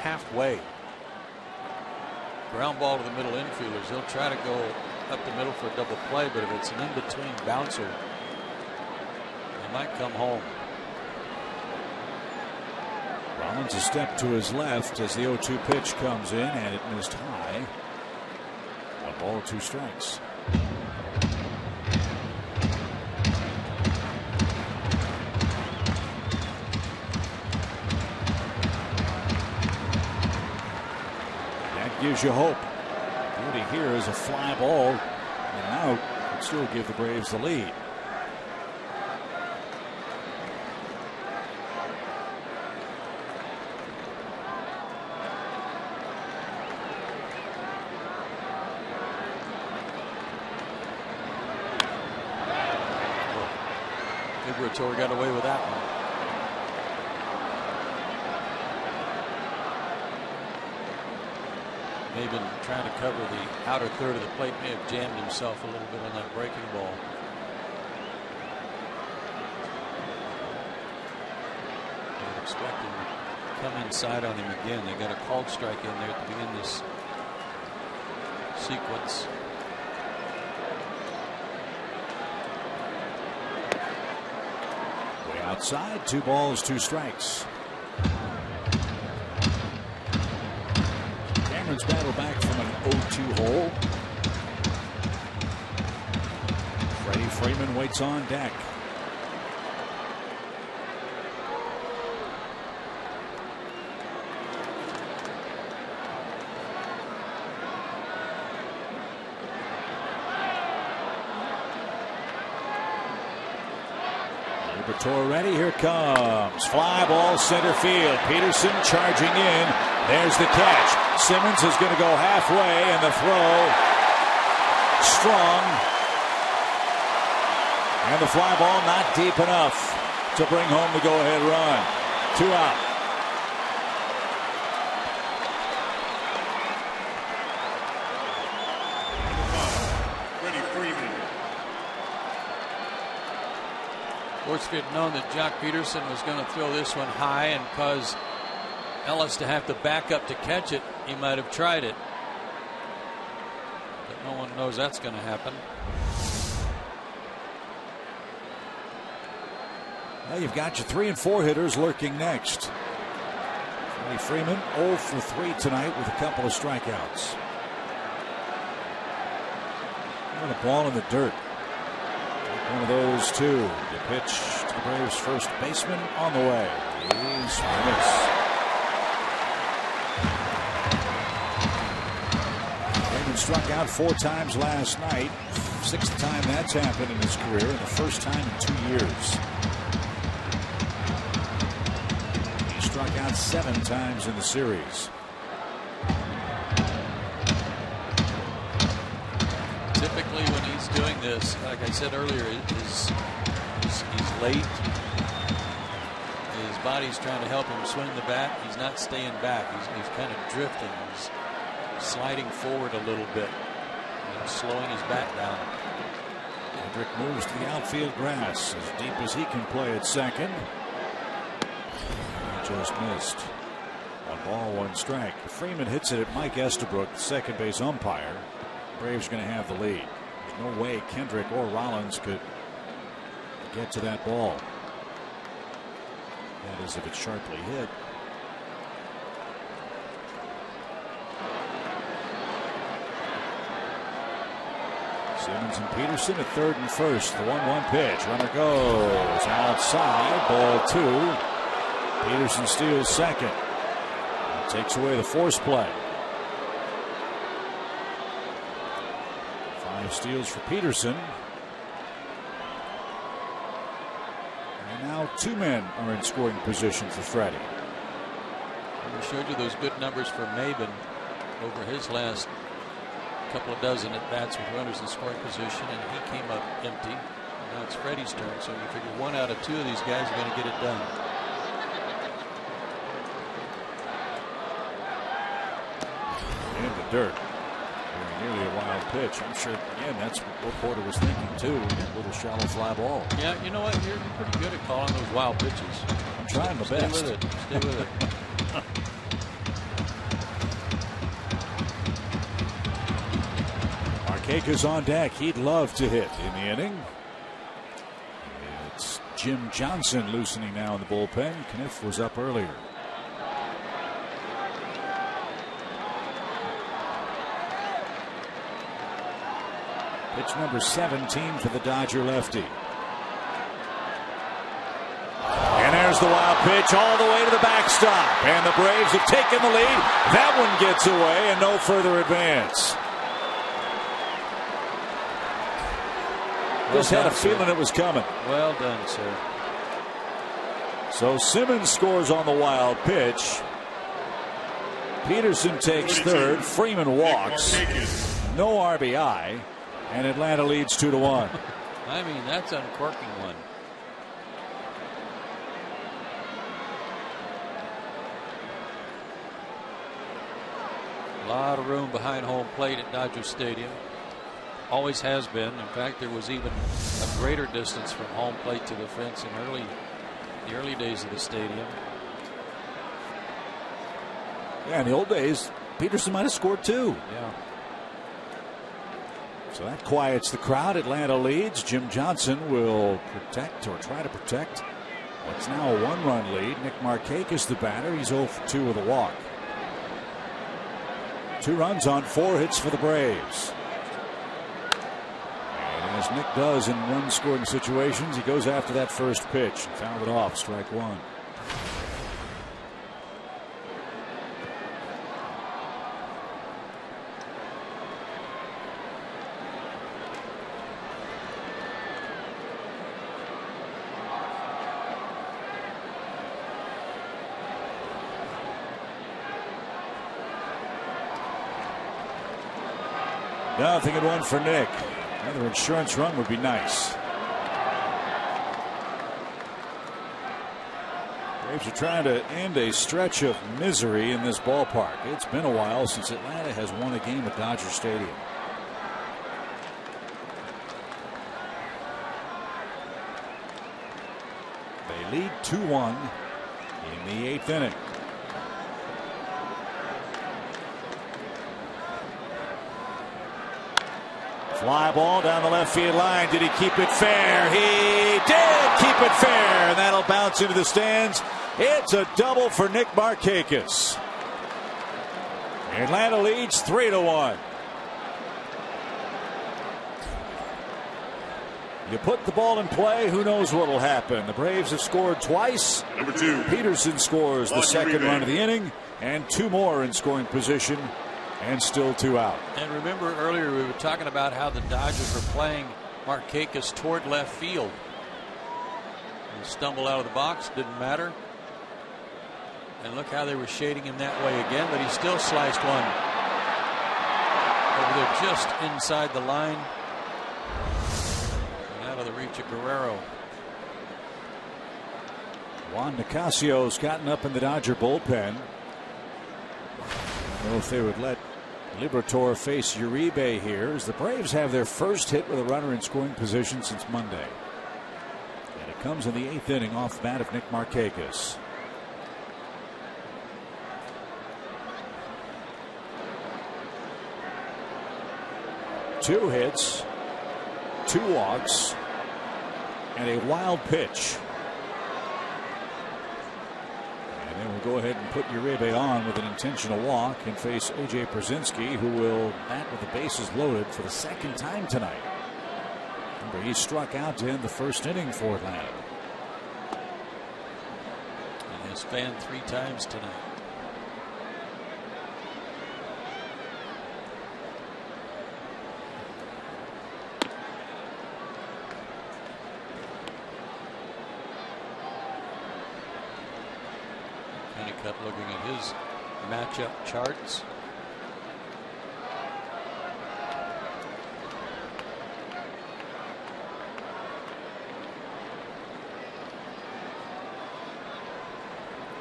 Halfway. Ground ball to the middle infielders. They'll try to go up the middle for a double play, but if it's an in-between bouncer, they might come home. Rollins a step to his left as the 0-2 pitch comes in, and it missed high. 1 ball, 2 strikes. gives you hope. Beauty here is a fly ball and an out would still give the Braves the lead. Liberatore got away with that one. Maben trying to cover the outer third of the plate, may have jammed himself a little bit on that breaking ball. I'd expect him to come inside on him again. They got a called strike in there to begin this sequence. Way outside, 2 balls, 2 strikes. Battle back from an 0-2 hole. Freddie Freeman waits on deck. Liberatore ready. Here comes. Fly ball center field. Peterson charging in. There's the catch. Simmons is going to go halfway, and the throw strong. And the fly ball not deep enough to bring home the go-ahead run. 2 out. Freddie Freeman. Of course, if he had known that Jock Peterson was going to throw this one high and cause Ellis to have to back up to catch it, he might have tried it. But no one knows that's going to happen. Well, you've got your 3 and 4 hitters lurking next. Freddie Freeman 0 for 3 tonight with a couple of strikeouts. And a ball in the dirt. Take one of those 2. The pitch to the Braves' first baseman on the way. He's missed. Struck out 4 times last night. 6th time that's happened in his career, and the first time in 2 years. He struck out 7 times in the series. Typically when he's doing this, like I said earlier, he's late. His body's trying to help him swing the bat. He's not staying back. He's kind of drifting. He's sliding forward a little bit and slowing his bat down. Kendrick moves to the outfield grass as deep as he can play at second. He just missed. 1 ball, 1 strike. Freeman hits it at Mike Estabrook, the second base umpire. Braves going to have the lead. There's no way Kendrick or Rollins could get to that ball. That is if it's sharply hit. Simmons and Peterson at 3rd and 1st. The 1-1 pitch. Runner goes outside. Ball 2. Peterson steals second. And takes away the force play. 5 steals for Peterson. And now 2 men are in scoring position for Freddie. We showed you those good numbers for Maben over his last couple of dozen at bats with runners in scoring position, and he came up empty. Now it's Freddie's turn, so you figure 1 out of 2 of these guys are going to get it done. In the dirt. Nearly a wild pitch. I'm sure, again, that's what Porter was thinking too. That little shallow fly ball. Yeah, you know what? You're pretty good at calling those wild pitches. I'm trying my best. Stay with it. Stay with it. Markakis on deck. He'd love to hit in the inning. It's Jim Johnson loosening now in the bullpen. Kniff was up earlier. Pitch number 17 for the Dodger lefty. And there's Here's the wild pitch all the way to the backstop. And the Braves have taken the lead. That one gets away and no further advance. Just had a feeling it was coming. Well done, sir. So Simmons scores on the wild pitch. Peterson takes third. Freeman walks. No RBI. And Atlanta leads 2-1. I mean, that's uncorking one. A lot of room behind home plate at Dodger Stadium. Always has been. In fact, there was even a greater distance from home plate to the fence in the early days of the stadium. Yeah, in the old days, Peterson might have scored two. Yeah. So that quiets the crowd. Atlanta leads. Jim Johnson will protect or try to protect what's now a 1-run lead. Nick Markakis, the batter. He's 0 for 2 with a walk. 2 runs on 4 hits for the Braves. And as Nick does in run scoring situations, he goes after that first pitch and fouled it off. Strike 1. Nothing at 1 for Nick. Another insurance run would be nice. Braves are trying to end a stretch of misery in this ballpark. It's been a while since Atlanta has won a game at Dodger Stadium. They lead 2-1 in the 8th inning. Fly ball down the left field line. Did he keep it fair? He did keep it fair. And that'll bounce into the stands. It's a double for Nick Markakis. Atlanta leads 3-1. You put the ball in play, who knows what will happen. The Braves have scored twice. Number 2. Peterson scores the second run of the inning, and 2 more in scoring position. And still 2 out. And remember earlier we were talking about how the Dodgers were playing Markakis toward left field. He stumbled out of the box, didn't matter. And look how they were shading him that way again, but he still sliced one over there just inside the line and out of the reach of Guerrero. Juan Nicasio's gotten up in the Dodger bullpen. I don't know if they would let Liberatore face Uribe here, as the Braves have their first hit with a runner in scoring position since Monday. And it comes in the 8th inning off the bat of Nick Markakis. Two hits, 2 walks, and a wild pitch. And then we'll go ahead and put Uribe on with an intentional walk and face A.J. Pierzynski, who will bat with the bases loaded for the second time tonight. Remember, he struck out to end the first inning for Atlanta. And has fanned 3 times tonight. Looking at his matchup charts.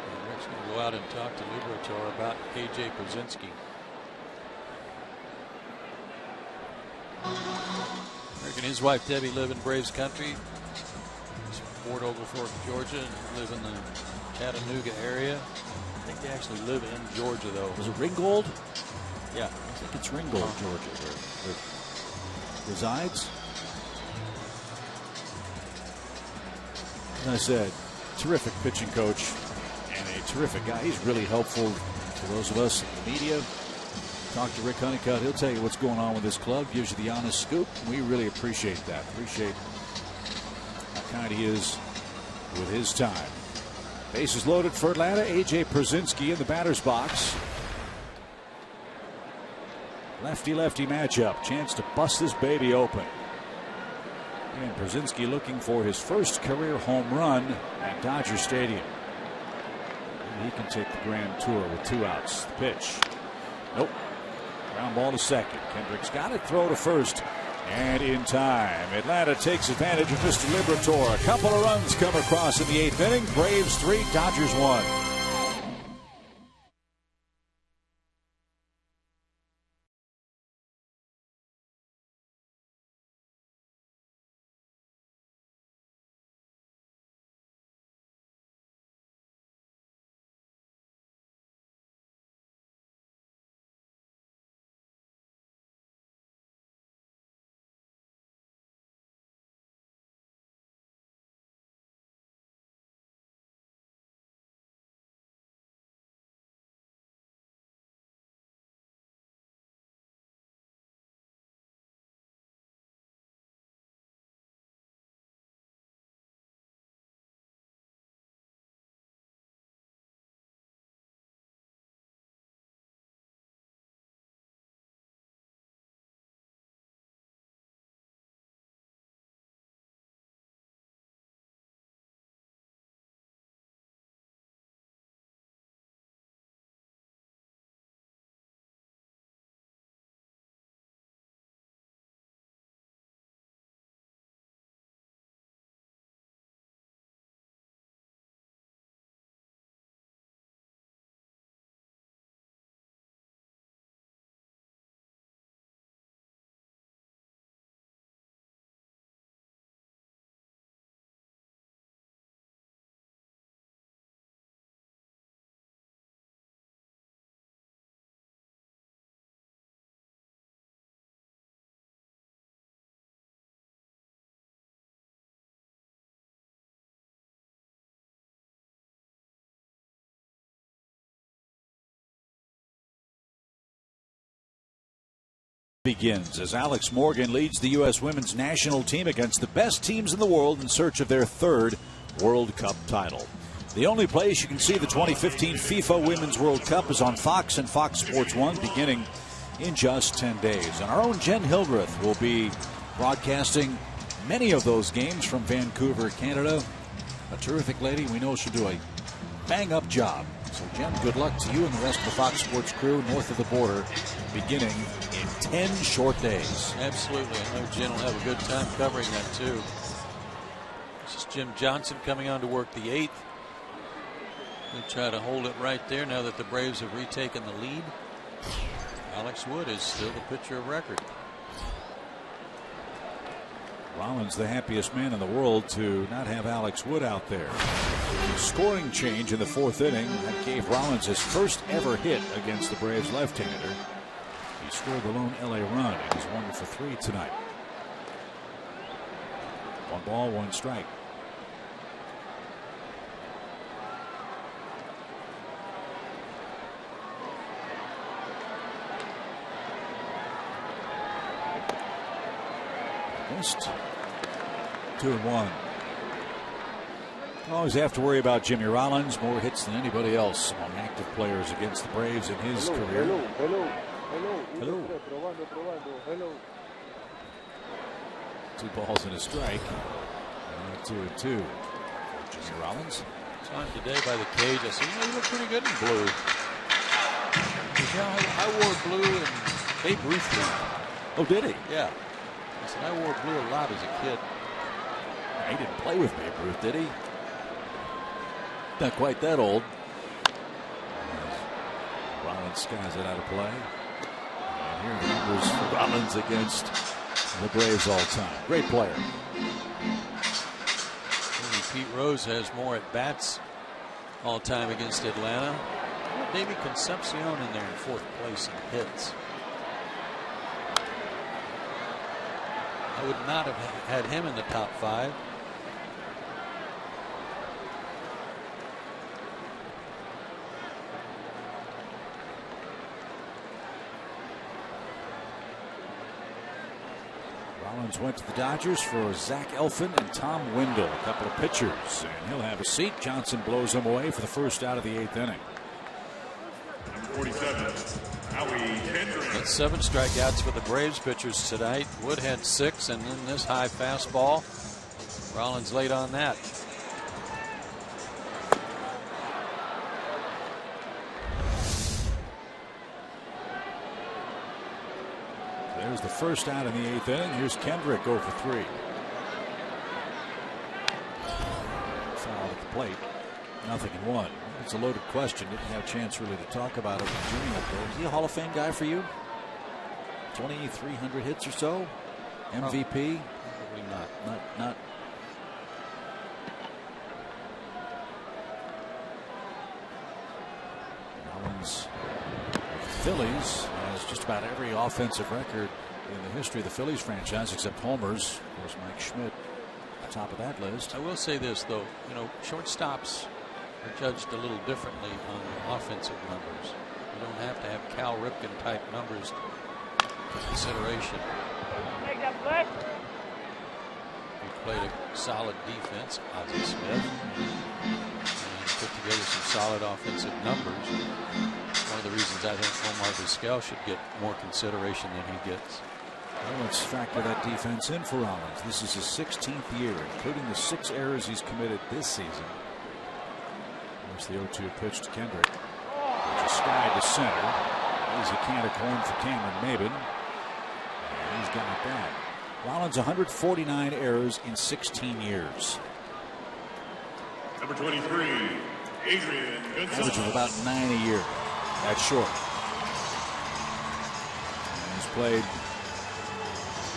And Rick's going to go out and talk to Liberatore about A.J. Pierzynski. Rick and his wife Debbie live in Braves country. He's from Fort Oglethorpe, Georgia, and live in the Chattanooga area. I think they actually live in Georgia, though. Was it Ringgold? Yeah. I think it's Ringgold, Georgia, where it resides. As I said, terrific pitching coach and a terrific guy. He's really helpful to those of us in the media. Talk to Rick Honeycutt. He'll tell you what's going on with this club, gives you the honest scoop. We really appreciate that. Appreciate how kind he is with his time. Bases loaded for Atlanta. A.J. Pierzynski in the batter's box. Lefty-lefty matchup. Chance to bust this baby open. And Pierzynski looking for his first career home run at Dodger Stadium. Maybe he can take the grand tour with 2 outs. The pitch. Nope. Ground ball to second. Kendrick's got it. Throw to first. And in time, Atlanta takes advantage of Mr. Liberatore. A couple of runs come across in the 8th inning. Braves 3, Dodgers 1. Begins as Alex Morgan leads the U.S. women's national team against the best teams in the world in search of their 3rd World Cup title. The only place you can see the 2015 FIFA Women's World Cup is on Fox and Fox Sports 1 beginning in just 10 days. And our own Jen Hildreth will be broadcasting many of those games from Vancouver, Canada. A terrific lady. We know she'll do a bang-up job. So, Jen, good luck to you and the rest of the Fox Sports crew north of the border, beginning in 10 short days. Absolutely. I know Jen will have a good time covering that, too. This is Jim Johnson coming on to work the 8th. He'll try to hold it right there now that the Braves have retaken the lead. Alex Wood is still the pitcher of record. Rollins, the happiest man in the world to not have Alex Wood out there. Scoring change in the 4th inning that gave Rollins his first ever hit against the Braves left-hander. He scored the lone LA run and he's 1 for 3 tonight. 1 ball, 1 strike. Missed. 2-1. Always have to worry about Jimmy Rollins. More hits than anybody else among active players against the Braves in his career. Hello. 2 balls and a strike. 2-2. Jimmy Rollins. Saw him today by the cage. I said, you look pretty good in blue. I wore blue and Babe Ruth blue. Oh, did he? Yeah. I said, I wore blue a lot as a kid. He didn't play with Babe Ruth, did he? Not quite that old. Rollins skies it out of play. And here are the numbers for Rollins against the Braves all time. Great player. Pete Rose has more at bats all time against Atlanta. Maybe Concepcion in there in 4th place in hits. I would not have had him in the top 5. Rollins Marlins went to the Dodgers for Zach Eflin and Tom Wendell, a couple of pitchers, and he'll have a seat. Johnson blows him away for the first out of the 8th inning. 47, Howie Kendrick. That's 7 strikeouts for the Braves pitchers tonight. Wood had 6, and then this high fastball. Rollins late on that. There's the first out in the 8th inning. Here's Kendrick, 0 for 3. Foul at the plate. 0-1. It's a loaded question. Didn't have a chance really to talk about it with Jimmy up there. Is he a Hall of Fame guy for you? 2,300 hits or so? MVP? Probably Not. Rollins with the Phillies has just about every offensive record in the history of the Phillies franchise except homers. Of course, Mike Schmidt at the top of that list. I will say this, though. You know, shortstops are judged a little differently on the offensive numbers. You don't have to have Cal Ripken type numbers for consideration. He played a solid defense, Ozzie Smith, and put together some solid offensive numbers. One of the reasons I think Omar Vizquel should get more consideration than he gets. Well, let's factor that defense in for Rollins. This is his 16th year, including the 6 errors he's committed this season. There's the 0-2 pitch to Kendrick. Just skied to center. Easy can of corn for Cameron Maybin. And he's got that. Rollins 149 errors in 16 years. Number 23, Adrian Gonzalez. Average of about 9 a year at short. And he's played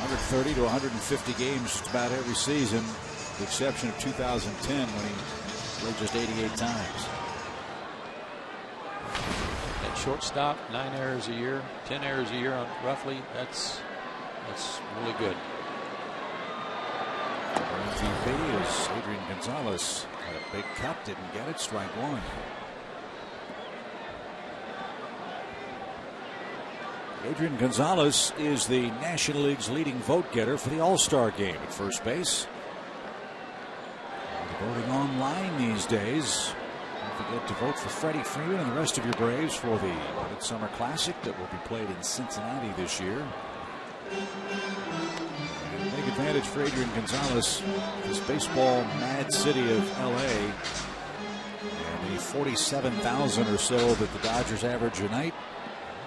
130 to 150 games just about every season, with the exception of 2010 when he played just 88 times. At shortstop, 9 errors a year, 10 errors a year on roughly. That's really good. Our MVP is Adrian Gonzalez. Had a big cut, didn't get it. Strike 1. Adrian Gonzalez is the National League's leading vote getter for the All-Star game at first base. Voting online these days. Don't forget to vote for Freddie Freeman and the rest of your Braves for the Midsummer Classic that will be played in Cincinnati this year. And a big advantage for Adrian Gonzalez, this baseball mad city of LA, and the 47,000 or so that the Dodgers average a night.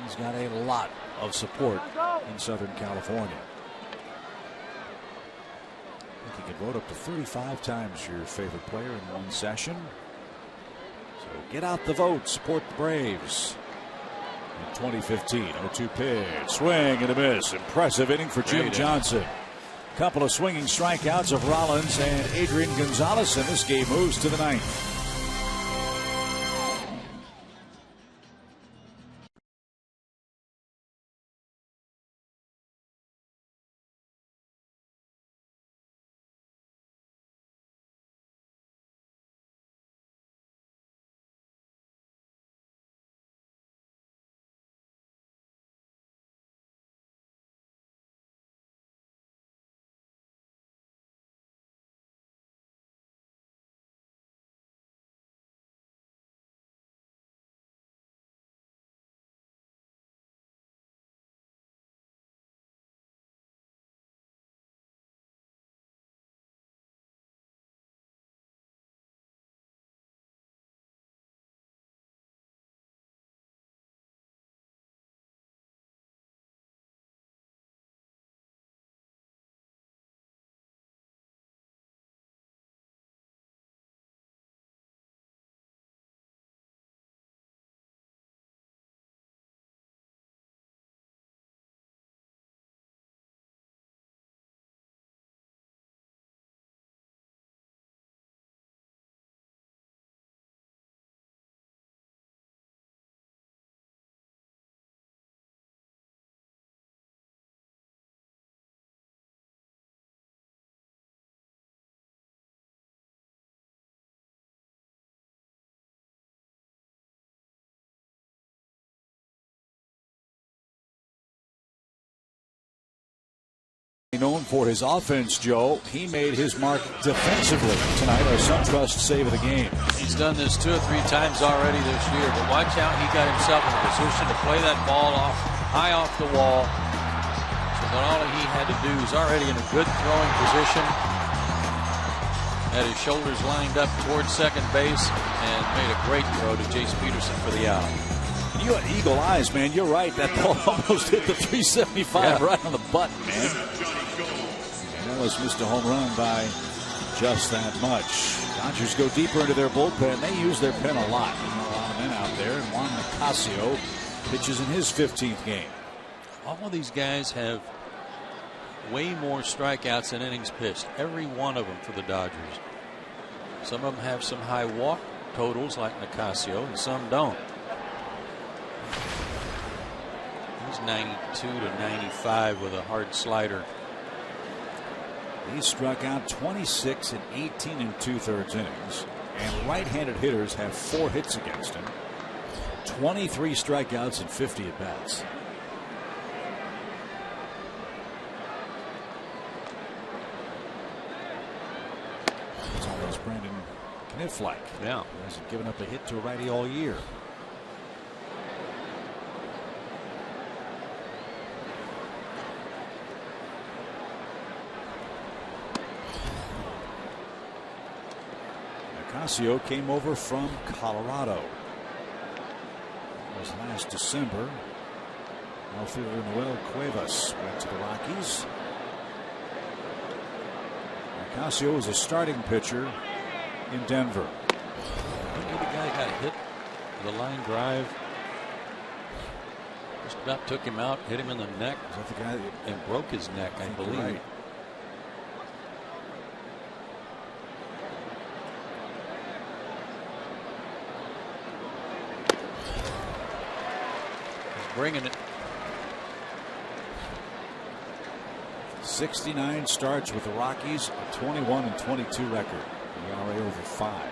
He's got a lot of support in Southern California. I think you can vote up to 35 times your favorite player in one session. So get out the vote, support the Braves. In 2015, 0-2 pitch, swing and a miss. Impressive inning for Jim Johnson. Couple of swinging strikeouts of Rollins and Adrian Gonzalez, and this game moves to the 9th. Known for his offense, Joe. He made his mark defensively tonight. Our SunTrust save of the game. He's done this 2 or 3 times already this year, but watch out, he got himself in a position to play that ball high off the wall. So that all he had to do is already in a good throwing position. Had his shoulders lined up towards second base and made a great throw to Jace Peterson for the out. You had eagle eyes, man. You're right. That ball almost hit the 375 right on the button, man. And Ellis missed a home run by just that much. Dodgers go deeper into their bullpen. They use their pen a lot. There's not a lot of men out there. And Juan Nicasio pitches in his 15th game. All of these guys have way more strikeouts than innings pitched. Every one of them for the Dodgers. Some of them have some high walk totals like Nicasio, and some don't. He's 92 to 95 with a hard slider. He struck out 26 in 18 2/3 innings, and right-handed hitters have 4 hits against him. 23 strikeouts and 50 at bats. It's almost Brandon Kniff-like. Yeah, he hasn't given up a hit to a righty all year. Nicasio came over from Colorado. It was last December. Outfielder Noel Cuevas went to the Rockies. Nicasio was a starting pitcher in Denver. The guy got hit with a line drive. Just about took him out, hit him in the neck. Is that the guy and broke his neck, I believe. Right. Bringing it. 69 starts with the Rockies, a 21-22 record. ERA over 5.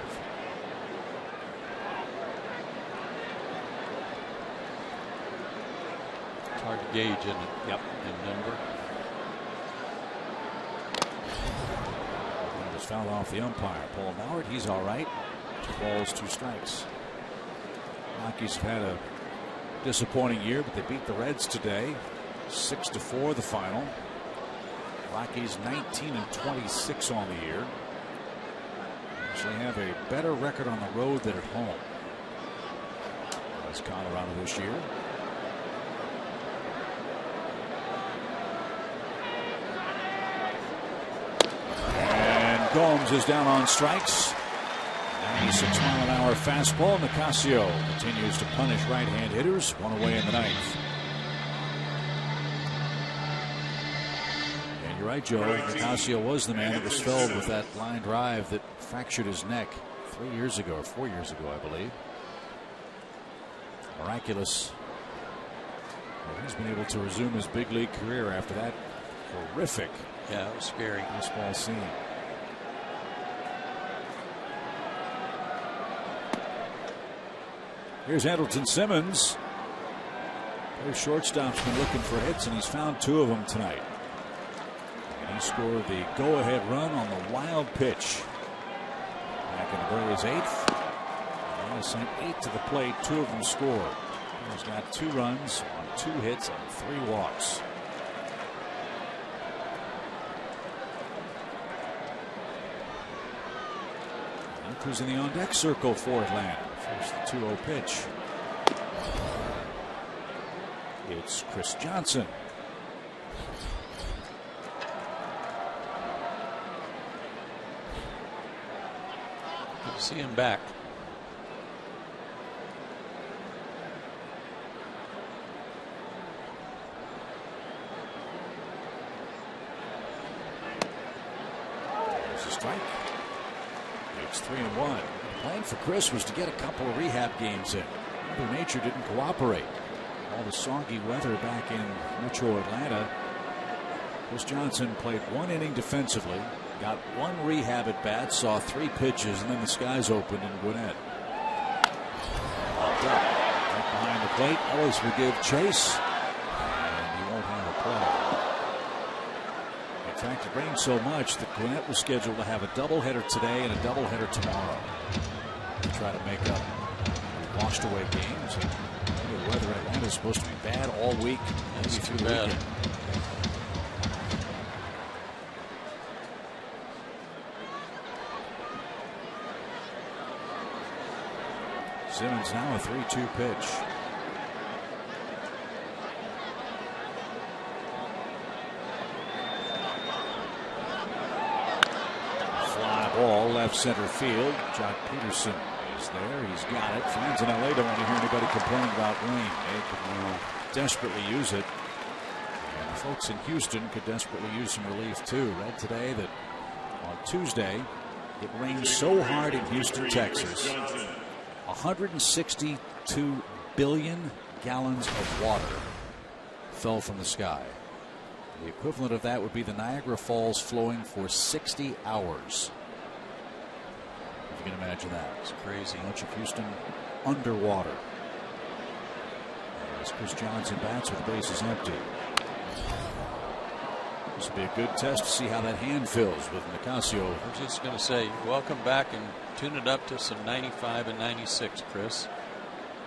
It's hard to gauge, isn't it? Yep. In Denver. He was fouled off the umpire. Paul Mallard, he's all right. 2 balls, 2 strikes. Rockies have had a disappointing year, but they beat the Reds today. 6-4 the final. Rockies 19-26 on the year. Actually have a better record on the road than at home as Colorado this year. And Gomes is down on strikes. 96-mile-an-hour fastball. Nicasio continues to punish right-hand hitters. 1 away in the 9th. And you're right, Joe. Nicasio was the man that was felled with that line drive that fractured his neck 3 years ago, or 4 years ago, I believe. Miraculous. Well, he's been able to resume his big league career after that horrific. Yeah, it was scary. Baseball scene. Here's Andrelton Simmons. Their shortstop's been looking for hits, and he's found 2 of them tonight. And he scored the go-ahead run on the wild pitch. Back in the Braves' 8th. He sent 8 to the plate. 2 of them scored. He's got 2 runs on 2 hits and 3 walks. Cruising the on-deck circle for Atlanta. First the 2-0 pitch. It's Chris Johnson. Good to see him back. There's a strike. It's 3-1. The plan for Chris was to get a couple of rehab games in. Mother Nature didn't cooperate. All the soggy weather back in metro Atlanta. Chris Johnson played 1 inning defensively, got 1 rehab at bat, saw 3 pitches, and then the skies opened in Gwinnett. Popped up right behind the plate. Ellis will give chase, and he won't have a play. it rained so much that Gwinnett was scheduled to have a doubleheader today and a doubleheader tomorrow to try to make up washed away games. The weather in Atlanta is supposed to be bad all week. That's maybe too through the bad. weekend. Simmons now a 3-2 pitch. Fly ball left center field. Jock Peterson is there. He's got it. Fans in LA don't want to hear anybody complaining about rain. They could desperately use it. And the folks in Houston could desperately use some relief too. Read today that on Tuesday it rained so hard in Houston, Texas. 162 billion gallons of water fell from the sky. The equivalent of that would be the Niagara Falls flowing for 60 hours. If you can imagine that. It's crazy. Much of Houston underwater. As Chris Johnson bats with the bases empty. This will be a good test to see how that hand feels with Nicasio. I was just going to say, welcome back and tune it up to some 95 and 96, Chris.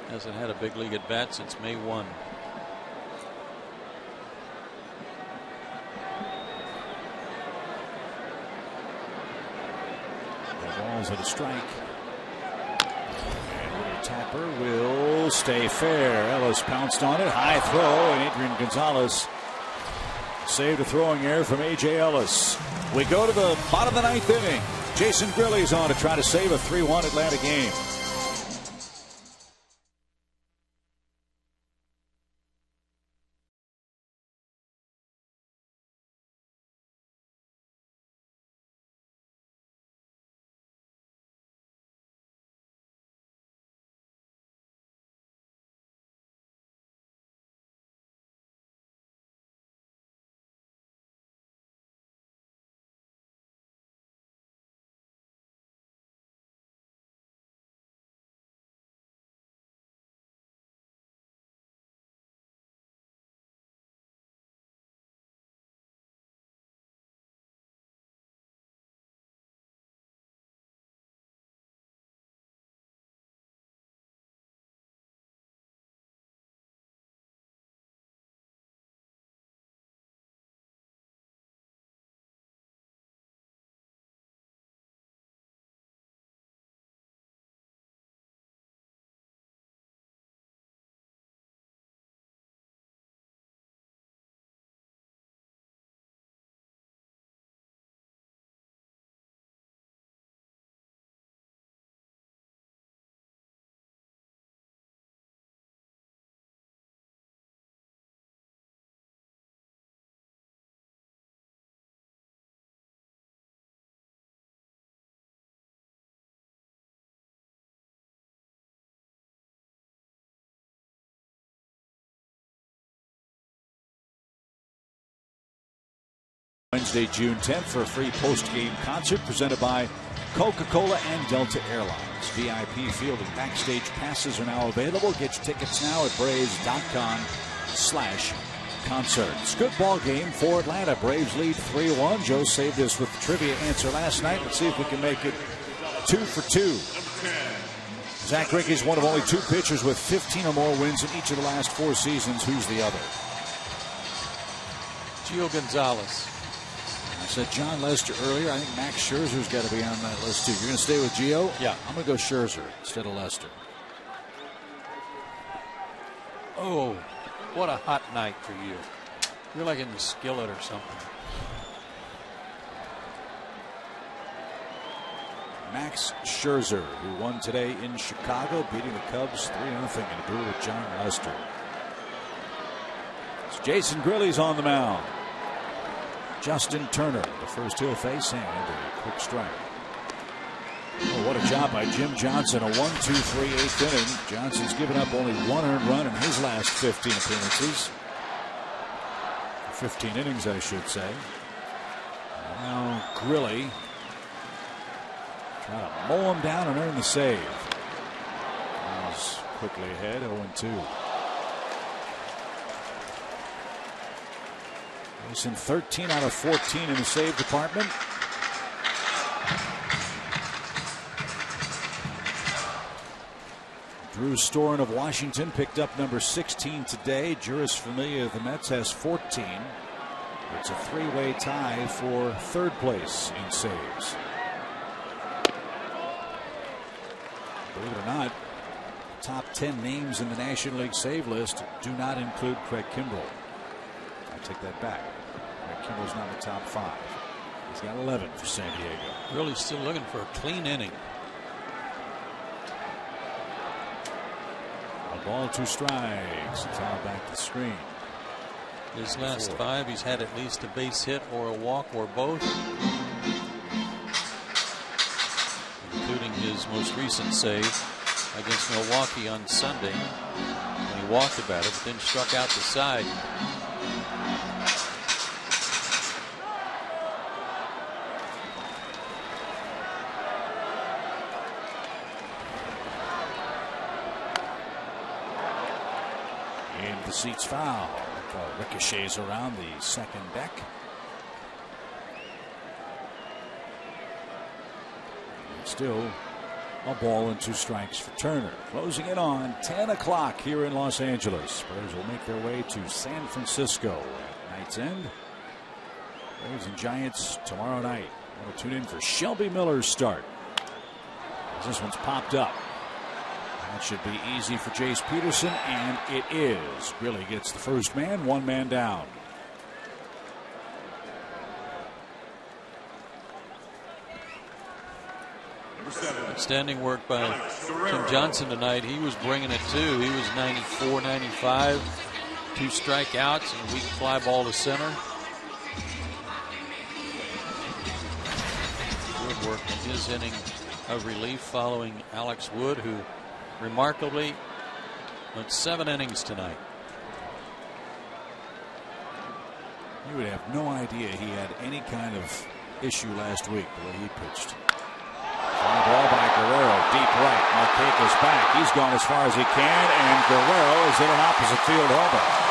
Hasn't had a big league at bat since May 1. The ball's at a strike. And Little Tapper will stay fair. Ellis pounced on it. High throw, and Adrian Gonzalez saved a throwing error from A.J. Ellis. We go to the bottom of the 9th inning. Jason Grilly's on to try to save a 3-1 Atlanta game. Wednesday, June 10th for a free post-game concert presented by Coca-Cola and Delta Airlines. VIP field and backstage passes are now available. Get your tickets now at Braves.com/concerts. Good ball game for Atlanta. Braves lead 3-1. Joe saved us with the trivia answer last night. Let's see if we can make it 2 for 2. Zach Greinke's one of only 2 pitchers with 15 or more wins in each of the last 4 seasons. Who's the other? Gio Gonzalez. I said John Lester earlier. I think Max Scherzer's got to be on that list too. You're going to stay with Gio? Yeah. I'm going to go Scherzer instead of Lester. Oh, what a hot night for you. You're like in the skillet or something. Max Scherzer, who won today in Chicago, beating the Cubs 3-0 in a duel with John Lester. So Jason Grilly's on the mound. Justin Turner, the first he'll face, and a quick strike. Oh, what a job by Jim Johnson. A 1-2-3 8th inning. Johnson's given up only 1 earned run in his last 15 appearances. 15 innings, I should say. Now Grilly trying to mow him down and earn the save. He's quickly ahead, 0-2. Peterson 13 out of 14 in the save department. Drew Storen of Washington picked up number 16 today. Juris Familia of the Mets has 14. It's a three-way tie for third place in saves. Believe it or not, the top 10 names in the National League save list do not include Craig Kimbrell. I take that back. Craig Kimbrell's not in the top 5. He's got 11 for San Diego. Really still looking for a clean inning. A ball, 2 strikes. It's all back to the screen. His last 5, he's had at least a base hit or a walk or both, including his most recent save against Milwaukee on Sunday. And he walked a batter, but then struck out the side. And the seats foul. Ricochets around the second deck. And still a ball and 2 strikes for Turner. Closing in on 10 o'clock here in Los Angeles. Spurs will make their way to San Francisco at night's end. Braves and Giants tomorrow night. Want to tune in for Shelby Miller's start. This one's popped up. That should be easy for Jace Peterson, and it is. Grilly gets the first man, 1 man down. Outstanding work by Tim Johnson tonight. He was bringing it too. He was 94, 95. 2 strikeouts and a weak fly ball to center. Good work in his inning of relief following Alex Wood, who remarkably went 7 innings tonight. You would have no idea he had any kind of issue last week the way he pitched. Fly ball by Guerrero, deep right. Marquez back. He's gone as far as he can, and Guerrero is in an opposite field homer.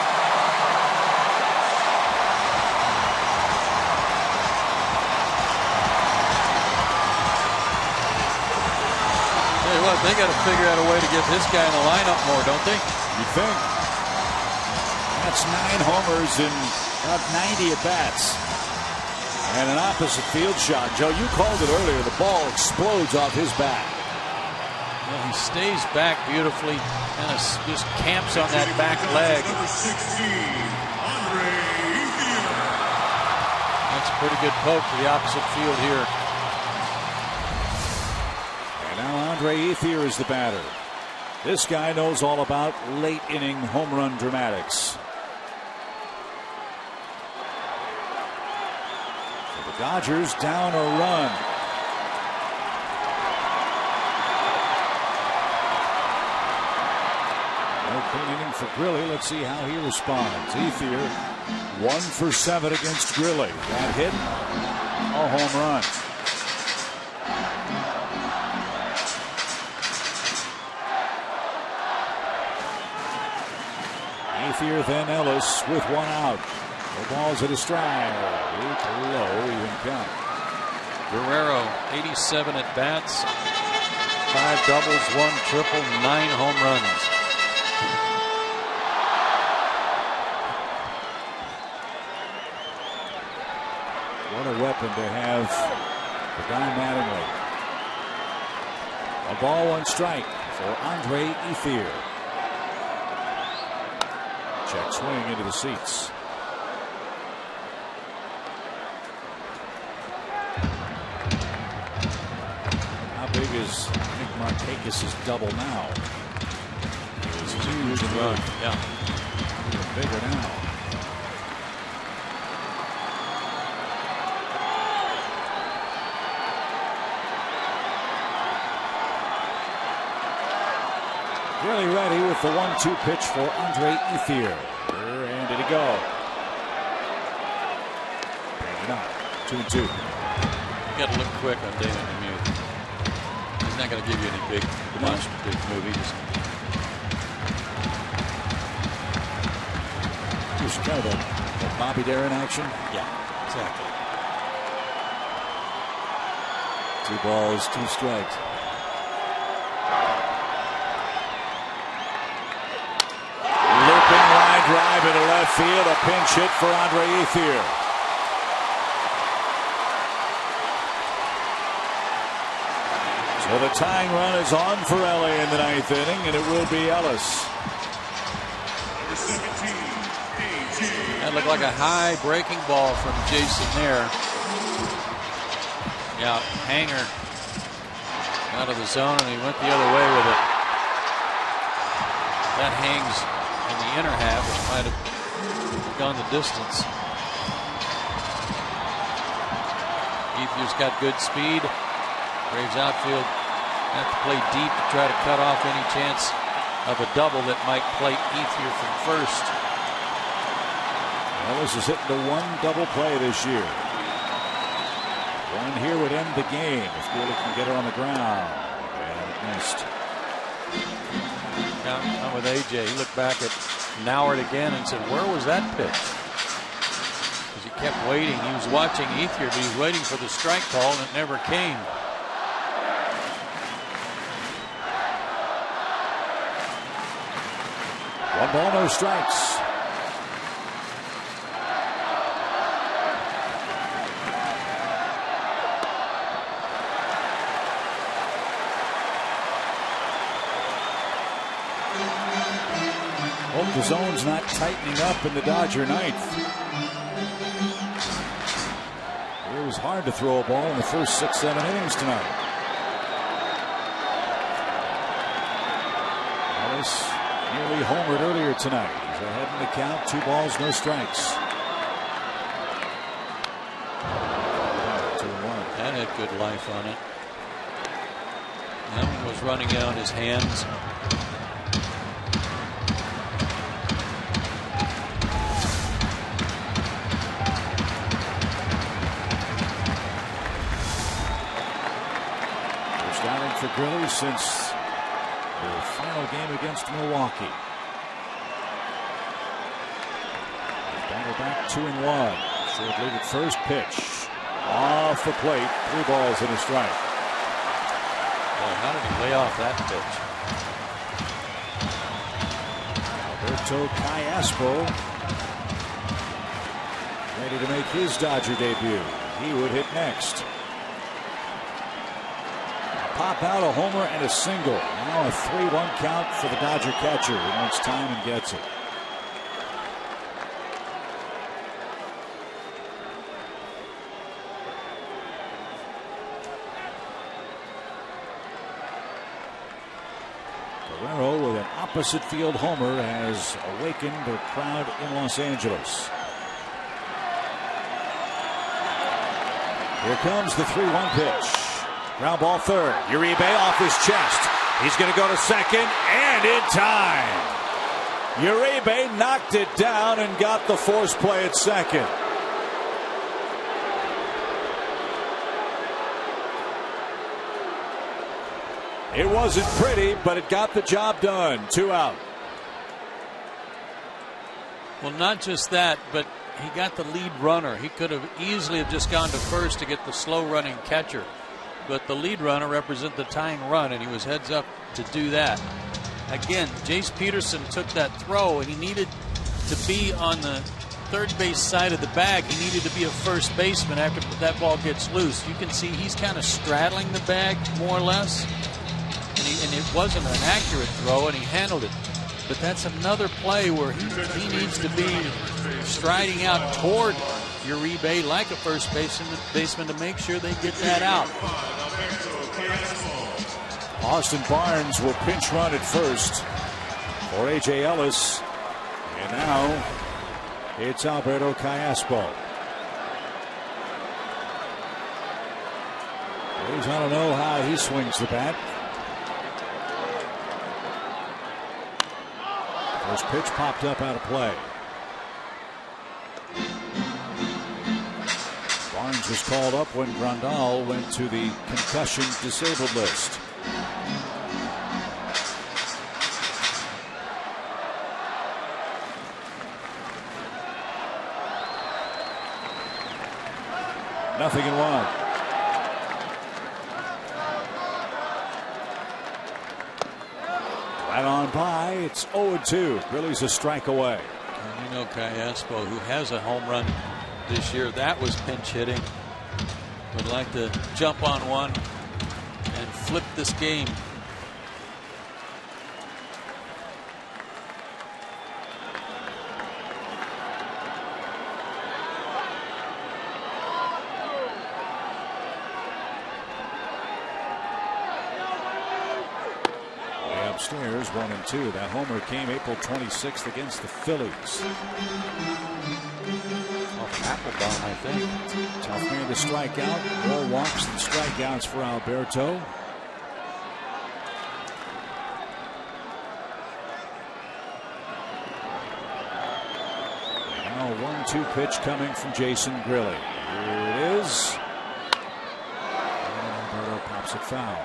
They got to figure out a way to get this guy in the lineup more, don't they? You'd think. That's 9 homers in about 90 at bats. And an opposite field shot. Joe, you called it earlier. The ball explodes off his bat. Well, he stays back beautifully and just camps on that back leg. That's a pretty good poke to the opposite field here. Now Andre Ethier is the batter. This guy knows all about late inning home run dramatics. So the Dodgers down a run. No clean inning for Grilly. Let's see how he responds. Ethier 1 for 7 against Grilly. That hit, a home run. Ethier, then Ellis with 1 out. The ball's at a strike. Low, even count. Guerrero, 87 at bats, 5 doubles, 1 triple, 9 home runs. What a weapon to have for Don Mattingly. A ball, 1 strike for Andre Ethier. Check swing into the seats. How big is Nick Markakis' double now? It's a huge run. Yeah. Even bigger now. Really ready with the 1-2 pitch for Andre Ethier. And did he go? Maybe not. 2-2. You got to look quick on Damon Demuth. He's not going to give you any big demonstrative move. He just kind of a Bobby Darin action? Yeah, exactly. 2 balls, 2 strikes. Looping line drive into left field. A pinch hit for Andre Ethier. So the tying run is on for LA in the 9th inning, and it will be Ellis. That looked like a high breaking ball from Jason there. Yeah, hanger out of the zone, and he went the other way with it. That hangs in the inner half, which might have gone the distance. Ethier's got good speed. Braves outfield have to play deep to try to cut off any chance of a double that might plate Ethier from first. Ellis is hitting to 1 double play this year. One here would end the game if Gurley can get her on the ground. And it missed. Now with AJ, he looked back at Noward again and said, where was that pitch? Because he kept waiting. He was watching Ethier, but he was waiting for the strike call, and it never came. One ball, no strikes. Hope the zone's not tightening up in the Dodger 9th. It was hard to throw a ball in the first 6-7 innings tonight. Ellis nearly homered earlier tonight. He's ahead in the count. 2 balls, no strikes. 2-1. That had good life on it. That one was running down his hands. For Gurley since the final game against Milwaukee. Battle back 2-1. Short lead at first. Pitch off the plate. 3 balls and a strike. Boy, how did he lay off that pitch? Alberto Callaspo ready to make his Dodger debut. He would hit next. Pop out a homer and a single. Now a 3-1 count for the Dodger catcher. He wants time and gets it. Guerrero with an opposite field homer has awakened the crowd in Los Angeles. Here comes the 3-1 pitch. Ground ball third. Uribe off his chest. He's going to go to second, and in time. Uribe knocked it down and got the force play at second. It wasn't pretty, but it got the job done. 2 out. Well, not just that, but he got the lead runner. He could have easily have just gone to first to get the slow running catcher. But the lead runner represented the tying run, and he was heads up to do that. Again, Jace Peterson took that throw, and he needed to be on the third base side of the bag. He needed to be a first baseman after that ball gets loose. You can see he's kind of straddling the bag more or less, and it wasn't an accurate throw, and he handled it. But that's another play where he needs to be striding out toward Uribe like a first baseman to make sure they get that out. Austin Barnes will pinch run at first for A.J. Ellis. And now it's Alberto Callaspo. I don't know how he swings the bat. First pitch popped up out of play. Barnes was called up when Grandal went to the concussion disabled list. 0-1. Right on by. It's 0-2. Grilly's a strike away. And you know, Callaspo, who has a home run this year, that was pinch hitting, would like to jump on one and flip this game. Upstairs, 1-2. That homer came April 26th against the Phillies. Off Applebaum, I think. Tough man to strike out. More walks than strikeouts for Alberto. Now 1-2 pitch coming from Jason Grilly. Here it is. And Alberto pops it foul.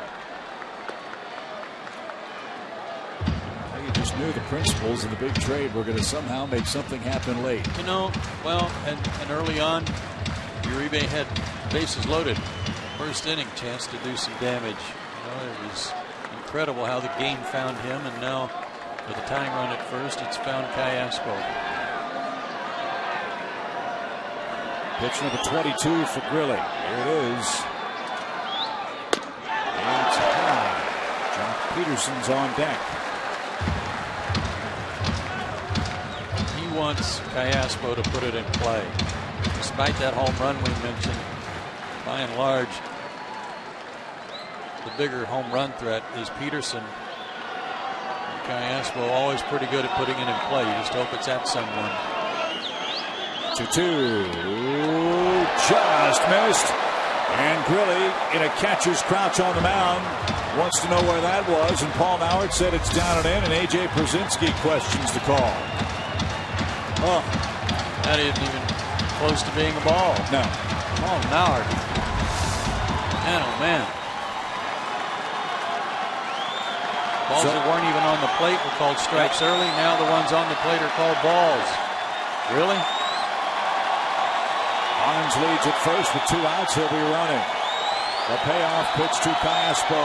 Just knew the principles of the big trade were going to somehow make something happen late. You know, well, and early on, Uribe had bases loaded. First inning, chance to do some damage. You know, it was incredible how the game found him, and now with a tying run at first, it's found Callaspo. Pitch number 22 for Grilly. Here it is. And it's high. Jock Peterson's on deck. Wants Callaspo to put it in play. Despite that home run we mentioned, by and large, the bigger home run threat is Peterson. Callaspo always pretty good at putting it in play. You just hope it's at someone. 2-2. Just missed. And Grilly in a catcher's crouch on the mound. Wants to know where that was, and Paul Mauert said it's down and in, and A.J. Przinsky questions the call. Oh, that isn't even close to being a ball. No. Oh, Mauert. Man, oh, man. Balls that weren't even on the plate were called strikes early. Now the ones on the plate are called balls. Really? Barnes leads at first with 2 outs. He'll be running. The payoff pitch to Callaspo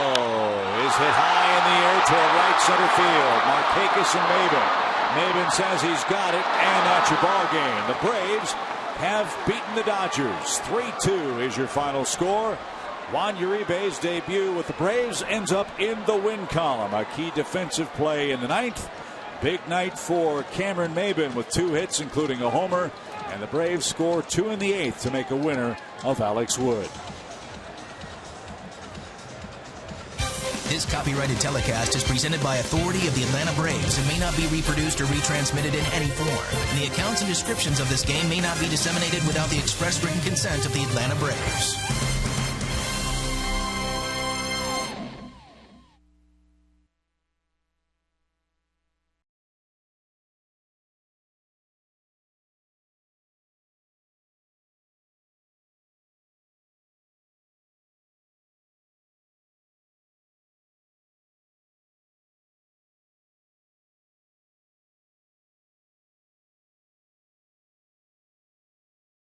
is hit high in the air toward right center field. Markakis and Maben. Maben says he's got it, and that's your ball game. The Braves have beaten the Dodgers. 3-2 is your final score. Juan Uribe's debut with the Braves ends up in the win column. A key defensive play in the 9th. Big night for Cameron Maben with 2 hits, including a homer. And the Braves score 2 in the 8th to make a winner of Alex Wood. This copyrighted telecast is presented by authority of the Atlanta Braves and may not be reproduced or retransmitted in any form. The accounts and descriptions of this game may not be disseminated without the express written consent of the Atlanta Braves.